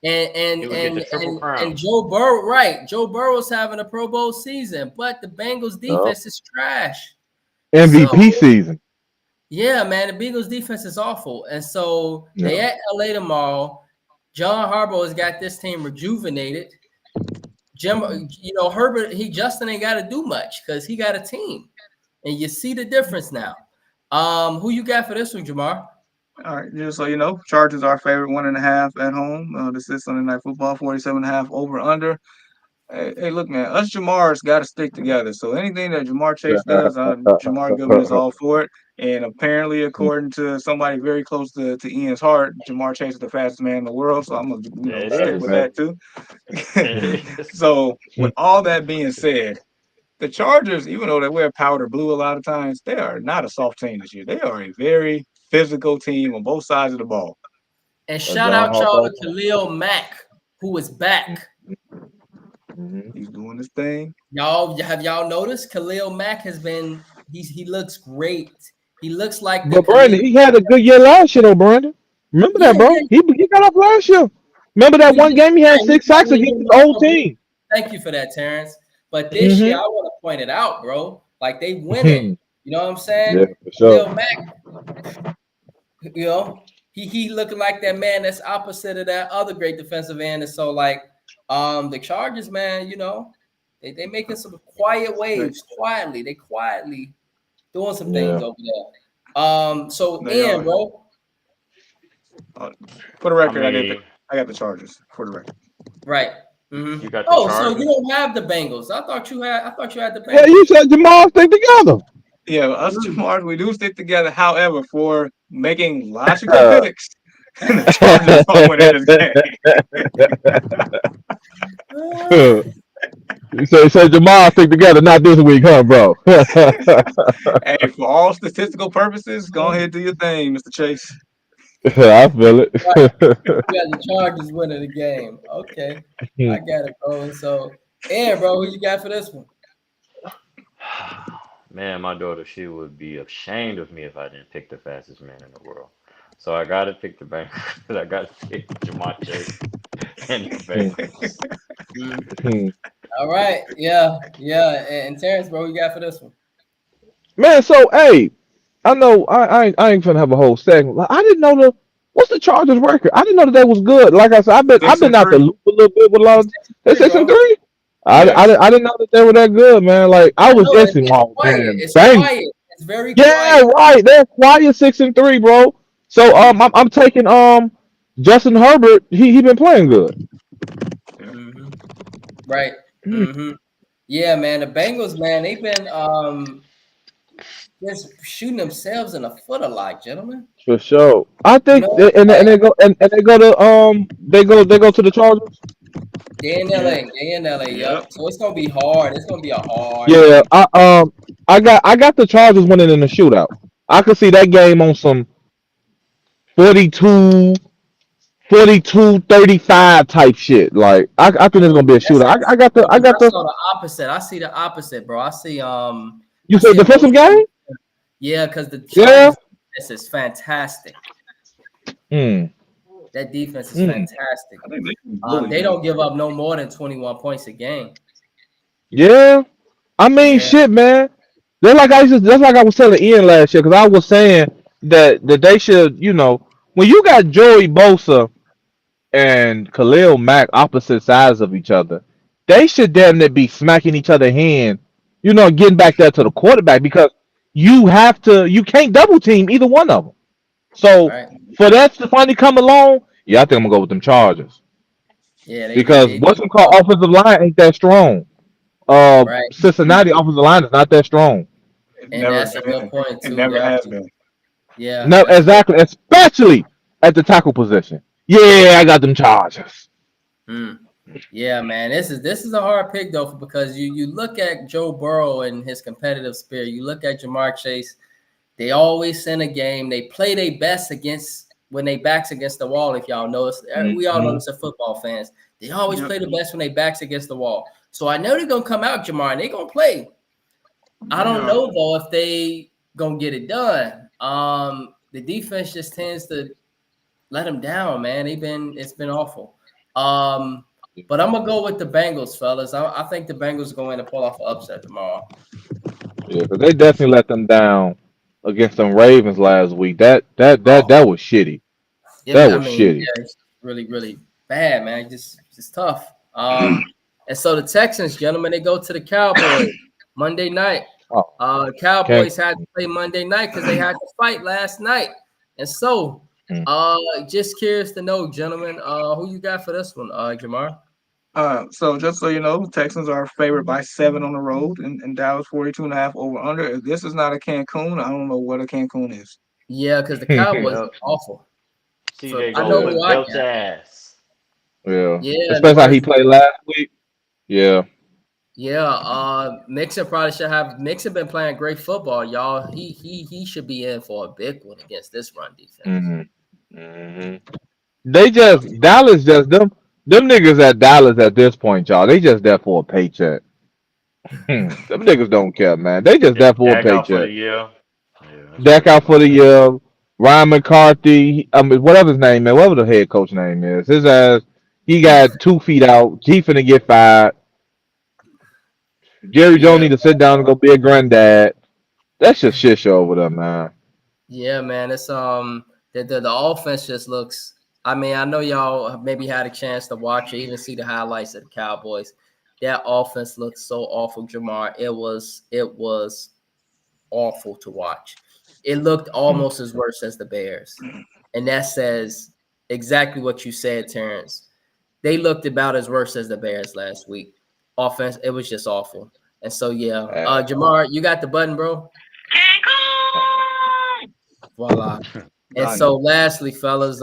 And and he would get the and triple and crown. and Joe Burrow, right? Joe Burrow's having a Pro Bowl season, but the Bengals Yup. defense is trash. So MVP season. Yeah, man, the Bengals defense is awful. And so Yeah. they at LA tomorrow. John Harbaugh has got this team rejuvenated. Herbert, Justin ain't got to do much because he got a team. And you see the difference now. Who you got for this one, Jamar? All right, just so you know, Chargers our favorite 1.5 at home. This is Sunday Night Football, 47.5 over under. Hey, look, man, us Jamar's got to stick together. So anything that Jamar Chase does, Jamar Goodman is all for it. And apparently, according to somebody very close to Ian's heart, Jamar Chase is the fastest man in the world. So I'm gonna, It stick Hey, with is. man. that too. It is. So with all that being said, the Chargers, even though they wear powder blue a lot of times, they are not a soft team this year. They are a very physical team on both sides of the ball. And A shout John out y'all Harbaugh. to Khalil Mack, who is back. Mm-hmm. He's doing his thing. Y'all noticed Khalil Mack he looks great. He looks like the But Khalil. Brandon, he had a good year last year, though. Brandon, remember Yeah, that, bro? yeah, He got up last year. Remember that he one did game he had fine. He 6 sacks finally against getting his off old of it. team. Thank you for that, Terrence. But this year, I Mm-hmm. want to point it out, bro. Like they winning. You know what I'm saying? Yeah, for sure. Khalil Mack, he looking like that man that's opposite of that other great defensive end. And so like the Chargers, man, they making some quiet They, waves quietly. They quietly doing some things Yeah. over there. So they Ian, are. bro, Uh, for the I record, mean, I got the Chargers. For the record. right? you got the Oh, so you Chargers. don't have the Bengals? I thought you had the Yeah, you Bengals. said Jamal stick together. Yeah, us Mm. Jamars, we do stick together. However, for making logical picks, the Chargers are winning this game. You said Jamal stick together, not this week, huh, bro? Hey, for all statistical purposes, go ahead and do your thing, Mr. Chase. I feel it. Right. You got the Chargers winning the game. Okay. I got it, bro. And so, Aaron, bro, who you got for this one? Man, my daughter, she would be ashamed of me if I didn't pick the fastest man in the world. So I got to pick the Bengals. I got to pick Jamar Chase and the Bengals. Mm. All right. Yeah. And Terrence, bro, who you got for this one? Man, so hey, I know I ain't finna have a whole segment. Like, I didn't know what's the Chargers record. I didn't know that they was good. Like I said, I've six been and out the three. loop a little bit with a lot It's of they 6-3, 6 and bro. 3. Yes. I didn't know that they were that good, man. Like I I was know guessing, it's oh quiet. man, It's bang. quiet. It's very Yeah, quiet. right. They're quiet 6 and 3, bro. So Mm-hmm. I'm taking Justin Herbert. He been playing good. Yeah. Mm-hmm. Right. Mm, Mm-hmm. Yeah, man. The Bengals, man, they've been just shooting themselves in the foot a lot, gentlemen. for sure. I You think know, and like they go to they go to the Chargers. Yeah. Day in LA, Yep. yep. So it's gonna be hard. It's gonna be a hard Yeah, game. I got the Chargers winning in the shootout. I could see that game on some 42, 42-35 type shit. Like I think it's gonna be a shootout. I got I the saw the opposite. I see the opposite, bro. you I said see a low defensive game? scoring. Yeah, because the Yeah. Chargers defense is fantastic. Mm, That defense is mm. fantastic. I think they can bully They them. don't give up no more than 21 points a game. Yeah. I mean Yeah, shit, man. That's like I was telling Ian last year because I was saying that they should, when you got Joey Bosa and Khalil Mack opposite sides of each other, they should damn near be smacking each other hand, getting back there to the quarterback because you can't double team either one of them. So right. for that to finally come along, yeah, I think I'm gonna go with them Chargers Yeah, because they what's them called tough. offensive line ain't that strong. Right. Cincinnati offensive line is not that strong. It And never, that's a good point it too, never has definitely. been. Yeah, No, that's good. exactly, especially at the tackle position. Yeah, I got them Chargers. Mm. Yeah, man. This is a hard pick though, because you look at Joe Burrow and his competitive spirit. You look at Jamar Chase. They always send a game. They play their best against when they backs against the wall. If y'all notice, we all know Hmm. this as football fans. They always Yep. play the best when they backs against the wall. So I know they're gonna come out, Jamar, and they're gonna play. I They don't are. know though if they gonna get it done. The defense just tends to let them down, man. It's been awful. Um, but I'm gonna go with the Bengals, fellas. I think the Bengals are going to pull off an upset tomorrow. Yeah, because they definitely let them down against them Ravens last week. Oh, That was shitty. That I was mean, shitty. yeah, it's really, really bad, man. Just tough. And so the Texans, gentlemen, they go to the Cowboys Monday night. Oh, can't. Cowboys had to play Monday night because they had to fight last night. And so, Mm. just curious to know, gentlemen, who you got for this one, Jamar? So just so you know, Texans are favored by 7 on the road, and Dallas 42.5 over under. If this is not a Cancun, I don't know what a Cancun is. Yeah, because the Cowboys Yep. are awful. So CJ I gonna know Yeah, who put I belt got. ass. yeah. Yeah, in the Especially how he words, played last week. Yeah. yeah. Mixon probably should have. Mixon been playing great football, y'all. He should be in for a big one against this run defense. Hmm. Hmm. They just Dallas just them niggas at Dallas at this point, y'all. They just there for a paycheck. Them niggas don't care, man. They just there for a Dak out for the paycheck. year. Yeah, that's Dak true. out for the year. Ryan McCarthy, I mean, whatever his name is, whatever the head coach name is, his ass, he got 2 feet out. He finna get fired. Jerry Jones Yeah, need to sit down and go be a granddad. That's just shit show over there, man. yeah, man. It's the offense just looks. I mean, I know y'all maybe had a chance to watch or even see the highlights of the Cowboys. That offense looked so awful, Jamar. It was awful to watch. It looked Hmm. almost as worse as the Bears. And that says exactly what you said, Terrence. They looked about as worse as the Bears last week. Offense, it was just awful. And so yeah. Uh, Jamar, you got the button, bro. Voila. And Done. so lastly, fellas,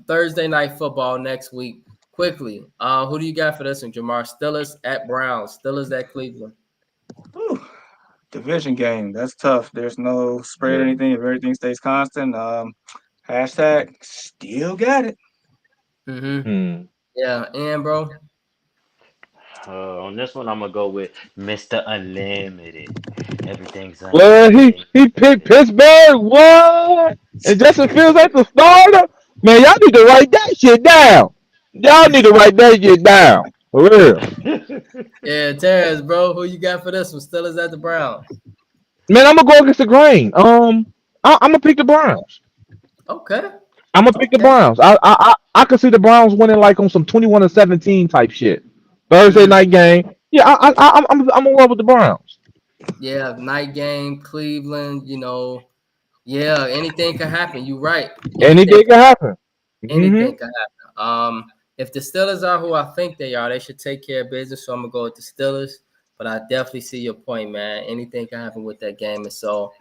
Thursday night football next week. Quickly. Who do you got for this one, Jamar? Steelers at Browns. Steelers at Cleveland. Whew. Division game. That's tough. There's no spread or yeah. anything. If everything stays constant, hashtag still got it. Mm-hmm. Hmm. Yeah, and bro. On this one, I'm gonna go with Mr. Unlimited. Everything's Well, he picked unlimited. Pittsburgh. What? And Justin Fields at the starter. Man, y'all need to write that shit down. Y'all need to write that shit down for real. Yeah, Terrence, bro. Who you got for this one? Steelers at the Browns. Man, I'm gonna go against the grain. I'm gonna pick the Browns. Okay. I'm gonna pick the Okay. Browns. I could see the Browns winning like on some 21-17 type shit. Thursday Mm, night game. Yeah, I'm in love with the Browns. yeah, night game, Cleveland, yeah, anything can happen. You're right. Anything Anything can happen. Hmm. anything can happen. If the Steelers are who I think they are, they should take care of business. So I'm gonna go with the Steelers. But I definitely see your point, man. Anything can happen with that game. And so,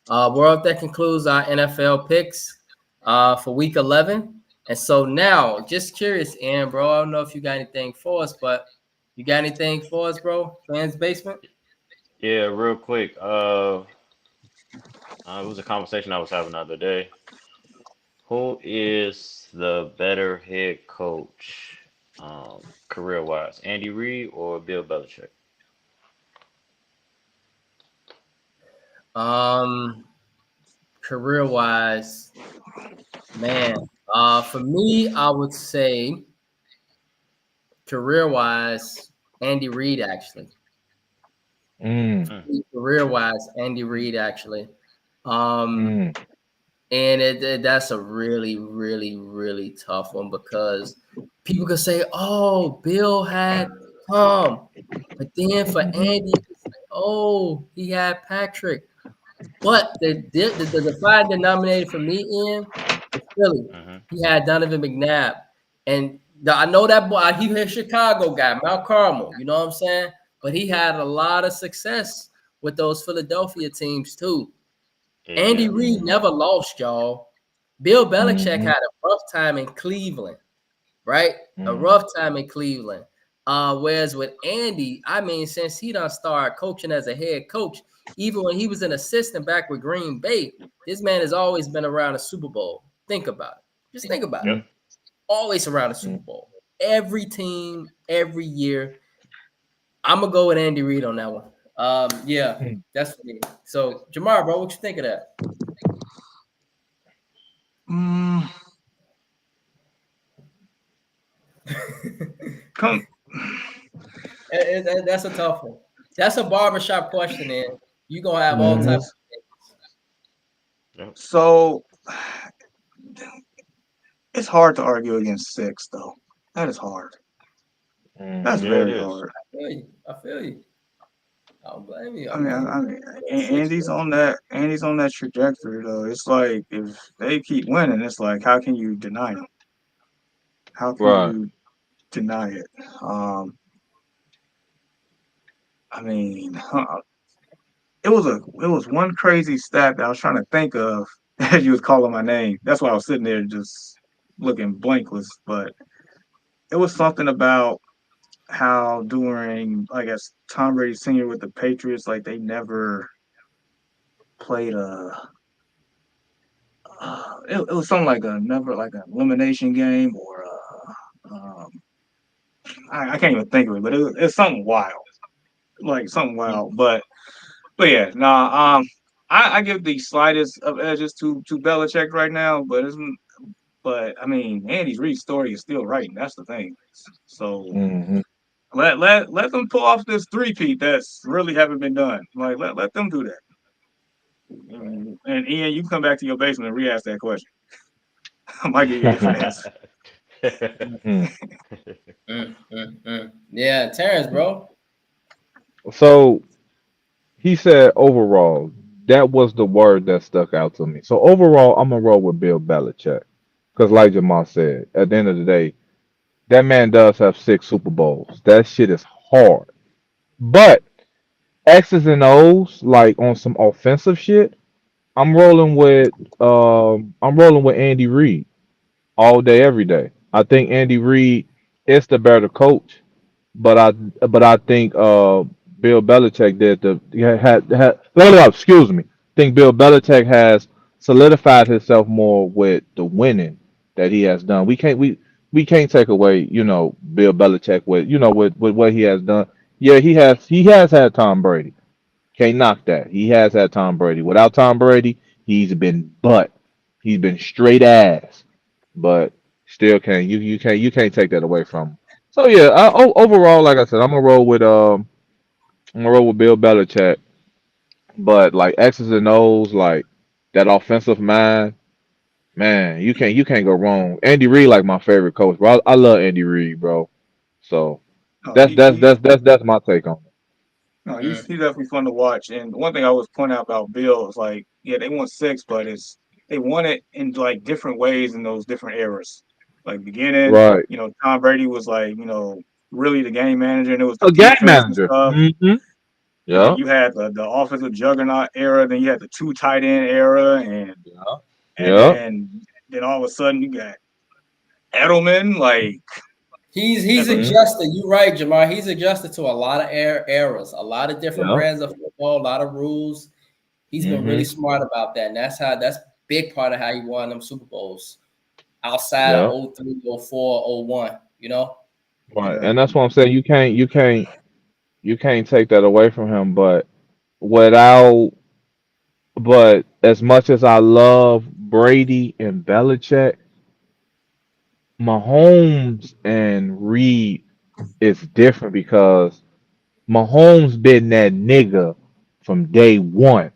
world that concludes our NFL picks for Week 11. And so now, just curious, Aaron, bro. I don't know if you got anything for us, but you got anything for us, bro? Fans basement. Yeah, real quick. It was a conversation I was having the other day. Who is the better head coach, career wise, Andy Reid or Bill Belichick? Um, Career wise, man. For me, I would say career wise, Andy Reid actually. Mm, Mm, Career wise, Andy Reid actually. Um, mm, and that's a really, really, really tough one because people could say, "Oh, Bill had Tom," but then for Andy, it's like, "Oh, he had Patrick." But the defining denominator for me, Ian, is Philly. hmm He had Donovan McNabb, and I know that boy. He a Chicago guy, Mount Carmel. You know what I'm saying? But he had a lot of success with those Philadelphia teams too. Andy Yeah. Reid mm, never lost, y'all. Bill Belichick mm, had a rough time in Cleveland, right? A mm, rough time in Cleveland. Whereas with Andy, I mean, since he done started coaching as a head coach, even when he was an assistant back with Green Bay, this man has always been around a Super Bowl. Think about it. Just think about it. Yep. mm, Always around a Super mm, Bowl. Every team, every year. I'm gonna go with Andy Reid on that one. Yeah, mm. that's for me. So, Jamar, bro, what you think of that? Mm, come. That's a tough one. That's a barbershop question, and you gonna have all Yeah, Mhm. type. that's Yep. So it's hard to argue against six, though. That is hard. That's Hmm. Yeah, it very is. hard. I feel you. I feel you. I don't blame you. I I mean, mean, six, Andy's bro. on that. Andy's on that trajectory, though. It's like if they keep winning, it's like how can you deny them? How can Right. you deny it? Um, I mean, it was one crazy stat that I was trying to think of as you was calling my name. That's why I was sitting there just looking blankless. But it was something about how during I guess Tom Brady senior with the Patriots, like they never played a. It was something like a never like an elimination game or I can't even think of it, but it's something wild, like something Mm, wild. But yeah, nah. I give the slightest of edges to Belichick right now, but I mean Andy Reid's story is still right, and that's the thing. So Hmm. let them pull off this three-peat that's really haven't been done. Like let them do that. right. And Ian, you can come back to your basement and re-ask that question. I might give you a different answer. Mm, Yeah, Terrence, bro. So he said overall, that was the word that stuck out to me. So overall, I'm gonna roll with Bill Belichick. Because like Jamal said, at the end of the day, that man does have 6 Super Bowls. That shit is hard. But X's and O's, like on some offensive shit, I'm rolling with Andy Reid all day, every day. I think Andy Reid is the better coach. But I think Bill Belichick did the had no, excuse me. I think Bill Belichick has solidified himself more with the winning that he has done. We can't take away, Bill Belichick with with what he has done. Yeah, he has had Tom Brady. Can't knock that. He has had Tom Brady. Without Tom Brady, he's been butt. He's been straight ass. But still can't you can't take that away from him. So yeah, overall, like I said, I'm gonna roll with Bill Belichick. But like X's and O's, like that offensive mind, man, you can't go wrong. Andy Reid, like my favorite coach, bro. I love Andy Reid, bro. So No, that's he that's he's that's that's that's my take on no, Mm, he's definitely fun to watch. And the one thing I always point out about Bill is like, yeah, they won six, but they won it in like different ways in those different eras. Like it. beginning, Right. Tom Brady was like, really the game manager, and it was the A game defense and manager. stuff. Mm-hmm. And then Yeah. you had the offensive juggernaut era. Then you had the two tight end era, Yeah. and Yeah. then all of a sudden you got Edelman. Like he's that's a Mm-hmm. adjusted. You're right, Jamar. He's adjusted to a lot of eras, a lot of different Yeah. brands of football, a lot of rules. He's been really Mm-hmm. smart about that, and that's big part of how he won them Super Bowls outside of Yeah. oh 03, oh 04, oh 01, you know? Right. yeah. And that's what I'm saying. You can't take that away from him. Without but as much as I love Brady and Belichick, Mahomes and Reed is different because Mahomes been that nigga from day one.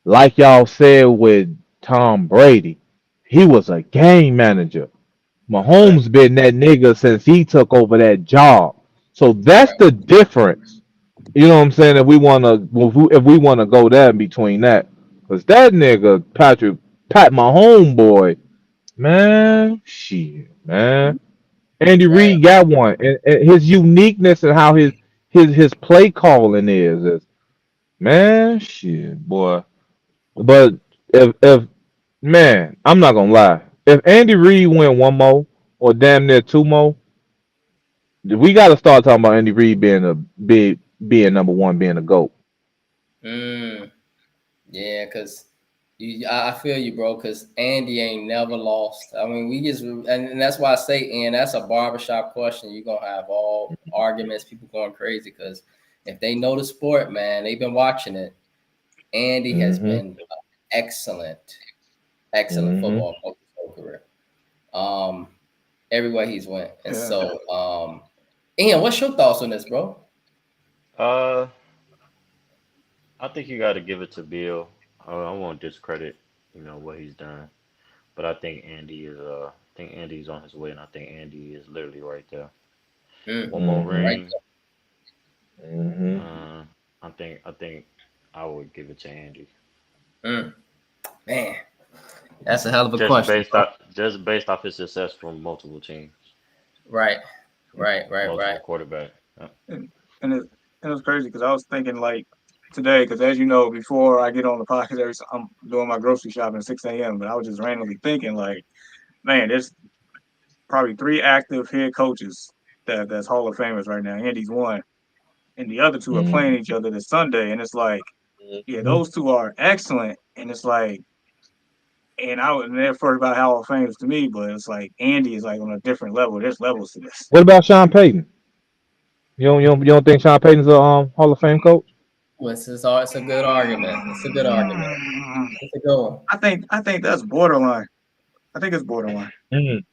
Like y'all said with Tom Brady, he was a game manager. Right. Mahomes been that nigga since he took over that job. So that's Right. the difference. You know what I'm saying? If we wanna go there in between that, cause that nigga Pat my homeboy, man, shit, man. Andy Right. Reid got one, and his uniqueness and how his play calling is man, shit, boy. But if man, I'm not gonna lie. If Andy Reid win one more or damn near two more, we got to start talking about Andy Reid being number one, being a goat. Mm, yeah, because I feel you, bro. Because Andy ain't never lost. I mean, and that's why I say, and that's a barbershop question. You're gonna have all arguments, people going crazy. Because if they know the sport, man, they've been watching it. Andy has Hmm. been excellent, excellent Hmm. football coach his whole career. Um, everywhere he's went, and Yeah. so, Ian, what's your thoughts on this, bro? uh, I think you got to give it to Bill. I won't discredit what he's done. But I think Andy's on his way, and I think Andy is literally right there. One more Mm-hmm. Right ring. Mm-hmm. Uh, I think I would give it to Andy. there. Man, that's a hell of a Just question, based bro. off just based off his success from multiple teams, Right, right. multiple quarterbacks. and and it and it's crazy because I was thinking like today, because as you know, before I get on the podcast, I'm doing my grocery shopping at 6 a.m. But I was just randomly thinking like, man, there's probably three active head coaches that's Hall of Famers right now. Andy's one, and the other two are playing each other this Sunday, and it's like, yeah, Mm-hmm. those two are excellent, and it's like. And I was never first about Hall of Famers to me, but it's like Andy is like on a different level. There's levels to this. What about Sean Payton? You don't think Sean Payton's a Hall of Fame coach? Well, it's a good argument. It's a good argument. Mm, It's a good one. I think that's borderline. I think it's borderline. Mm.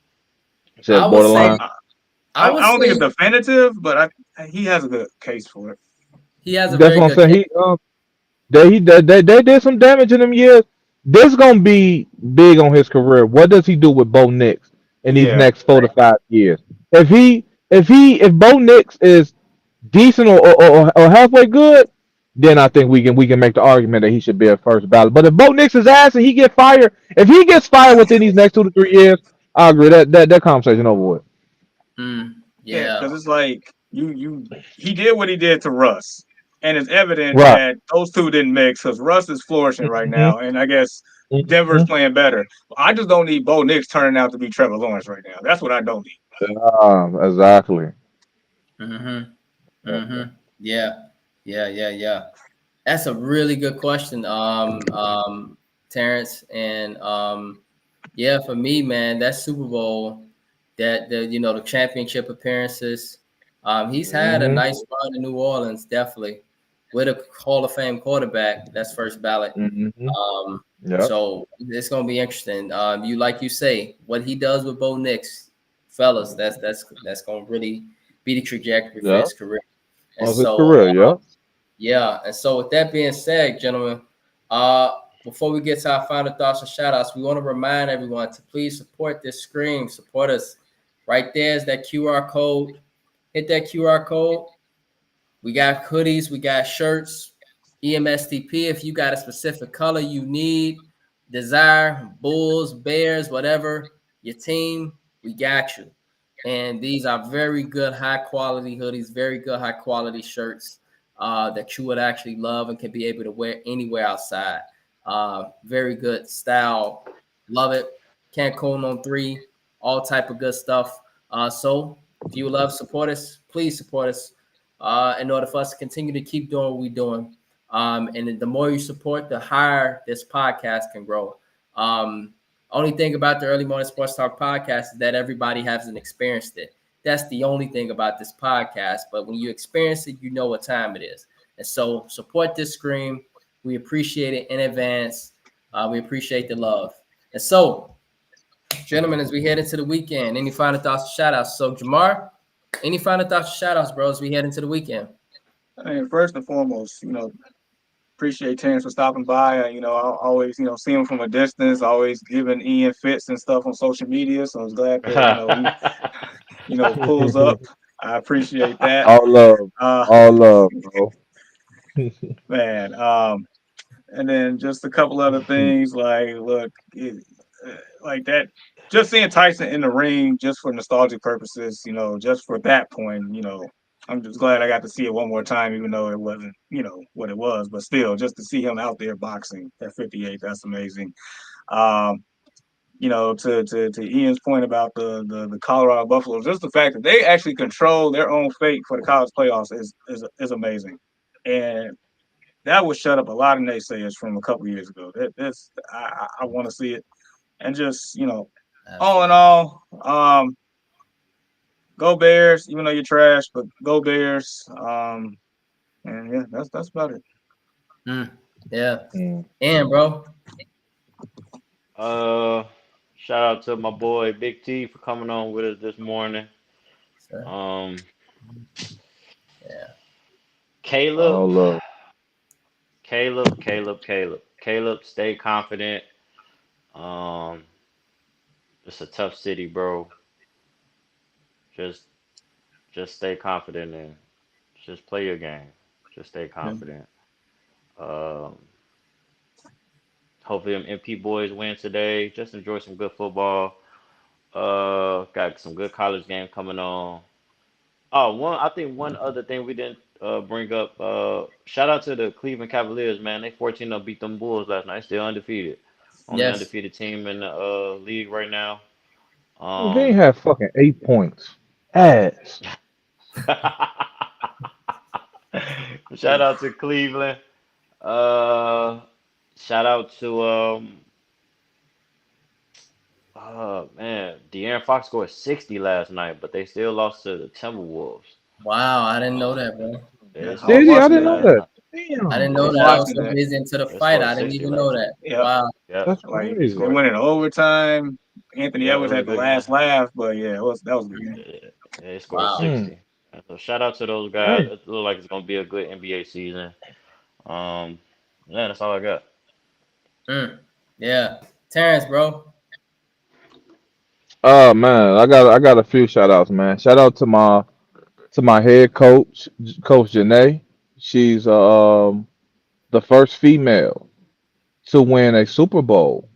Says I would say, borderline. I, I I, would I don't think say it's definitive, but he has a good case for it. he has a That's very what I'm good saying. case. They did some damage in them years. This gonna be big on his career. What does he do with Bo Nix in these Yeah, next 4 to 5 years? If Bo Nix is decent or halfway good, then I think we can make the argument that he should be a first ballot. But if Bo Nix is ass and he get fired, if he gets fired within these next 2 to 3 years, I agree that conversation over with. yeah, Yeah. because it's like he did what he did to Russ, and it's evident Right. that those two didn't mix because Russ is flourishing right Hmm. now, and I guess Denver's Hmm. playing better. I just don't need Bo Nix turning out to be Trevor Lawrence right now. That's what I don't need. Exactly. Mm-hmm. Mm-hmm. Yeah. Yeah. That's a really good question, Terrence. And yeah, for me, man, that Super Bowl, that the championship appearances, he's had a Hmm. nice run in New Orleans, definitely, with a Hall of Fame quarterback. That's first ballot. Hmm. Um, Yep. so it's gonna be interesting. Like you say, what he does with Bo Nix, fellas, that's gonna really be the trajectory for Yep. his career. And Of his so, career. Yep. yeah. And so, with that being said, gentlemen, before we get to our final thoughts and shout outs, we want to remind everyone to please support this stream. Support us. Right there is that QR code. Hit that QR code. We got hoodies, we got shirts, Emstp. If you got a specific color you need, desire, Bulls, Bears, whatever, your team, we got you. And these are very good, high quality hoodies, very good, high quality shirts that you would actually love and can be able to wear anywhere outside. Very good style. Love it. Cancun on three, all type of good stuff. So if you love, support us, please support us in order for us to continue to keep doing what we're doing. And the more you support, the higher this podcast can grow. Only thing about the Early Morning Sports Talk podcast is that everybody hasn't experienced it. That's the only thing about this podcast. But when you experience it, you know what time it is. And so support this stream. We appreciate it in advance. We appreciate the love. And so, gentlemen, as we head into the weekend, any final thoughts or shout outs? So, Jamar, any final thoughts or shout outs, bro, as we head into the weekend? I mean, first and foremost, appreciate Terrence for stopping by. I always, see him from a distance, always giving Ian fits and stuff on social media. So I was glad that, he, pulls up. I appreciate that. All love. Uh, All love, bro. man. And then just a couple other things like, look, like that. Just seeing Tyson in the ring, just for nostalgic purposes, just for that point, I'm just glad I got to see it one more time, even though it wasn't, what it was, but still, just to see him out there boxing at 58, that's amazing. Um, to Ian's point about the Colorado Buffaloes, just the fact that they actually control their own fate for the college playoffs is amazing, and that would shut up a lot of naysayers from a couple years ago. I want to see it, and just all in Absolutely. all, go Bears. Even though you're trash, but go Bears. And yeah, that's about it. Mm, yeah. Mm. And, bro. uh, Shout out to my boy Big T for coming on with us this morning. So, Um, yeah. Caleb, All love. Caleb, Caleb, Caleb, Caleb, stay confident. Um, it's a tough city, bro. Just just stay confident and just play your game. Just stay Mhm. confident. Um, hopefully them MP boys win today. Just enjoy some good football. Got some good college game coming on. Oh, I think one other thing we didn't bring up. Shout out to the Cleveland Cavaliers, man. They 14 up beat them Bulls last night. Still undefeated. Only Yes. undefeated team in the league right now. They Um, have fucking 8 points. Ass. shout out to Cleveland. Uh, shout out to man, De'Aaron Fox scored 60 last night, but they still lost to the Timberwolves. Wow, I didn't know Um, that, bro. they I was Did he? scored I watching 60 didn't that. know last that. night. I Damn. didn't I know was that. I Yeah, was watching so that. busy into the they fight. scored I didn't 60 even know last that. night. Yep. Wow. Yep. That's Like They they crazy. scored. went in overtime. Anthony Yeah, it Edwards was a had the good game. last laugh, but yeah, that was a good game. Yeah, they scored Wow. 60. Mm. And so shout out to those guys. Hey. It looks like it's gonna be a good NBA season. Um, yeah, that's all I got. Mm. Yeah. Terrence, bro. Oh man, I got a few shout outs, man. Shout out to my head coach, Coach Janae. She's the first female to win a Super Bowl.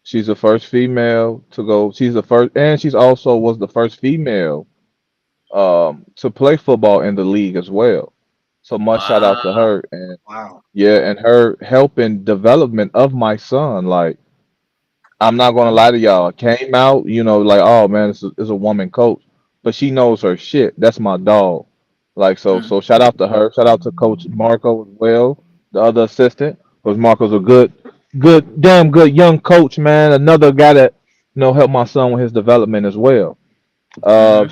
She's the first female to go. She's the first, and she's also was the first female to play football in the league as well. So much shout out to Wow. her, and Wow. yeah, and her helping development of my son. Like I'm not gonna lie to y'all. Came out, like, oh man, it's a woman coach, but she knows her shit. That's my dog. Like, so Mm. so shout out to her. Shout out to Coach Marco as well, the other assistant. Because Marco's a damn good young coach, man. Another guy that helped my son with his development as well. Mm.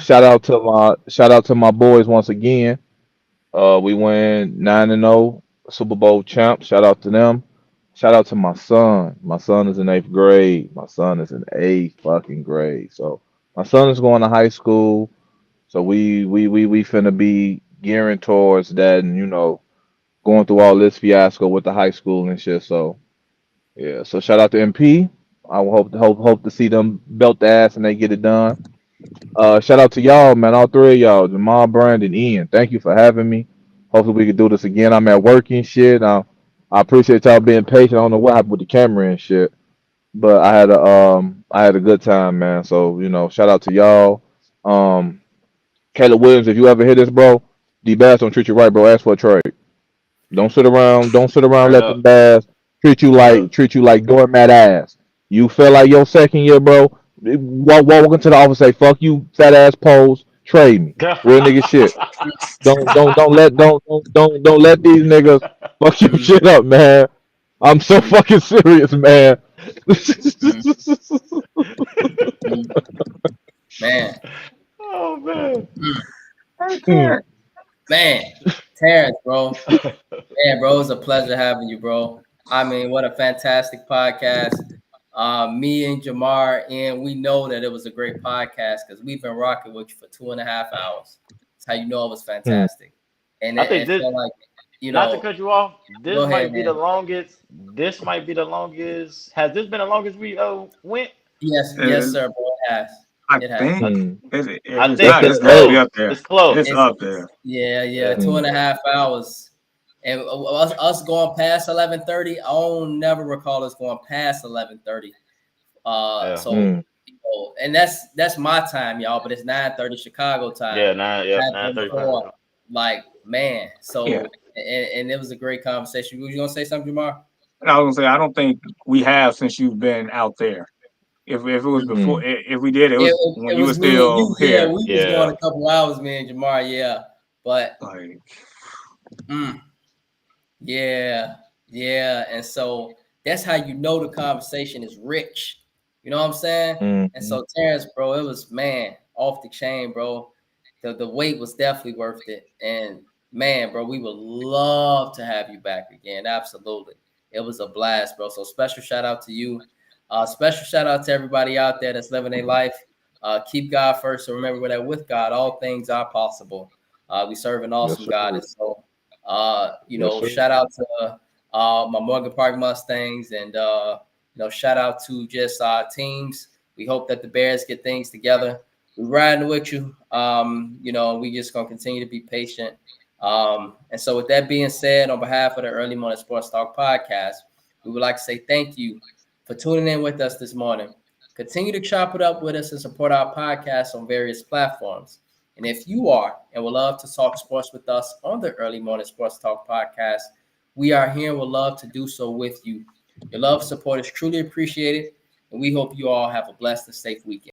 Shout out to my boys once again. We went 9-0, Super Bowl champ. Shout out to them. Shout out to my son. My son is in eighth grade. My son is in eighth fucking grade. So my son is going to high school. So we finna be gearing towards that, and going through all this fiasco with the high school and shit. So yeah. So shout out to MP. I will hope to see them belt the ass and they get it done. Shout out to y'all, man. All three of y'all, Jamal, Brandon, Ian. Thank you for having me. Hopefully we can do this again. I'm at work and shit. I appreciate y'all being patient. I don't know what happened with the camera and shit, but I had a good time, man. So shout out to y'all. Um, Caleb Williams, if you ever hear this, bro, D Bass don't treat you right, bro. Ask for a trade. Don't sit around. Don't sit around. Straight Let them up, bass straight up. treat you like doormat ass. You feel like your second year, bro. Walk into the office, say fuck you, fat ass pose. Trade me, real nigga shit. Don't let these niggas fuck your Mm. shit up, man. I'm so Mm. fucking serious, man. Mm. Mm. Man. Oh man. Mm. Hey, Mm, Terrence. Man. Terrence, bro. Man, bro, it's a pleasure having you, bro. I mean, what a fantastic podcast. Me and Jamar, and we know that it was a great podcast because we've been rocking with you for 2.5 hours. That's how you know it was mm. fantastic. And I it, think it this. felt like, you Not to know, cut you off. go This ahead, might be the man. longest. This might be the longest. Has this been the longest we went? Yes, yes, Uh, sir, bro. It has. I It has. think I, Mm. if I it's think That's not, the it's it's definitely hey. up close. there. It's close. It's It's, up there. yeah, Yeah. two Mm. and a half hours. And us going past 11:30, I don't never recall us going past 11:30. Yeah. So Mm. and that's my time, y'all, but it's 9:30 Chicago time. Yeah. Nine. Yep. Happened 9:30. before, like man. Yeah. So and it was a great conversation. Was you gonna say something, Jamar? And I was gonna say I don't think we have since you've been out there. If it was Mm. before, Mm. if we did, it It, was it, when it you were was me and still you. Yeah, here. we was going Yeah. a couple hours, me and Jamar. Yeah, but Like mm, yeah, yeah. And so that's how you know the conversation is rich. You know what I'm saying? And Mm. so Terrence, bro, it was man off the chain, bro. The wait was definitely worth it. And man, bro, we would love to have you back again. Absolutely. It was a blast, bro. So special shout out to you. Special shout out to everybody out there that's living their life. Keep God first. So remember that with God, all things are possible. We serve an Yes, awesome God. And sir. so Yes, sir. shout out to my Morgan Park Mustangs and Shout out to just our teams. We hope that the Bears get things together. We're riding with you. We just gonna continue to be patient. And so with that being said, on behalf of the Early Morning Sports Talk podcast, we would like to say thank you for tuning in with us this morning. Continue to chop it up with us and support our podcast on various platforms. And if you are and would love to talk sports with us on the Early Morning Sports Talk podcast, we are here and would love to do so with you. Your love and support is truly appreciated, and we hope you all have a blessed and safe weekend.